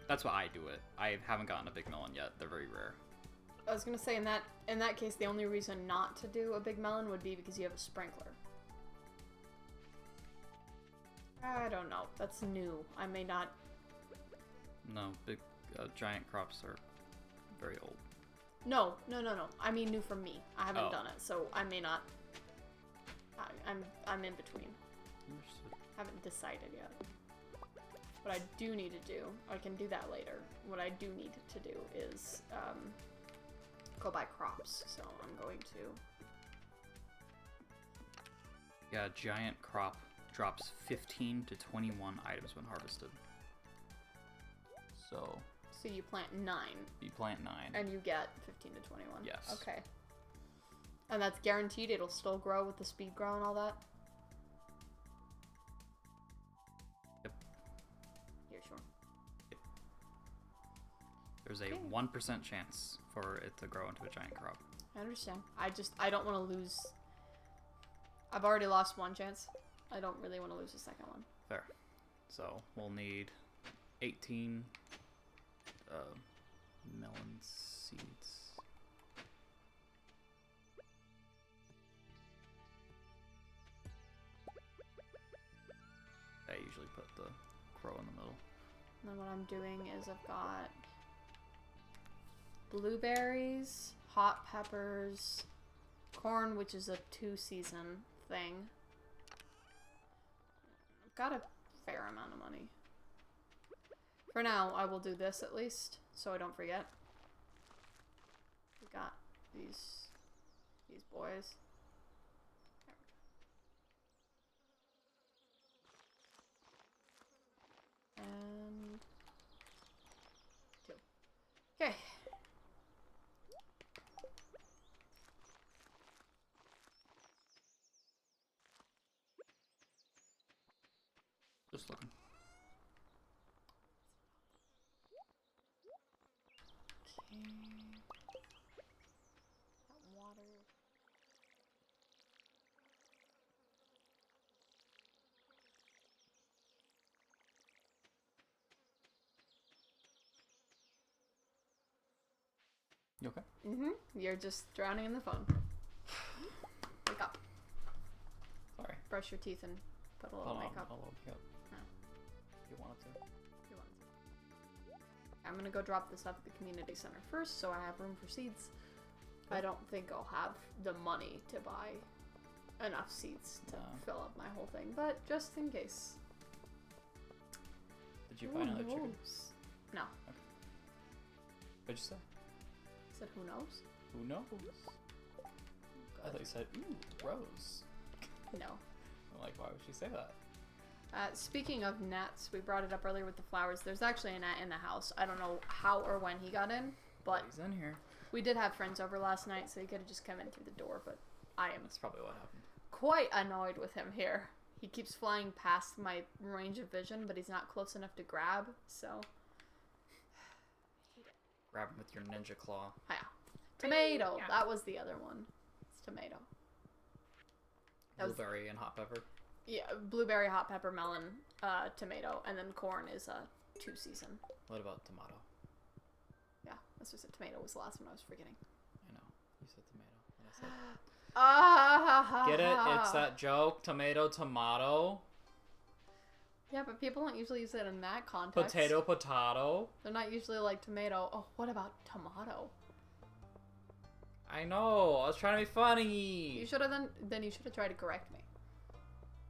That's why I do it. I haven't gotten a big melon yet. They're very rare. I was gonna say in that case, the only reason not to do a big melon would be because you have a sprinkler. I don't know. That's new. I may not. No, big giant crops are very old. No. I mean new for me. I haven't done it, so I may not. I'm in between. Understood. Haven't decided yet. What I do need to do, I can do that later. What I do need to do is go buy crops. So I'm going to. Yeah, giant crop drops 15 to 21 items when harvested. So you plant 9. You plant 9. And you get 15 to 21. Yes. Okay. And that's guaranteed it'll still grow with the speed grow and all that? Yep. You're sure? Yep. There's a 1% chance for it to grow into a giant crop. I understand. I don't want to lose... I've already lost 1 chance. I don't really want to lose the second one. Fair. So, we'll need 18 melon seeds. I usually put the crow in the middle. And then what I'm doing is I've got blueberries, hot peppers, corn, which is a 2-season thing. I've got a fair amount of money. For now, I will do this at least, so I don't forget. We got these boys. And 2. Okay. just looking. Okay. That water. You okay? Mm-hmm. You're just drowning in the phone. Wake up. Sorry. Brush your teeth and put a little makeup. I'll look up. Oh. If you wanted to. You want to. I'm gonna go drop this up at the community center first, so I have room for seeds. I don't think I'll have the money to buy enough seeds to fill up my whole thing, but just in case. Did you find another chicken? No. Okay. What'd you say? I said, who knows? Who knows? I thought you said, ooh, rose. No. I'm like, why would she say that? Speaking of gnats, we brought it up earlier with the flowers. There's actually a gnat in the house. I don't know how or when he got in, but he's in here. We did have friends over last night, so he could have just come in through the door, but I am That's probably what happened. Quite annoyed with him here. He keeps flying past my range of vision, but he's not close enough to grab, so... Grab him with your ninja claw. Yeah. Tomato! Yeah. That was the other one. It's tomato. Blueberry and hot pepper? Yeah, blueberry, hot pepper, melon, tomato, and then corn is a 2-season. What about tomato? Yeah, that's what I said. Tomato was the last one I was forgetting. I know. You said tomato. What I said. Get it? It's that joke. Tomato. Yeah, but people don't usually use it in that context. Potato. They're not usually like tomato. Oh, what about tomato? I know. I was trying to be funny. You should have then you should have tried to correct me.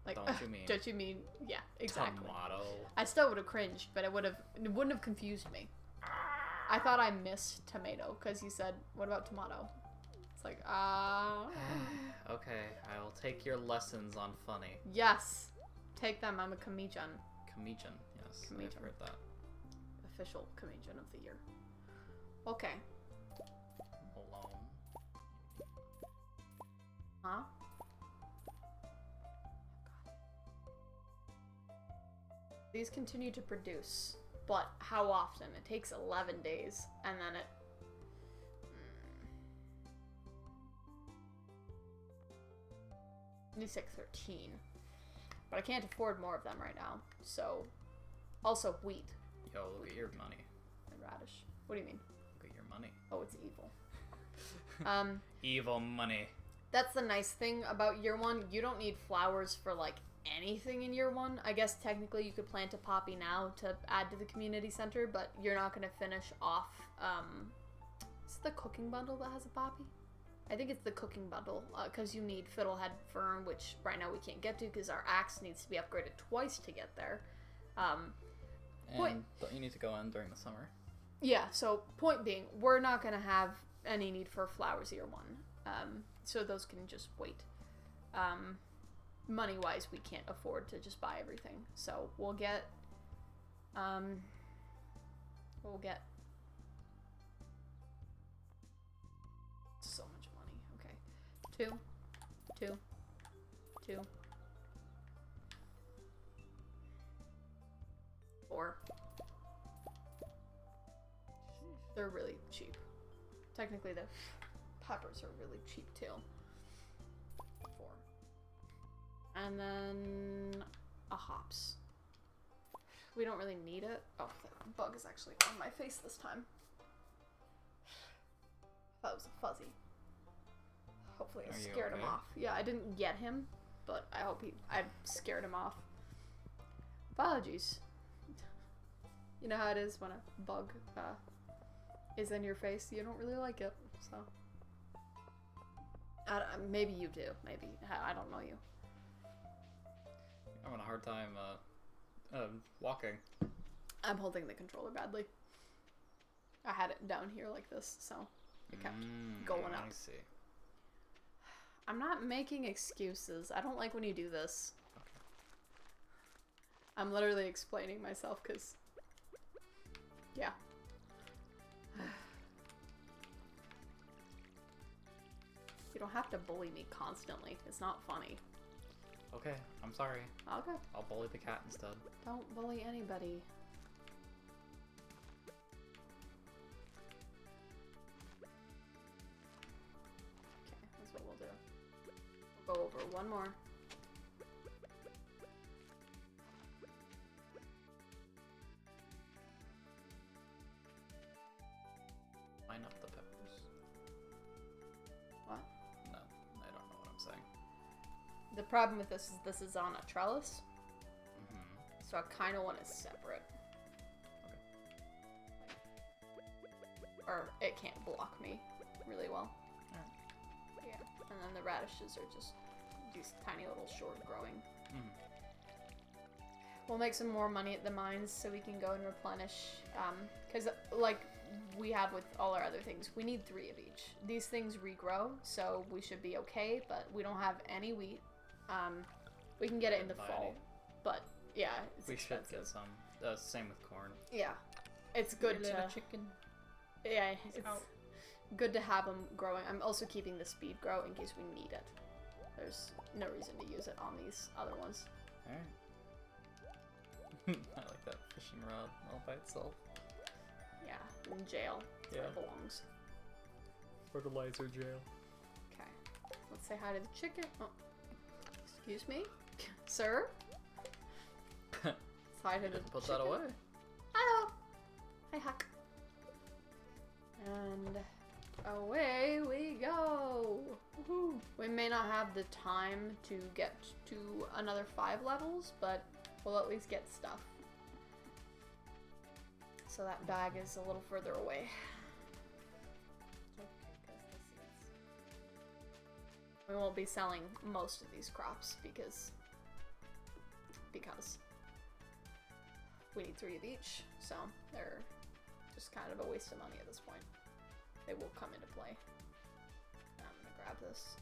Like, don't you mean? Don't you mean? Yeah, exactly. Tomato. I still would have cringed, but it wouldn't have confused me. I thought I missed tomato because you said, "What about tomato?" It's like, Okay, I will take your lessons on funny. Yes, take them. I'm a comedian. Comedian, yes. Comedian. I've heard that. Official comedian of the year. Okay. Malone. Huh? These continue to produce, but how often? It takes 11 days, and then it... needs like 13. But I can't afford more of them right now, so... Also, wheat. Yo, look at your money. And radish. What do you mean? Look at your money. Oh, it's evil. Evil money. That's the nice thing about year one. You don't need flowers for, like, anything in year one. I guess technically you could plant a poppy now to add to the community center, but you're not going to finish off, is it the cooking bundle that has a poppy? I think it's the cooking bundle, because you need fiddlehead fern, which right now we can't get to because our axe needs to be upgraded twice to get there. And don't you need to go in during the summer? Yeah, so point being, we're not going to have any need for flowers year one. So those can just wait. Money-wise, we can't afford to just buy everything. So we'll get, so much money. Okay. 2, 4. They're really cheap. Technically, the peppers are really cheap too. 4. And then a hops. We don't really need it. Oh, the bug is actually on my face this time. I thought it was a fuzzy. Hopefully I scared him off. Yeah, I didn't get him, but I hope I scared him off. Apologies. You know how it is when a bug is in your face. You don't really like it, so. Maybe you do. Maybe. I don't know you. I'm having a hard time walking. I'm holding the controller badly. I had it down here like this, so it kept going up. I see. I'm not making excuses. I don't like when you do this. Okay. I'm literally explaining myself because, yeah. You don't have to bully me constantly. It's not funny. Okay, I'm sorry. Okay. I'll bully the cat instead. Don't bully anybody. Okay, that's what we'll do. We'll go over one more. Line up the peppers. What? No, I don't know what I'm saying. The problem with this is on a trellis. Mm-hmm. So I kind of want it separate. Okay. Or it can't block me really well. Alright. Yeah. And then the radishes are just these tiny little short growing. Mm-hmm. We'll make some more money at the mines so we can go and replenish. Because like we have with all our other things, we need 3 of each. These things regrow, so we should be okay, but we don't have any wheat. We can get it in the fall. But yeah, it's expensive. Should get some. Same with corn. Yeah. It's good to... chicken. Yeah, it's good to have them growing. I'm also keeping the speed grow in case we need it. There's no reason to use it on these other ones. Alright. I like that fishing rod all by itself. Yeah, in jail. That's where it belongs. Fertilizer jail. Okay. Let's say hi to the chicken. Oh. Excuse me? Sir? Say hi to the Put chicken. that away. Hello! Hi, Huck. And away we go! Woohoo! We may not have the time to get to another 5 levels, but we'll at least get stuff. So that bag is a little further away. We won't be selling most of these crops because we need 3 of each, so they're just kind of a waste of money at this point. They will come into play. I'm gonna grab this.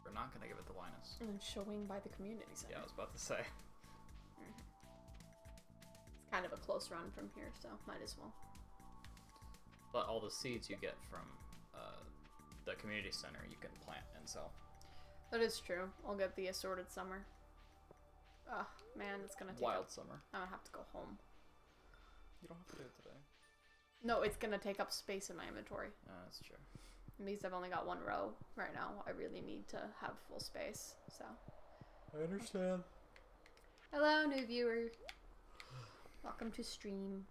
We're not gonna give it to Linus. And showing by the community center. Yeah, I was about to say. It's kind of a close run from here, so might as well. But all the seeds you get from the community center you can plant and sell. That is true. I'll get the assorted summer. Oh, man, it's gonna take Wild up... summer. I'm gonna have to go home. You don't have to do it today. No, it's gonna take up space in my inventory. That's true. Because I've only got 1 row right now. I really need to have full space, so. I understand. Hello, new viewer. Welcome to stream.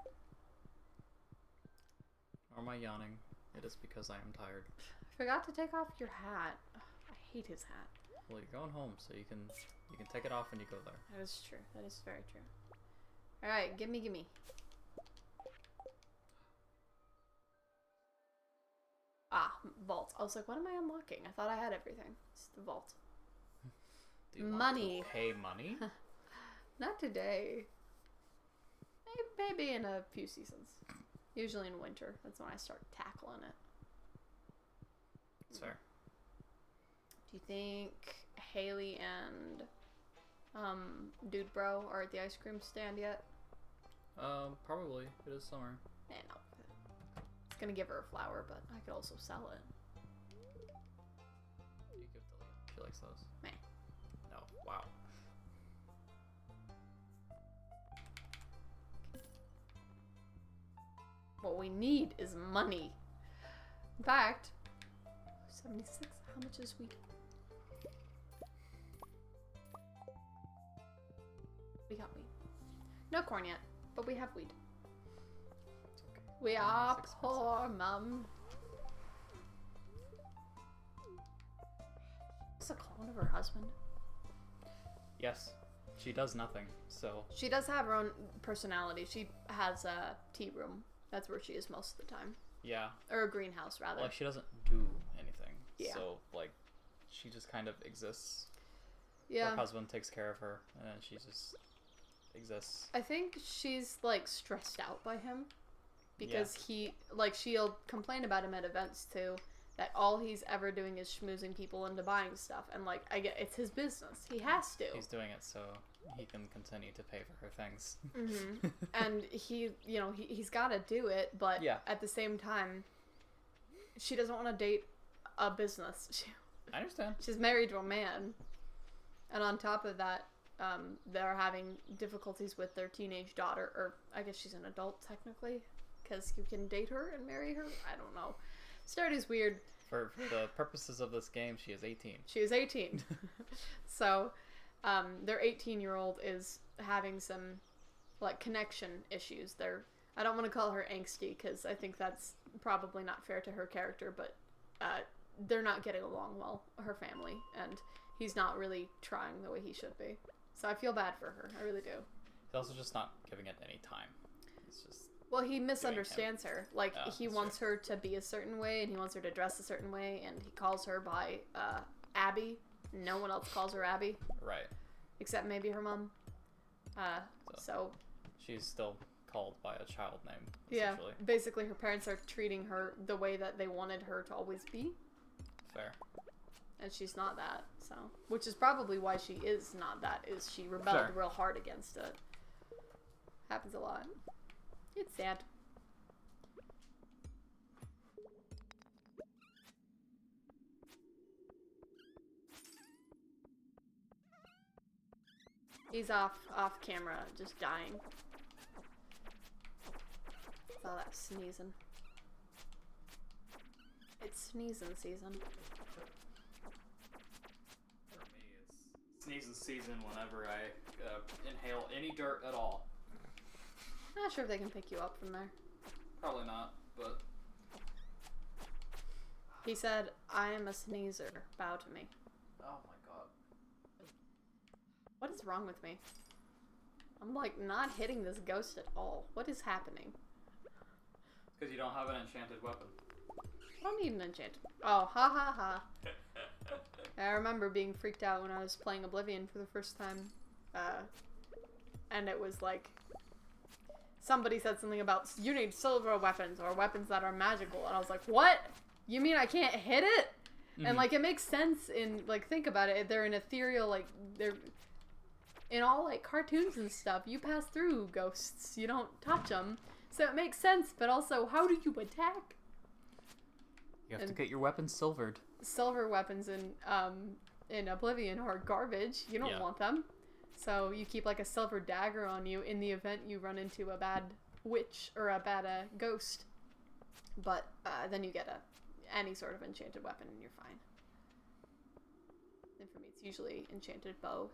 Or am I yawning? It is because I am tired. I forgot to take off your hat. Ugh, I hate his hat. Well, you're going home, so you can take it off when you go there. That is true. That is very true. Alright, gimme. Ah, vault. I was like, what am I unlocking? I thought I had everything. It's the vault. Do you Money. Want to pay money? Not today. Maybe in a few seasons. Usually in winter. That's when I start tackling it. That's fair. Do you think Haley and Dude Bro are at the ice cream stand yet? Probably. It is summer. No. It's gonna give her a flower, but I could also sell it. You give Delia. She likes those. Meh. No. Wow. What we need is money. In fact, 76. How much is wheat? We got wheat. No corn yet, but we have wheat. It's okay. We Corn are is poor, Mum. What's the clone of her husband? Yes. She does nothing, so... She does have her own personality. She has a tea room. That's where she is most of the time. Yeah. Or a greenhouse, rather. Like, she doesn't do anything. Yeah. So, like, she just kind of exists. Yeah. Her husband takes care of her, and then she just exists. I think she's, like, stressed out by him. Because she'll complain about him at events, too. That all he's ever doing is schmoozing people into buying stuff. And, like, I get it's his business. He has to. He's doing it so he can continue to pay for her things. Mm-hmm. And he's got to do it, but yeah. at the same time, she doesn't want to date a business. I understand. She's married to a man. And on top of that, they're having difficulties with their teenage daughter. Or I guess she's an adult, technically. Because you can date her and marry her. I don't know. Stardew's weird. For the purposes of this game, she is 18. She is 18. So, their 18-year-old is having some, like, connection issues. I don't want to call her angsty, because I think that's probably not fair to her character, but they're not getting along well, her family, and he's not really trying the way he should be. So I feel bad for her. I really do. He's also just not giving it any time. He's just... Well, he misunderstands her. Like, he wants true. her to be a certain way, and he wants her to dress a certain way, and he calls her by Abby. No one else calls her Abby. Right. Except maybe her mom. So she's still called by a child name, yeah, essentially. basically her parents are treating her the way that they wanted her to always be. Fair. And she's not that, so. Which is probably why she is not that, is she rebelled real hard against it. Happens a lot. It's sad. He's off camera, just dying. It's all that sneezing. It's sneezing season. For me, it's sneezing season whenever I inhale any dirt at all. Not sure if they can pick you up from there. Probably not, but... He said, I am a sneezer. Bow to me. Oh my god. What is wrong with me? I'm like not hitting this ghost at all. What is happening? Because you don't have an enchanted weapon. I don't need an enchant. Oh, ha ha ha. I remember being freaked out when I was playing Oblivion for the first time. And it was like... Somebody said something about, you need silver weapons or weapons that are magical. And I was like, what? You mean I can't hit it? Mm-hmm. And like, it makes sense in, like, think about it. They're an ethereal, like, they're... In all, like, cartoons and stuff, you pass through ghosts. You don't touch them. So it makes sense, but also, how do you attack? You have to get your weapons silvered. Silver weapons in Oblivion are garbage. You don't want them. So you keep, like, a silver dagger on you in the event you run into a bad witch or a bad ghost. But then you get any sort of enchanted weapon and you're fine. And for me, it's usually enchanted bow.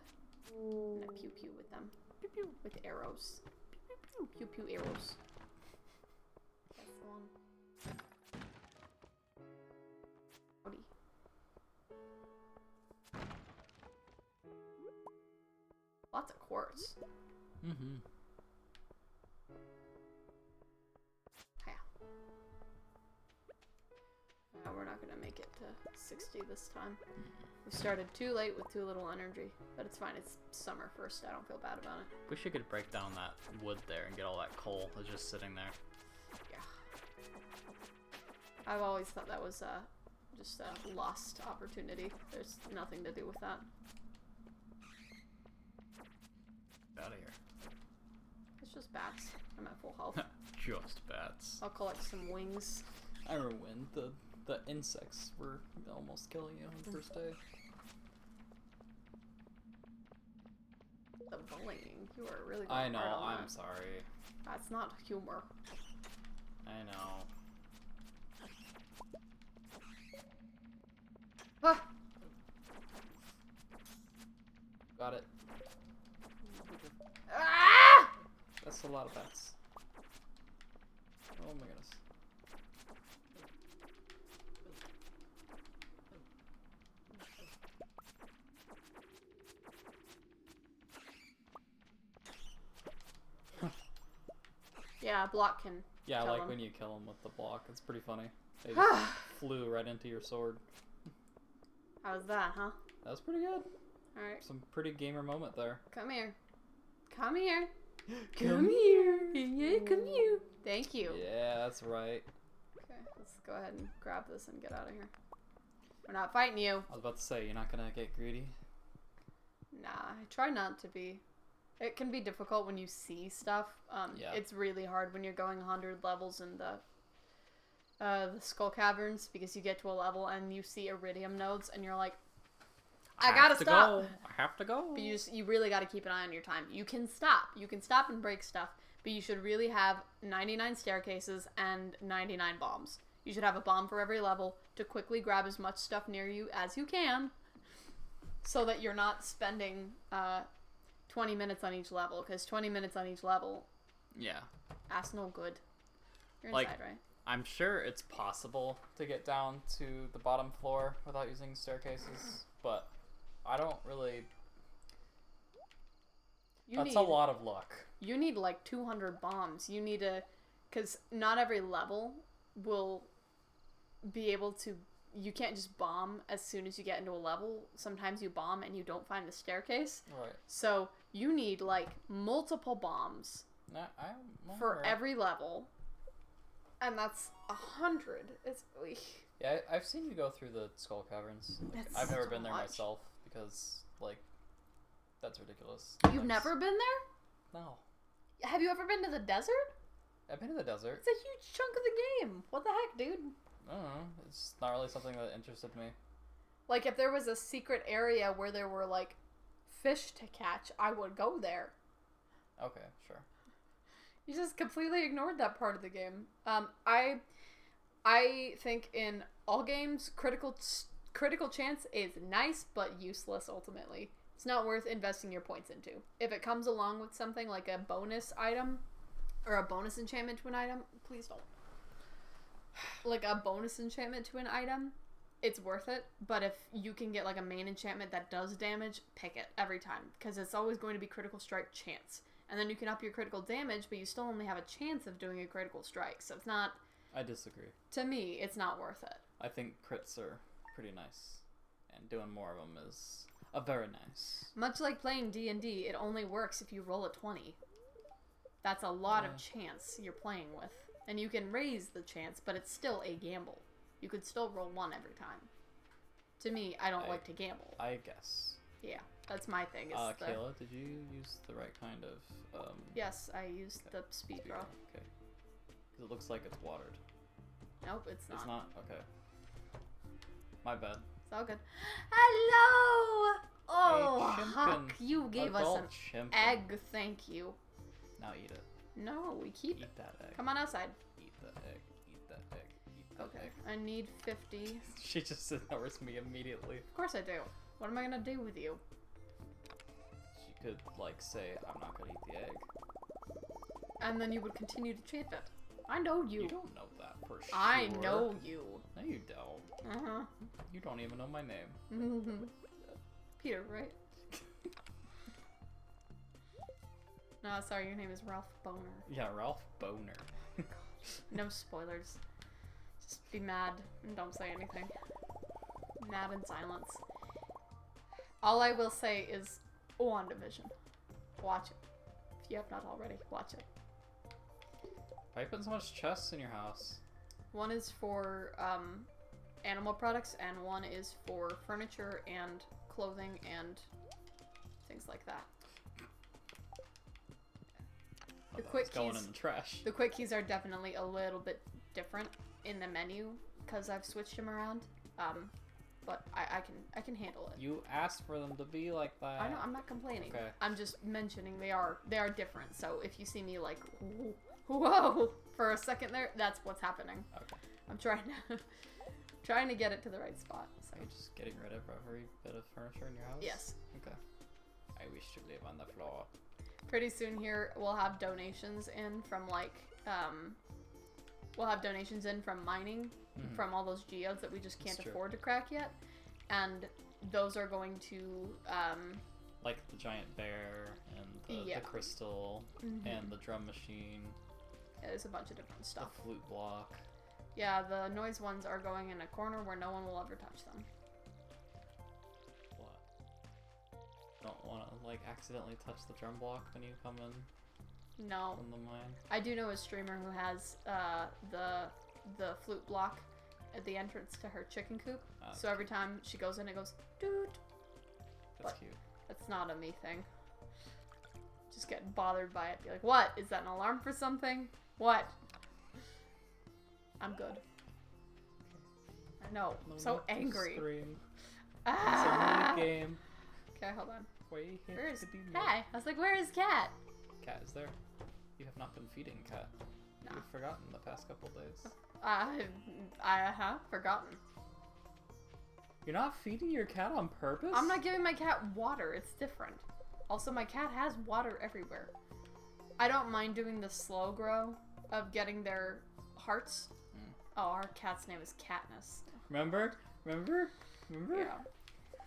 And I pew pew with them. Pew pew with arrows. Pew pew pew pew pew arrows. That's the one. Howdy. Lots of quartz. Mm-hmm. Yeah. We're not gonna make it to 60 this time. We started too late with too little energy, but it's fine. It's summer first. I don't feel bad about it. Wish you could break down that wood there and get all that coal that's just sitting there. Yeah. I've always thought that was just a lost opportunity. There's nothing to do with that. Out of here. It's just bats. I'm at full health. Just bats. I'll collect some wings. I remember when the insects were almost killing you on the first day. The bullying. You are really going I know, hard on I'm that. sorry. That's not humor. I know. Ah! Got it. Ah! That's a lot of bats. Oh my goodness. Yeah, a block can Yeah, kill like them. when you kill them with the block. It's pretty funny. They just flew right into your sword. How's that, huh? That was pretty good. Alright. Some pretty gamer moment there. Come here. Come here. Come here. Yeah, come here. Thank you. Yeah, that's right. Okay, let's go ahead and grab this and get out of here. We're not fighting you. I was about to say, you're not gonna get greedy? Nah, I try not to be. It can be difficult when you see stuff. Yeah. It's really hard when you're going 100 levels in the The Skull Caverns, because you get to a level and you see iridium nodes and you're like, I gotta stop. I have to go. But you really gotta keep an eye on your time. You can stop. You can stop and break stuff, but you should really have 99 staircases and 99 bombs. You should have a bomb for every level to quickly grab as much stuff near you as you can so that you're not spending 20 minutes on each level, because 20 minutes on each level, yeah, that's no good. You're like, inside, right? I'm sure it's possible to get down to the bottom floor without using staircases, but I don't really... That's a lot of luck. You need like 200 bombs. You need to... Because not every level will be able to... You can't just bomb as soon as you get into a level. Sometimes you bomb and you don't find the staircase. Right. So you need like multiple bombs for every level. And that's 100. It's... Yeah, I've seen you go through the Skull Caverns. Like, I've never been there myself because, like, that's ridiculous. You've never been there? No. Have you ever been to the desert? I've been to the desert. It's a huge chunk of the game. What the heck, dude? I don't know. It's not really something that interested me. Like, if there was a secret area where there were, like, fish to catch, I would go there. Okay, sure. You just completely ignored that part of the game. I think in all games, critical chance is nice, but useless ultimately. It's not worth investing your points into. If it comes along with something like a bonus item, or a bonus enchantment to an item, please don't. Like a bonus enchantment to an item, it's worth it. But if you can get like a main enchantment that does damage, pick it every time. Because it's always going to be critical strike chance. And then you can up your critical damage, but you still only have a chance of doing a critical strike. So it's not... I disagree. To me, it's not worth it. I think crits are pretty nice. And doing more of them is very nice. Much like playing D&D, it only works if you roll a 20. That's a lot of chance you're playing with. And you can raise the chance, but it's still a gamble. You could still roll 1 every time. To me, I don't like to gamble. I guess. Yeah, that's my thing. Kayla, did you use the right kind of... Yes, I used the speed draw. Okay. Because it looks like it's watered. Nope, it's not. It's not? Okay. My bad. It's all good. Hello! Oh, hey, Huck, you gave us an egg. Thank you. Now eat it. No, we keep Eat that egg. Come on outside. Eat that egg. Eat that egg. Eat that egg. I need 50. She just ignores me immediately. Of course I do. What am I gonna do with you? She could, like, say, I'm not gonna eat the egg. And then you would continue to chant it. I know you. You don't know that for sure. I know you. No, you don't. Uh-huh. You don't even know my name. Peter, right? No, sorry, your name is Ralph Boner. Yeah, Ralph Boner. No spoilers. Just be mad and don't say anything. Mad in silence. All I will say is WandaVision. Watch it. If you have not already, watch it. Why are you putting so much chests in your house? One is for animal products, and one is for furniture and clothing and things like that. The quick going keys in the trash. The quick keys are definitely a little bit different in the menu because I've switched them around. But I can handle it. You asked for them to be like that. I know, I'm not complaining. Okay. I'm just mentioning they are different. So if you see me like whoa for a second there, that's what's happening. Okay. I'm trying to get it to the right spot. So you're just getting rid of every bit of furniture in your house? Yes. Okay. I wish to live on the floor. Pretty soon here we'll have donations in from like mining from all those geodes that we just can't afford to crack yet, and those are going to like the giant bear and the crystal and the drum machine. Yeah, there's a bunch of different stuff. The flute block. Yeah, the noise ones are going in a corner where no one will ever touch them. What? Don't want to like accidentally touch the drum block when you come in? No. From the mine? I do know a streamer who has the flute block at the entrance to her chicken coop. So every time she goes in, it goes doot. That's cute. That's not a me thing. Just get bothered by it. Be like, what? Is that an alarm for something? What? I'm good. I know. No So need to angry. scream. Ah! It's a mini game. Okay, hold on. Where Where's Cat? I was like, where is Cat? Cat is there. You have not been feeding Cat. No. You've forgotten the past couple days. I have forgotten. You're not feeding your cat on purpose? I'm not giving my cat water. It's different. Also, my cat has water everywhere. I don't mind doing the slow grow of getting their hearts. Mm. Oh, our cat's name is Katniss. Remember? Yeah.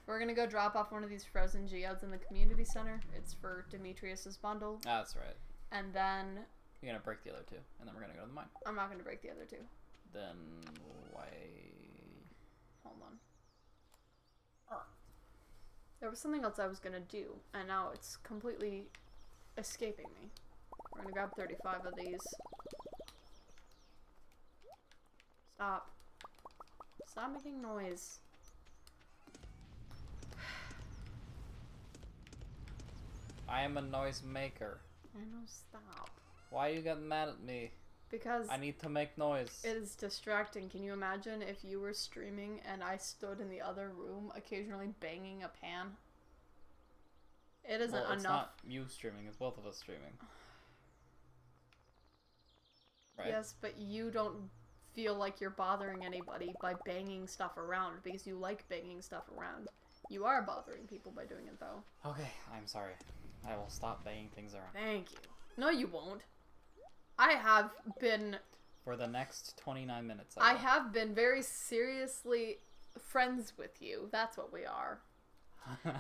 We're gonna go drop off one of these frozen geodes in the community center. It's for Demetrius's bundle. Ah, that's right. And then... You're gonna break the other two, and then we're gonna go to the mine. I'm not gonna break the other two. Then why... Hold on. There was something else I was gonna do, and now it's completely escaping me. We're gonna grab 35 of these. Stop. Stop making noise. I am a noise maker. I know, stop. Why you got mad at me? Because I need to make noise. it is distracting. Can you imagine if you were streaming and I stood in the other room occasionally banging a pan? It isn't Well, it's enough. not you streaming, it's both of us streaming. Right? Yes, but you don't feel like you're bothering anybody by banging stuff around because you like banging stuff around. You are bothering people by doing it, though. Okay, I'm sorry. I will stop banging things around. Thank you. No, you won't. I have been... For the next 29 minutes. I have been very seriously friends with you. That's what we are.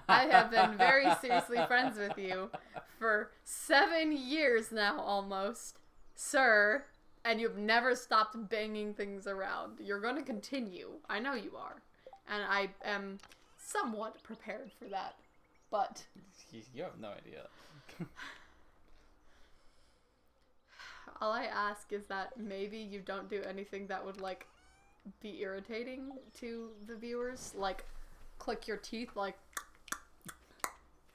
I have been very seriously friends with you for 7 years now, almost. Sir, and you've never stopped banging things around. You're going to continue. I know you are. And I am somewhat prepared for that. But... You have no idea. all I ask is that maybe you don't do anything that would, like, be irritating to the viewers. Like, click your teeth, like...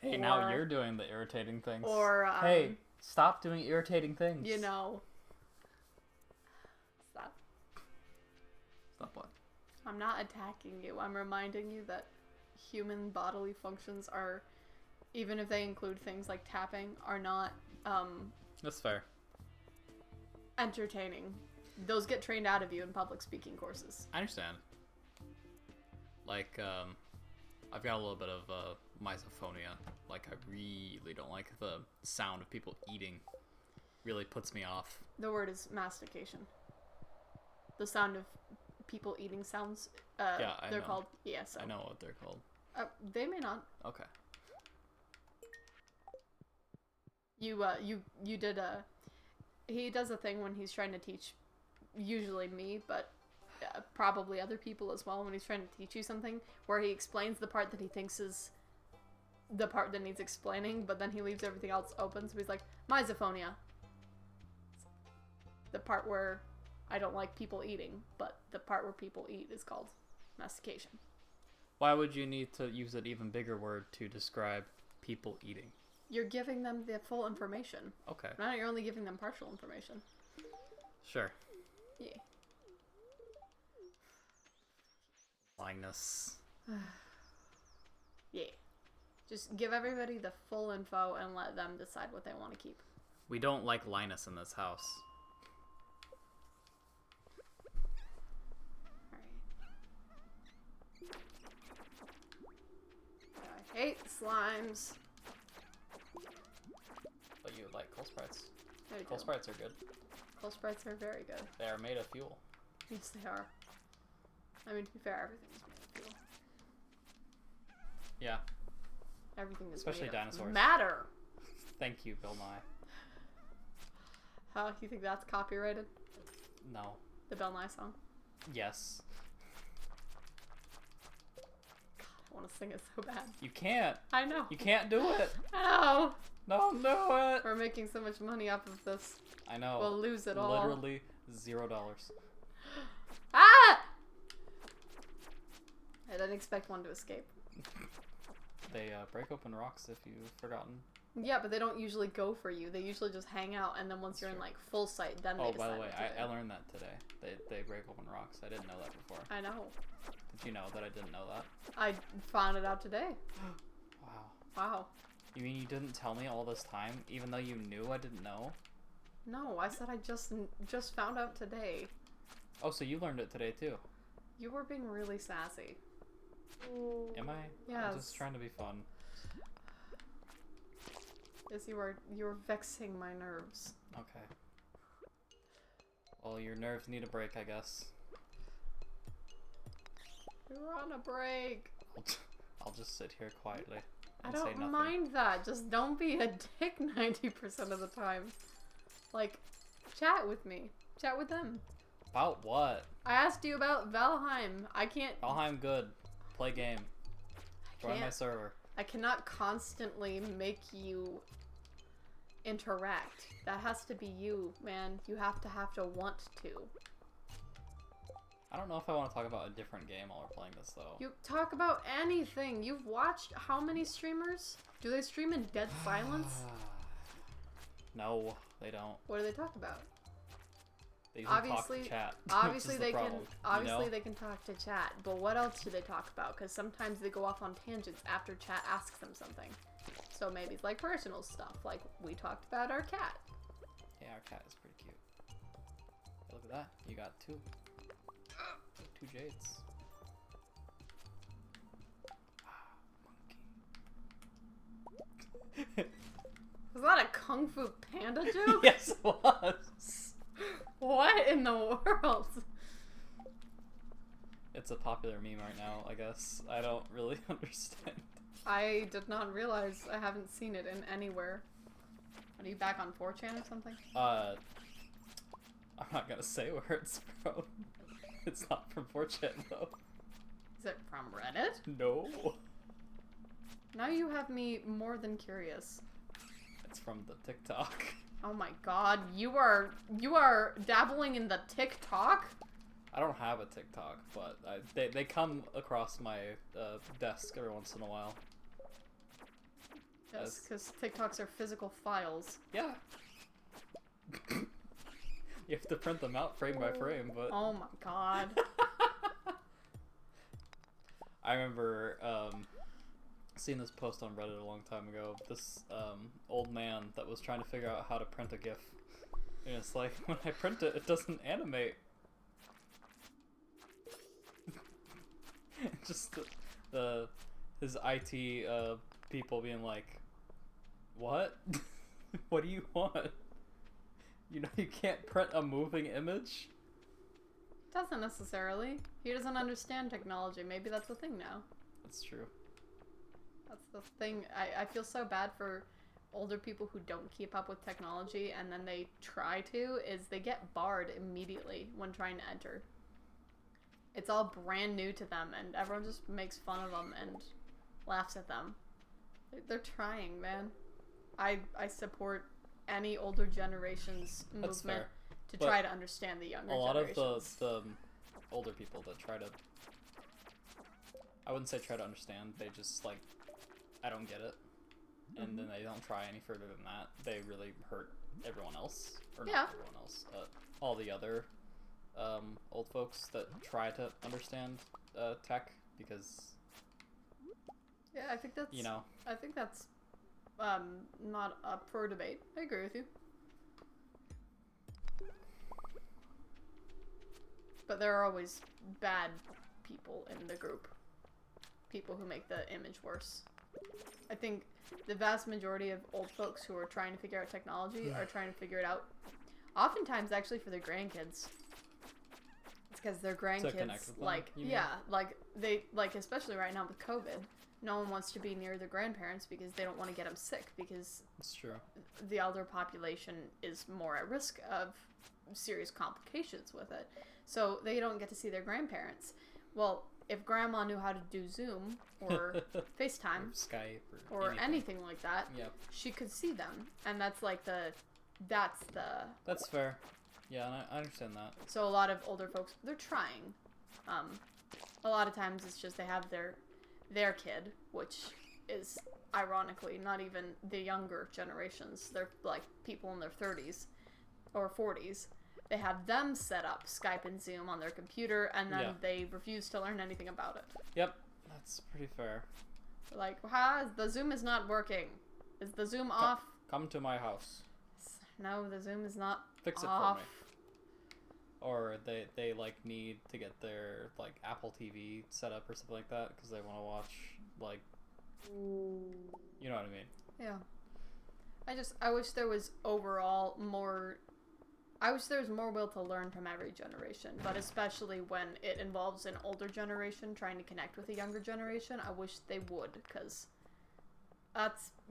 Hey, now you're doing the irritating things. Or, hey, stop doing irritating things. you know... Stop. Stop what? I'm not attacking you. I'm reminding you that human bodily functions are, even if they include things like tapping, are not, That's fair. entertaining. Those get trained out of you in public speaking courses. I understand. Like, I've got a little bit of misophonia. Like, I really don't like the sound of people eating. Really puts me off. The word is mastication. The sound of people eating sounds, Yeah, I they're know. called ESO. I know what they're called. They may not. Okay. You did he does a thing when he's trying to teach, usually me, but probably other people as well, when he's trying to teach you something, where he explains the part that he thinks is the part that needs explaining, but then he leaves everything else open, so he's like, misophonia. The part where I don't like people eating, but the part where people eat is called mastication. Why would you need to use an even bigger word to describe people eating? You're giving them the full information. Okay. Now you're only giving them partial information. Sure. Yeah. Linus. Yeah. Just give everybody the full info and let them decide what they want to keep. We don't like Linus in this house. Alright. I hate slimes. But you like coal sprites. There you Coal go. sprites are good. Coal sprites are very good. They are made of fuel. Yes, they are. I mean, to be fair, everything is made of fuel. Yeah. Everything is Especially made dinosaurs. Of matter. Thank you, Bill Nye. How you think that's copyrighted? No. The Bill Nye song. Yes. God, I want to sing it so bad. You can't. I know. You can't do it. I know. Don't do it. We're making so much money off of this. I know. We'll lose it all. Literally $0. Ah! I didn't expect one to escape. They break open rocks if you've forgotten. Yeah, but they don't usually go for you. They usually just hang out, and then once you're in like full sight, then they decide. Oh, by the way, I learned that today. They break open rocks. I didn't know that before. I know. Did you know that I didn't know that? I found it out today. Wow. Wow. You mean you didn't tell me all this time, even though you knew I didn't know? No, I said I just found out today. Oh, so you learned it today too? You were being really sassy. Am I? Yes. I'm just trying to be fun. Yes, you are. You're vexing my nerves. Okay. Well, your nerves need a break, I guess. We're on a break. I'll just sit here quietly. I And say don't nothing. mind that. Just don't be a dick 90% of the time. Like, chat with me. Chat with them. About what? I asked you about Valheim. I can't. Valheim good. Play game. Join my server. I cannot constantly make you interact. That has to be you, man. You have to want to. I don't know if I want to talk about a different game while we're playing this, though. You talk about anything. You've watched how many streamers? Do they stream in dead silence? No, they don't. What do they talk about? They usually talk to chat. Obviously they problem, can. Obviously they can talk to chat. But what else do they talk about? Because sometimes they go off on tangents after chat asks them something. So maybe it's like personal stuff. Like we talked about our cat. Yeah, our cat is pretty cute. Hey, look at that. You got two. 2 jades. Monkey. Was that a Kung Fu Panda joke? Yes, it was. What in the world? It's a popular meme right now, I guess. I don't really understand. I did not realize. I haven't seen it in anywhere. Are you back on 4chan or something? I'm not gonna say where it's from. It's not from 4chan, though. Is it from Reddit? No. Now you have me more than curious. It's from the TikTok. Oh my god, you are dabbling in the TikTok? I don't have a TikTok, but they come across my desk every once in a while. Yes, because TikToks are physical files. Yeah. You have to print them out frame by frame, but... Oh my god. I remember seeing this post on Reddit a long time ago. This old man that was trying to figure out how to print a GIF. And it's like, when I print it, it doesn't animate. Just his IT people being like, what? What do you want? You know, you can't print a moving image? Doesn't necessarily. He doesn't understand technology. Maybe that's the thing now. That's true. That's the thing. I feel so bad for older people who don't keep up with technology and then they try to, is they get barred immediately when trying to enter. It's all brand new to them and everyone just makes fun of them and laughs at them. They're trying, man. I support any older generation's movement to try to understand the younger generations. A lot of the older people that try to, I wouldn't say try to understand, they just like, I don't get it. And then they don't try any further than that. They really hurt everyone else. Or not everyone else. All the other old folks that try to understand tech because... Yeah, I think that's... You know. I think that's not up for debate. I agree with you. But there are always bad people in the group. People who make the image worse. I think the vast majority of old folks who are trying to figure out technology are trying to figure it out, oftentimes actually for their grandkids. It's because their grandkids, like, they, especially right now with COVID, no one wants to be near their grandparents because they don't want to get them sick because it's true. The elder population is more at risk of serious complications with it. So they don't get to see their grandparents. Well, if grandma knew how to do Zoom or FaceTime or Skype or anything like that, she could see them. And that's like that's fair. Yeah, and I understand that. So a lot of older folks, they're trying. A lot of times it's just they have their kid, which is ironically, not even the younger generations. They're like people in their 30s or 40s. They have them set up Skype and Zoom on their computer, and then they refuse to learn anything about it. Yep, that's pretty fair. Like, the Zoom is not working. Is the Zoom off? Come to my house. No, the Zoom is not Fix it off. for me. Or they like need to get their like Apple TV set up or something like that because they want to watch like, you know what I mean? Yeah. I wish there was overall more. I wish there was more will to learn from every generation, but especially when it involves an older generation trying to connect with a younger generation, I wish they would, because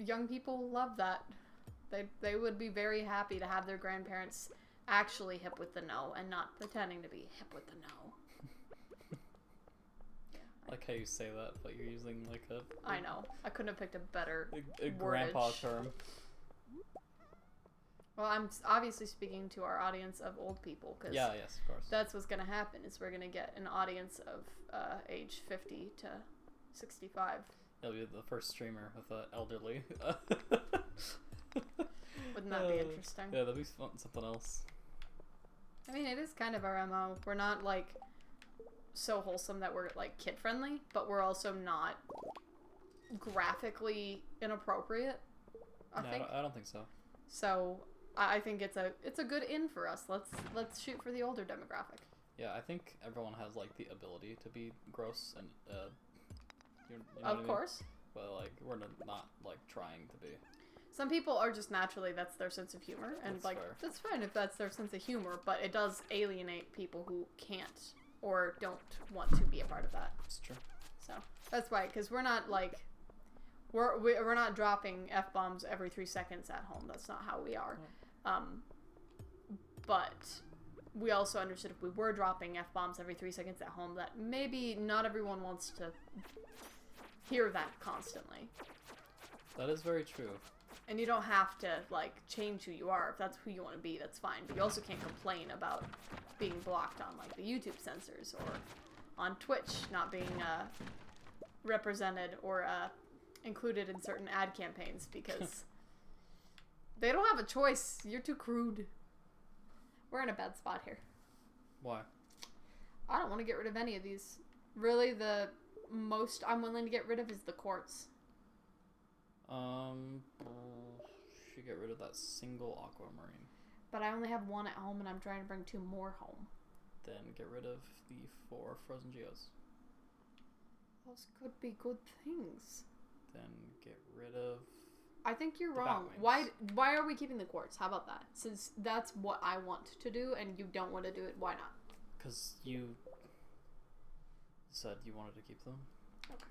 young people love that. They would be very happy to have their grandparents actually hip with the know and not pretending to be hip with the know. I like how you say that, but you're using like a... I know. I couldn't have picked a better a grandpa term. Well, I'm obviously speaking to our audience of old people, because yes, of course. That's what's going to happen, is we're going to get an audience of age 50 to 65. You'll be the first streamer with an elderly. Wouldn't that be interesting? Yeah, that'd be something else. I mean, it is kind of our MO. We're not, like, so wholesome that we're, like, kid-friendly, but we're also not graphically inappropriate, I think. I don't think so. So... I think it's a good in for us. Let's shoot for the older demographic. Yeah, I think everyone has like the ability to be gross and you know of course. But like we're not like trying to be. Some people are just naturally that's their sense of humor, and That's like fair. that's fine if that's their sense of humor. But it does alienate people who can't or don't want to be a part of that. It's true. So that's why, because we're not like we're not dropping F-bombs every 3 seconds at home. That's not how we are. But we also understood if we were dropping F-bombs every 3 seconds at home, that maybe not everyone wants to hear that constantly. That is very true. And you don't have to, like, change who you are. If that's who you want to be, that's fine. But you also can't complain about being blocked on, like, the YouTube censors or on Twitch not being represented or included in certain ad campaigns because... They don't have a choice. You're too crude. We're in a bad spot here. Why? I don't want to get rid of any of these. Really, the most I'm willing to get rid of is the quartz. Should get rid of that single aquamarine. But I only have one at home, and I'm trying to bring 2 more home. Then get rid of the 4 frozen geodes. Those could be good things. Then get rid of... I think you're wrong. Why are we keeping the quartz? How about that? Since that's what I want to do and you don't want to do it, why not? Because you said you wanted to keep them. Okay.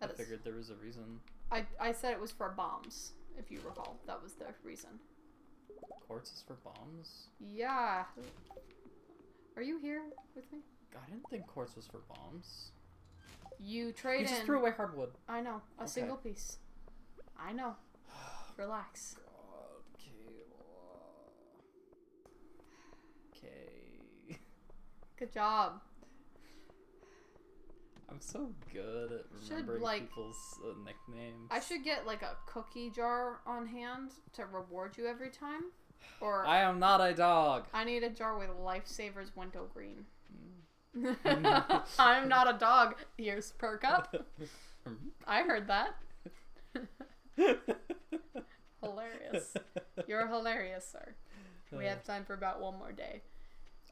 I figured there was a reason. I said it was for bombs, if you recall. That was the reason. Quartz is for bombs? Yeah. Are you here with me? I didn't think quartz was for bombs. You trade in... You just threw away hardwood. I know. A single piece. I know. Relax. God, okay. Good job. I'm so good at remembering people's nicknames. I should get like a cookie jar on hand to reward you every time. Or I am not a dog. I need a jar with Lifesavers Wintergreen. I'm not a dog. Here's perk up. I heard that. Hilarious. You're hilarious, sir. We have time for about one more day.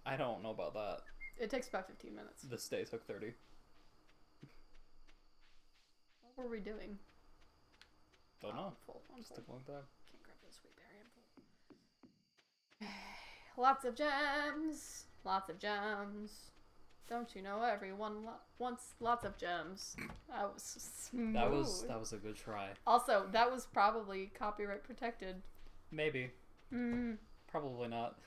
I don't know about that. It takes about 15 minutes. This day took 30. What were we doing? Don't know. I'm full. Just took a long time. Can't grab this sweet berry. I'm full. Lots of gems. Lots of gems. Don't you know everyone wants lots of gems? That was smooth. That was a good try. Also, that was probably copyright protected. Maybe. Probably not.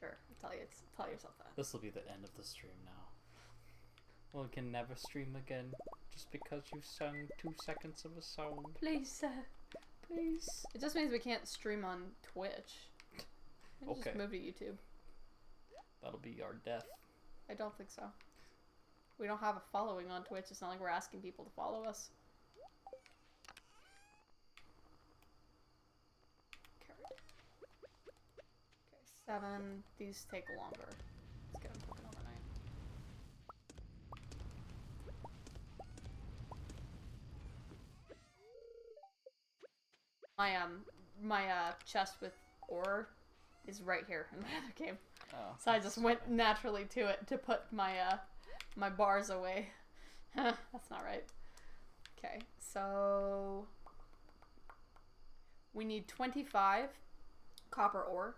Sure. Tell yourself that. This will be the end of the stream now. Well, we can never stream again just because you sung 2 seconds of a song. Please, sir. Please. It just means we can't stream on Twitch. We'll Okay. just move to YouTube. That'll be our death. I don't think so. We don't have a following on Twitch. It's not like we're asking people to follow us. Carrot. Okay, 7. These take longer. Let's get them cooking overnight. My chest with ore is right here in my other game. Oh. So I just went naturally to it to put my my bars away. That's not right. Okay, so we need 25 copper ore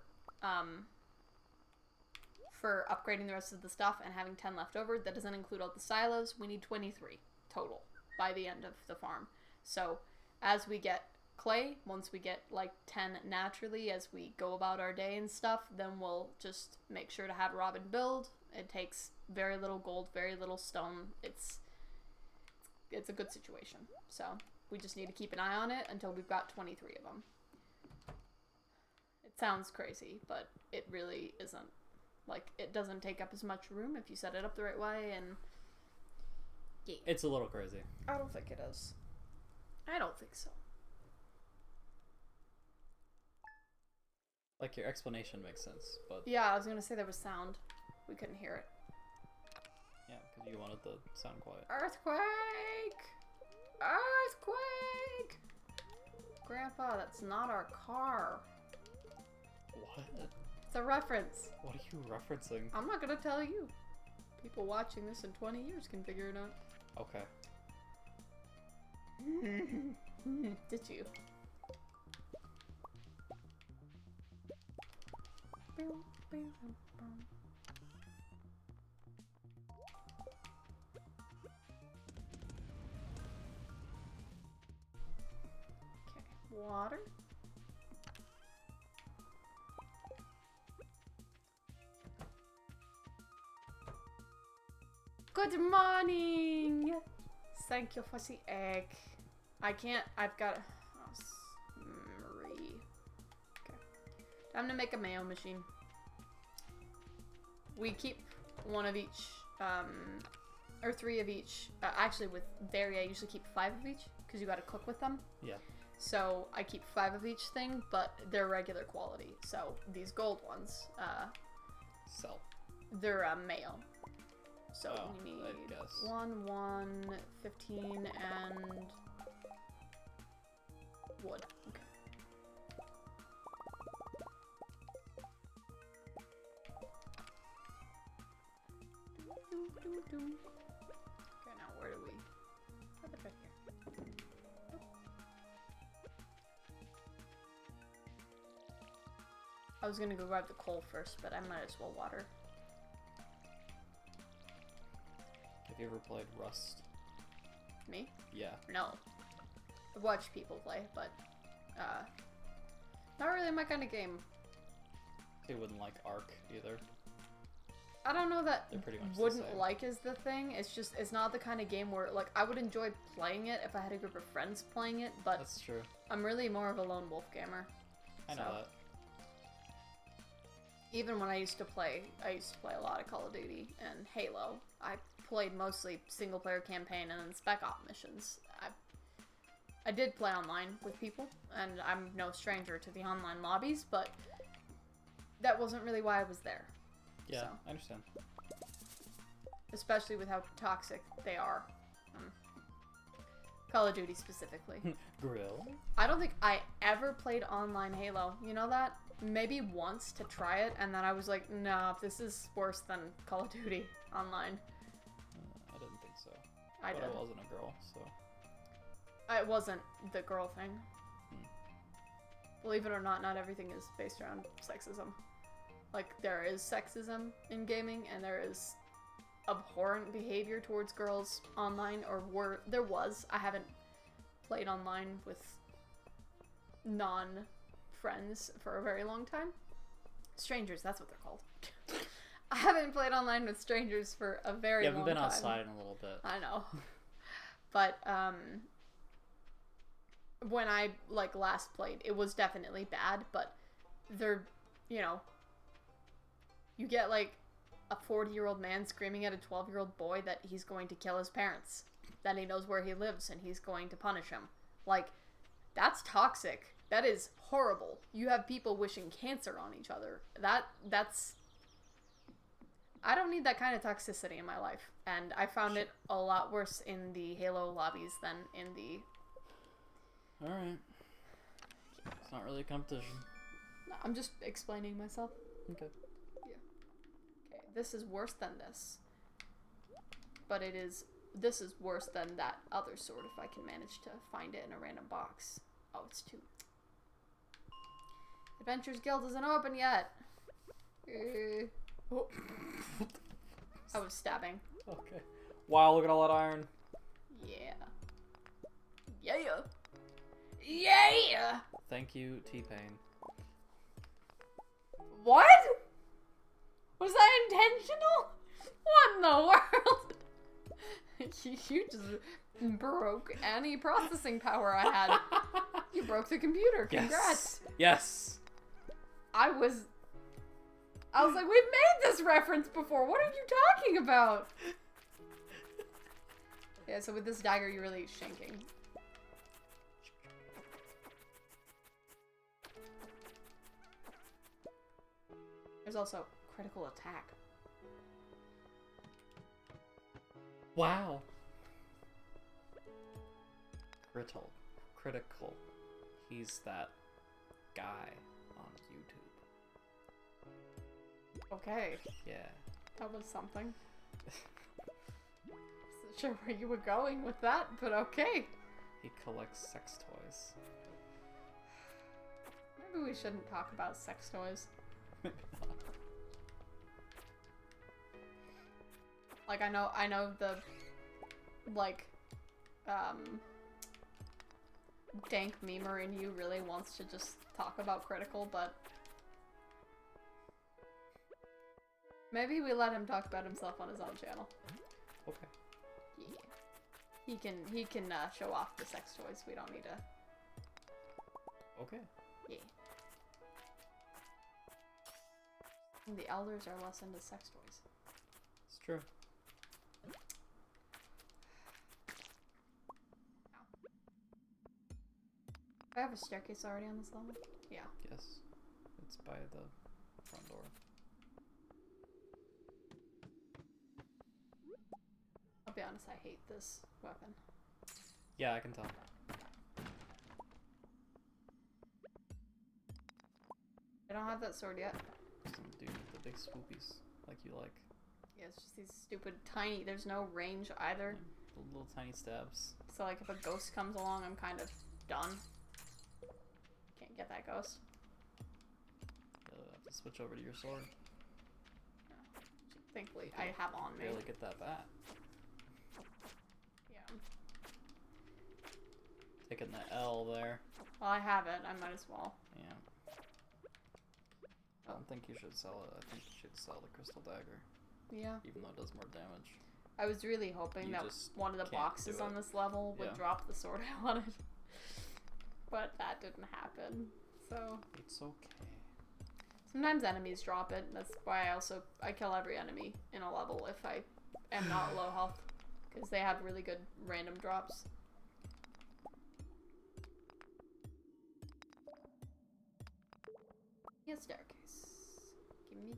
for upgrading the rest of the stuff and having 10 left over. That doesn't include all the silos. We need 23 total by the end of the farm. So as we get clay, once we get like 10 naturally as we go about our day and stuff, then we'll just make sure to have Robin build. It takes very little gold, very little stone. It's a good situation. So we just need to keep an eye on it until we've got 23 of them. It sounds crazy, but it really isn't. Like, it doesn't take up as much room if you set it up the right way, and yeah. It's a little crazy. I don't think it is. I don't think so. Like, your explanation makes sense, but... Yeah, I was gonna say there was sound. We couldn't hear it. Yeah, because you wanted the sound quiet. Earthquake! Earthquake! Grandpa, that's not our car. What? It's a reference. What are you referencing? I'm not gonna tell you. People watching this in 20 years can figure it out. Okay. Did you? Okay, water. Good morning! Thank you for the egg. I can't, I've got... Oh, Marie. Okay. Time to make a mayo machine. We keep one of each, or 3 of each. Actually, with dairy, I usually keep 5 of each, because you gotta cook with them. Yeah. So, I keep 5 of each thing, but they're regular quality. So, these gold ones, Sell. they're mayo. So, we need I guess. 1, 15, and wood. Okay. Okay, now where do we... Oh, it's right here. I was gonna go grab the coal first, but I might as well water. Have you ever played Rust? Me? Yeah. No. I've watched people play, but not really my kind of game. They wouldn't like Ark either. I don't know that They're pretty much the wouldn't same. like is the thing. It's just, it's not the kind of game where, like, I would enjoy playing it if I had a group of friends playing it, but That's true. I'm really more of a lone wolf gamer. I know So, that. even when I used to play a lot of Call of Duty and Halo. I played mostly single player campaign and then spec op missions. I did play online with people, and I'm no stranger to the online lobbies, but that wasn't really why I was there. Yeah, So. I understand. Especially with how toxic they are. Call of Duty specifically. Grill? I don't think I ever played online Halo. You know that? Maybe once to try it, and then I was like, nah, this is worse than Call of Duty online. I didn't think so. I but did. I wasn't a girl, so... It wasn't the girl thing. Believe it or not everything is based around sexism. Like, there is sexism in gaming, and there is abhorrent behavior towards girls online, or there was. I haven't played online with non-friends for a very long time. Strangers, that's what they're called. I haven't played online with strangers for a very long time. You haven't been outside in a little bit. I know. But, when I, like, last played, it was definitely bad, but they're, you know, you get, like, a 40-year-old man screaming at a 12-year-old boy that he's going to kill his parents, that he knows where he lives and he's going to punish him. Like, that's toxic. That is horrible. You have people wishing cancer on each other. That's... I don't need that kind of toxicity in my life. And I found it a lot worse in the Halo lobbies than in the... Alright. It's not really a competition. No, I'm just explaining myself. Okay. Yeah. Okay, this is worse than this. But this is worse than that other sword if I can manage to find it in a random box. Oh, it's 2. Adventures Guild isn't open yet. Oh. I was stabbing. Okay. Wow, look at all that iron. Yeah. Yeah. Yeah! Thank you, T-Pain. What? Was that intentional? What in the world? You just broke any processing power I had. You broke the computer. Congrats. Yes. I was like, we've made this reference before. What are you talking about? Yeah, so with this dagger, you're really shanking. There's also critical attack. Wow. Critical. He's that guy on YouTube. Okay. Yeah. That was something. Wasn't sure where you were going with that, but okay. He collects sex toys. Maybe we shouldn't talk about sex toys. Maybe not. Like, I know the, like, dank memer in you really wants to just talk about critical, but maybe we let him talk about himself on his own channel. Okay. Yeah. He can show off the sex toys. We don't need to. Okay. Yeah. And the elders are less into sex toys. It's true. I have a staircase already on this level? Yeah. Yes. It's by the front door. I'll be honest, I hate this weapon. Yeah, I can tell. I don't have that sword yet. Some dude with the big swoopies, like you like. Yeah, it's just these stupid tiny, there's no range either. Yeah, little tiny stabs. So like if a ghost comes along, I'm kind of done. Can't get that ghost. You'll have to switch over to your sword. Thankfully, I have on me. Barely get that bat. Yeah. Taking the L there. Well, I have it. I might as well. Yeah. I don't think you should sell it. I think you should sell the crystal dagger. Yeah. Even though it does more damage. I was really hoping You that just one of the can't boxes do on it. this level would Yeah. drop the sword I wanted. But that didn't happen. So It's okay. sometimes enemies drop it. That's why I kill every enemy in a level if I am not low health. Because they have really good random drops. Yeah, staircase. Gimme.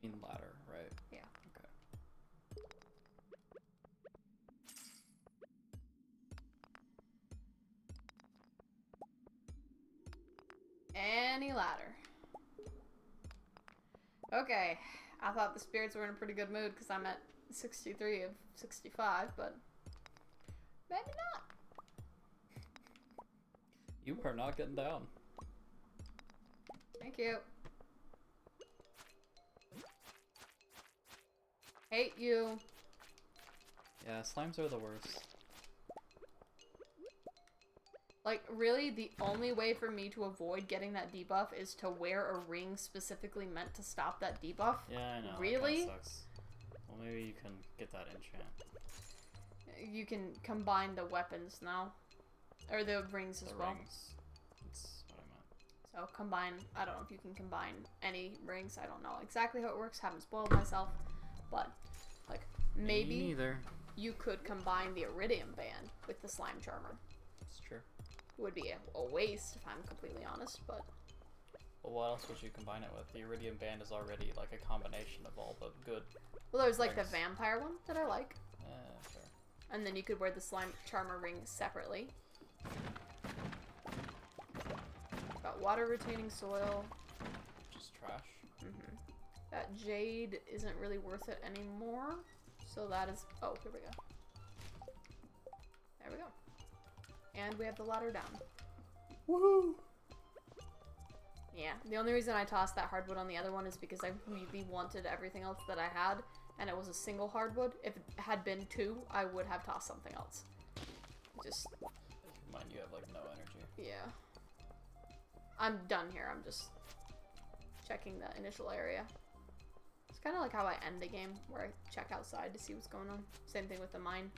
You mean ladder, right? Yeah. Okay. Any ladder. Okay. I thought the spirits were in a pretty good mood because I'm at 63 of 65, but maybe not. You are not getting down. Thank you. Hate you. Yeah, slimes are the worst. Like, really, the only way for me to avoid getting that debuff is to wear a ring specifically meant to stop that debuff. Yeah, I know. Really? That sucks. Well, maybe you can get that enchant. You can combine the weapons now. Or the rings as well. Rings. That's what I meant. So So combine, I don't know if you can combine any rings. I don't know exactly how it works. Haven't spoiled myself. But, like, maybe Me neither. you could combine the Iridium Band with the Slime Charmer. It's true. It would be a waste, if I'm completely honest, but... Well, what else would you combine it with? The Iridium Band is already, like, a combination of all the good... Well, there's, like, rings. the Vampire one that I like. Sure. And then you could wear the Slime Charmer ring separately. Got water-retaining soil. Just trash. Mm-hmm. That jade isn't really worth it anymore. So that is... Oh, here we go. There we go. And we have the ladder down. Woohoo! Yeah, the only reason I tossed that hardwood on the other one is because I really wanted everything else that I had, and it was a single hardwood. If it had been 2, I would have tossed something else. Just... Mind you have, like, no energy. Yeah. I'm done here. I'm just checking the initial area. It's kind of like how I end the game, where I check outside to see what's going on. Same thing with the mine.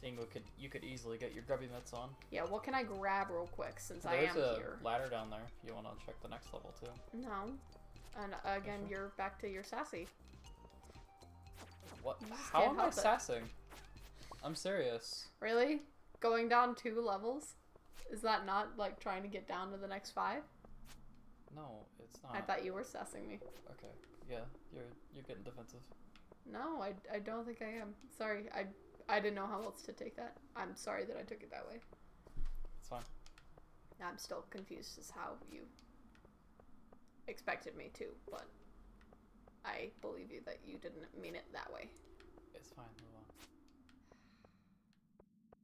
Seeing what you could easily get your grubby mitts on. Yeah, what can I grab real quick since I am here? There's a ladder down there if you want to check the next level too. No. And again, you're back to your sassy. What? You just How can't am I help it. sassing? I'm serious. Really? Going down 2 levels? Is that not like trying to get down to the next 5? No, it's not. I thought you were sassing me. Okay. Yeah, you're getting defensive. No, I don't think I am. Sorry, I didn't know how else to take that. I'm sorry that I took it that way. It's fine. I'm still confused as how you expected me to, but I believe you that you didn't mean it that way. It's fine, move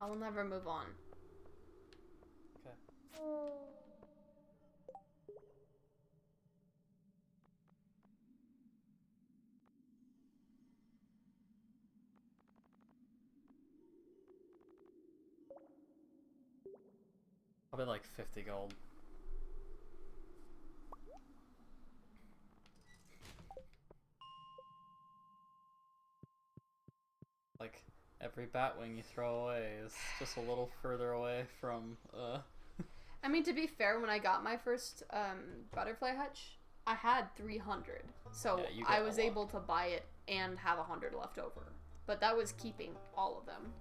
on. I will never move on. Okay. Probably like 50 gold. Like, every bat wing you throw away is just a little further away from, I mean, to be fair, when I got my first butterfly hutch, I had 300. So Yeah, you get I a was lot. able to buy it and have 100 left over. But that was keeping all of them.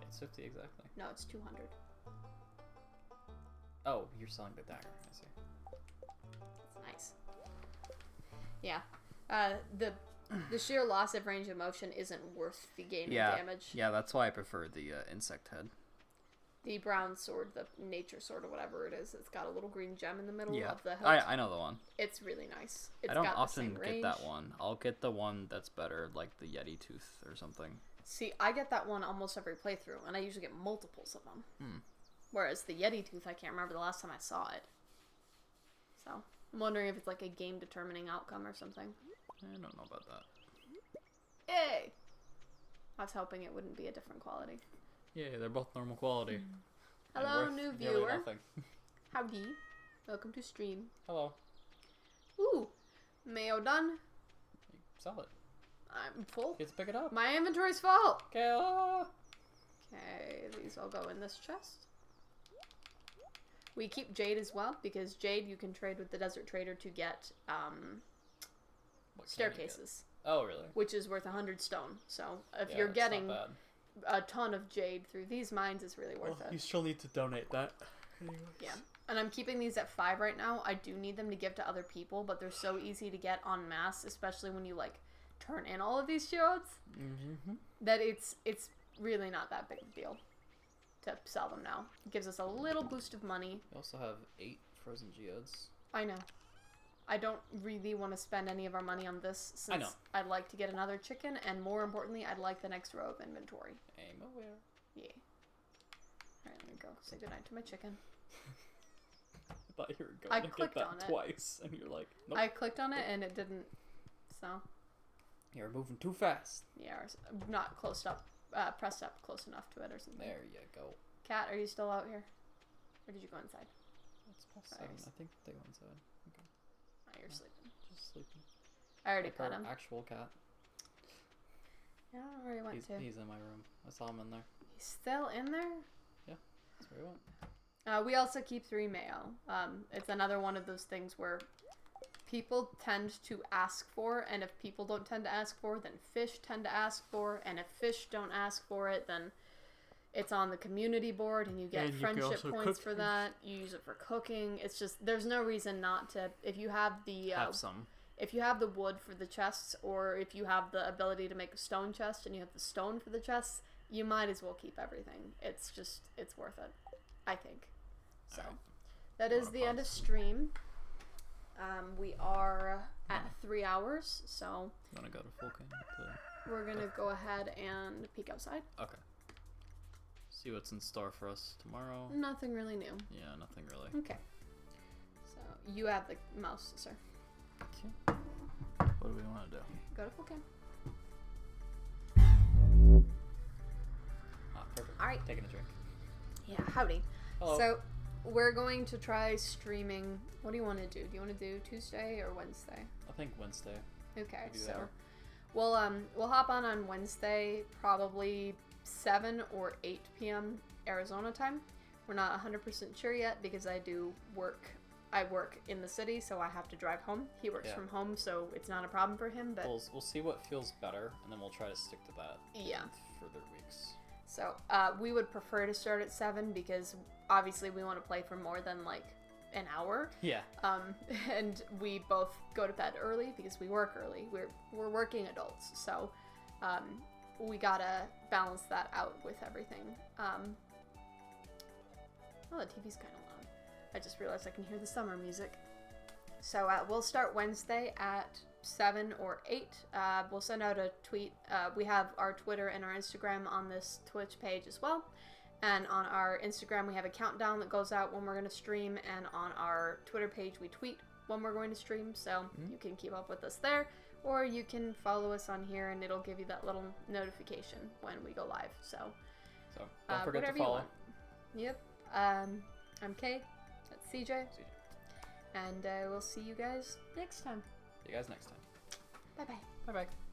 it's 50 exactly. No, it's 200. Oh, you're selling the dagger, I see. That's nice. Yeah. The sheer loss of range of motion isn't worth the gain in damage. Yeah, that's why I prefer the insect head. The brown sword, the nature sword or whatever it is, it's got a little green gem in the middle Yeah, of the hilt. I know the one. It's really nice. It's I don't got often the same get range. that one. I'll get the one that's better, like the Yeti tooth or something. See, I get that one almost every playthrough, and I usually get multiples of them. Whereas the Yeti tooth, I can't remember the last time I saw it. So, I'm wondering if it's like a game-determining outcome or something. I don't know about that. Yay! I was hoping it wouldn't be a different quality. Yeah, they're both normal quality. Hello, And worth new nearly viewer. nothing. Howdy. Welcome to stream. Hello. Ooh, mayo done. Sell it. I'm full. Get to pick it up. My inventory's full. Okay. Okay, these all go in this chest. We keep jade as well, because jade you can trade with the desert trader to get What can you staircases, get? Oh, really? which is worth 100 stone. So if Yeah, you're that's getting not a ton of jade through these mines, it's really worth bad. it. You still need to donate that. Yeah. And I'm keeping these at 5 right now. I do need them to give to other people, but they're so easy to get en masse, especially when you like turn in all of these geodes, that it's really not that big a deal to sell them now. It gives us a little boost of money. We also have 8 frozen geodes. I know. I don't really want to spend any of our money on this since I'd like to get another chicken, and more importantly, I'd like the next row of inventory. Aim aware. Yeah. Alright, let me go say goodnight to my chicken. I thought you were I going to get clicked that on it. twice, and you're like, nope. I clicked on it and it didn't, so. You're moving too fast. Yeah, or not close up, pressed up close enough to it or something. There you go. Cat, are you still out here? Or did you go inside? It's past Sorry. 7. I think they go inside. Okay. Oh, you're sleeping. Just sleeping. I already Like pet our him. actual cat. Yeah, I don't know where he went to. He's in my room. I saw him in there. He's still in there? That's where he went. We also keep 3 mayo. It's another one of those things where people tend to ask for, and if people don't tend to ask for, then fish tend to ask for, and if fish don't ask for it, then it's on the community board, and you get friendship points for that. You use it for cooking. It's just, there's no reason not to. If you have the if you have the wood for the chests, or if you have the ability to make a stone chest, and you have the stone for the chests, you might as well keep everything. It's just, it's worth it, I think. So, that is the end of stream. We are at 3 hours, so You want to go to full game? we're gonna go ahead and peek outside. Okay. See what's in store for us tomorrow. Nothing really new. Yeah, nothing really. Okay. So, you have the mouse, sir. Okay. What do we want to do? Go to full cam. Perfect. All right. Taking a drink. Yeah, howdy. Hello. So, we're going to try streaming. What do you want to do? Do you want to do Tuesday or Wednesday? I think Wednesday. Okay, Maybe so better. we'll hop on Wednesday, probably 7 or 8 p.m. Arizona time. We're not 100% sure yet because I work in the city, so I have to drive home. He works from home, so it's not a problem for him. But we'll see what feels better, and then we'll try to stick to that. Yeah. In further weeks. So we would prefer to start at 7 because obviously we want to play for more than like an hour. Yeah. And we both go to bed early because we work early. We're working adults, so we gotta balance that out with everything. Oh, the TV's kind of loud. I just realized I can hear the summer music. So we'll start Wednesday at 7 or 8. We'll send out a tweet. We have our Twitter and our Instagram on this Twitch page as well. And on our Instagram, we have a countdown that goes out when we're going to stream. And on our Twitter page, we tweet when we're going to stream. So you can keep up with us there. Or you can follow us on here, and it'll give you that little notification when we go live. So don't forget to follow. Yep. I'm Kay. That's CJ. And we'll see you guys next time. See you guys next time. Bye-bye. Bye-bye.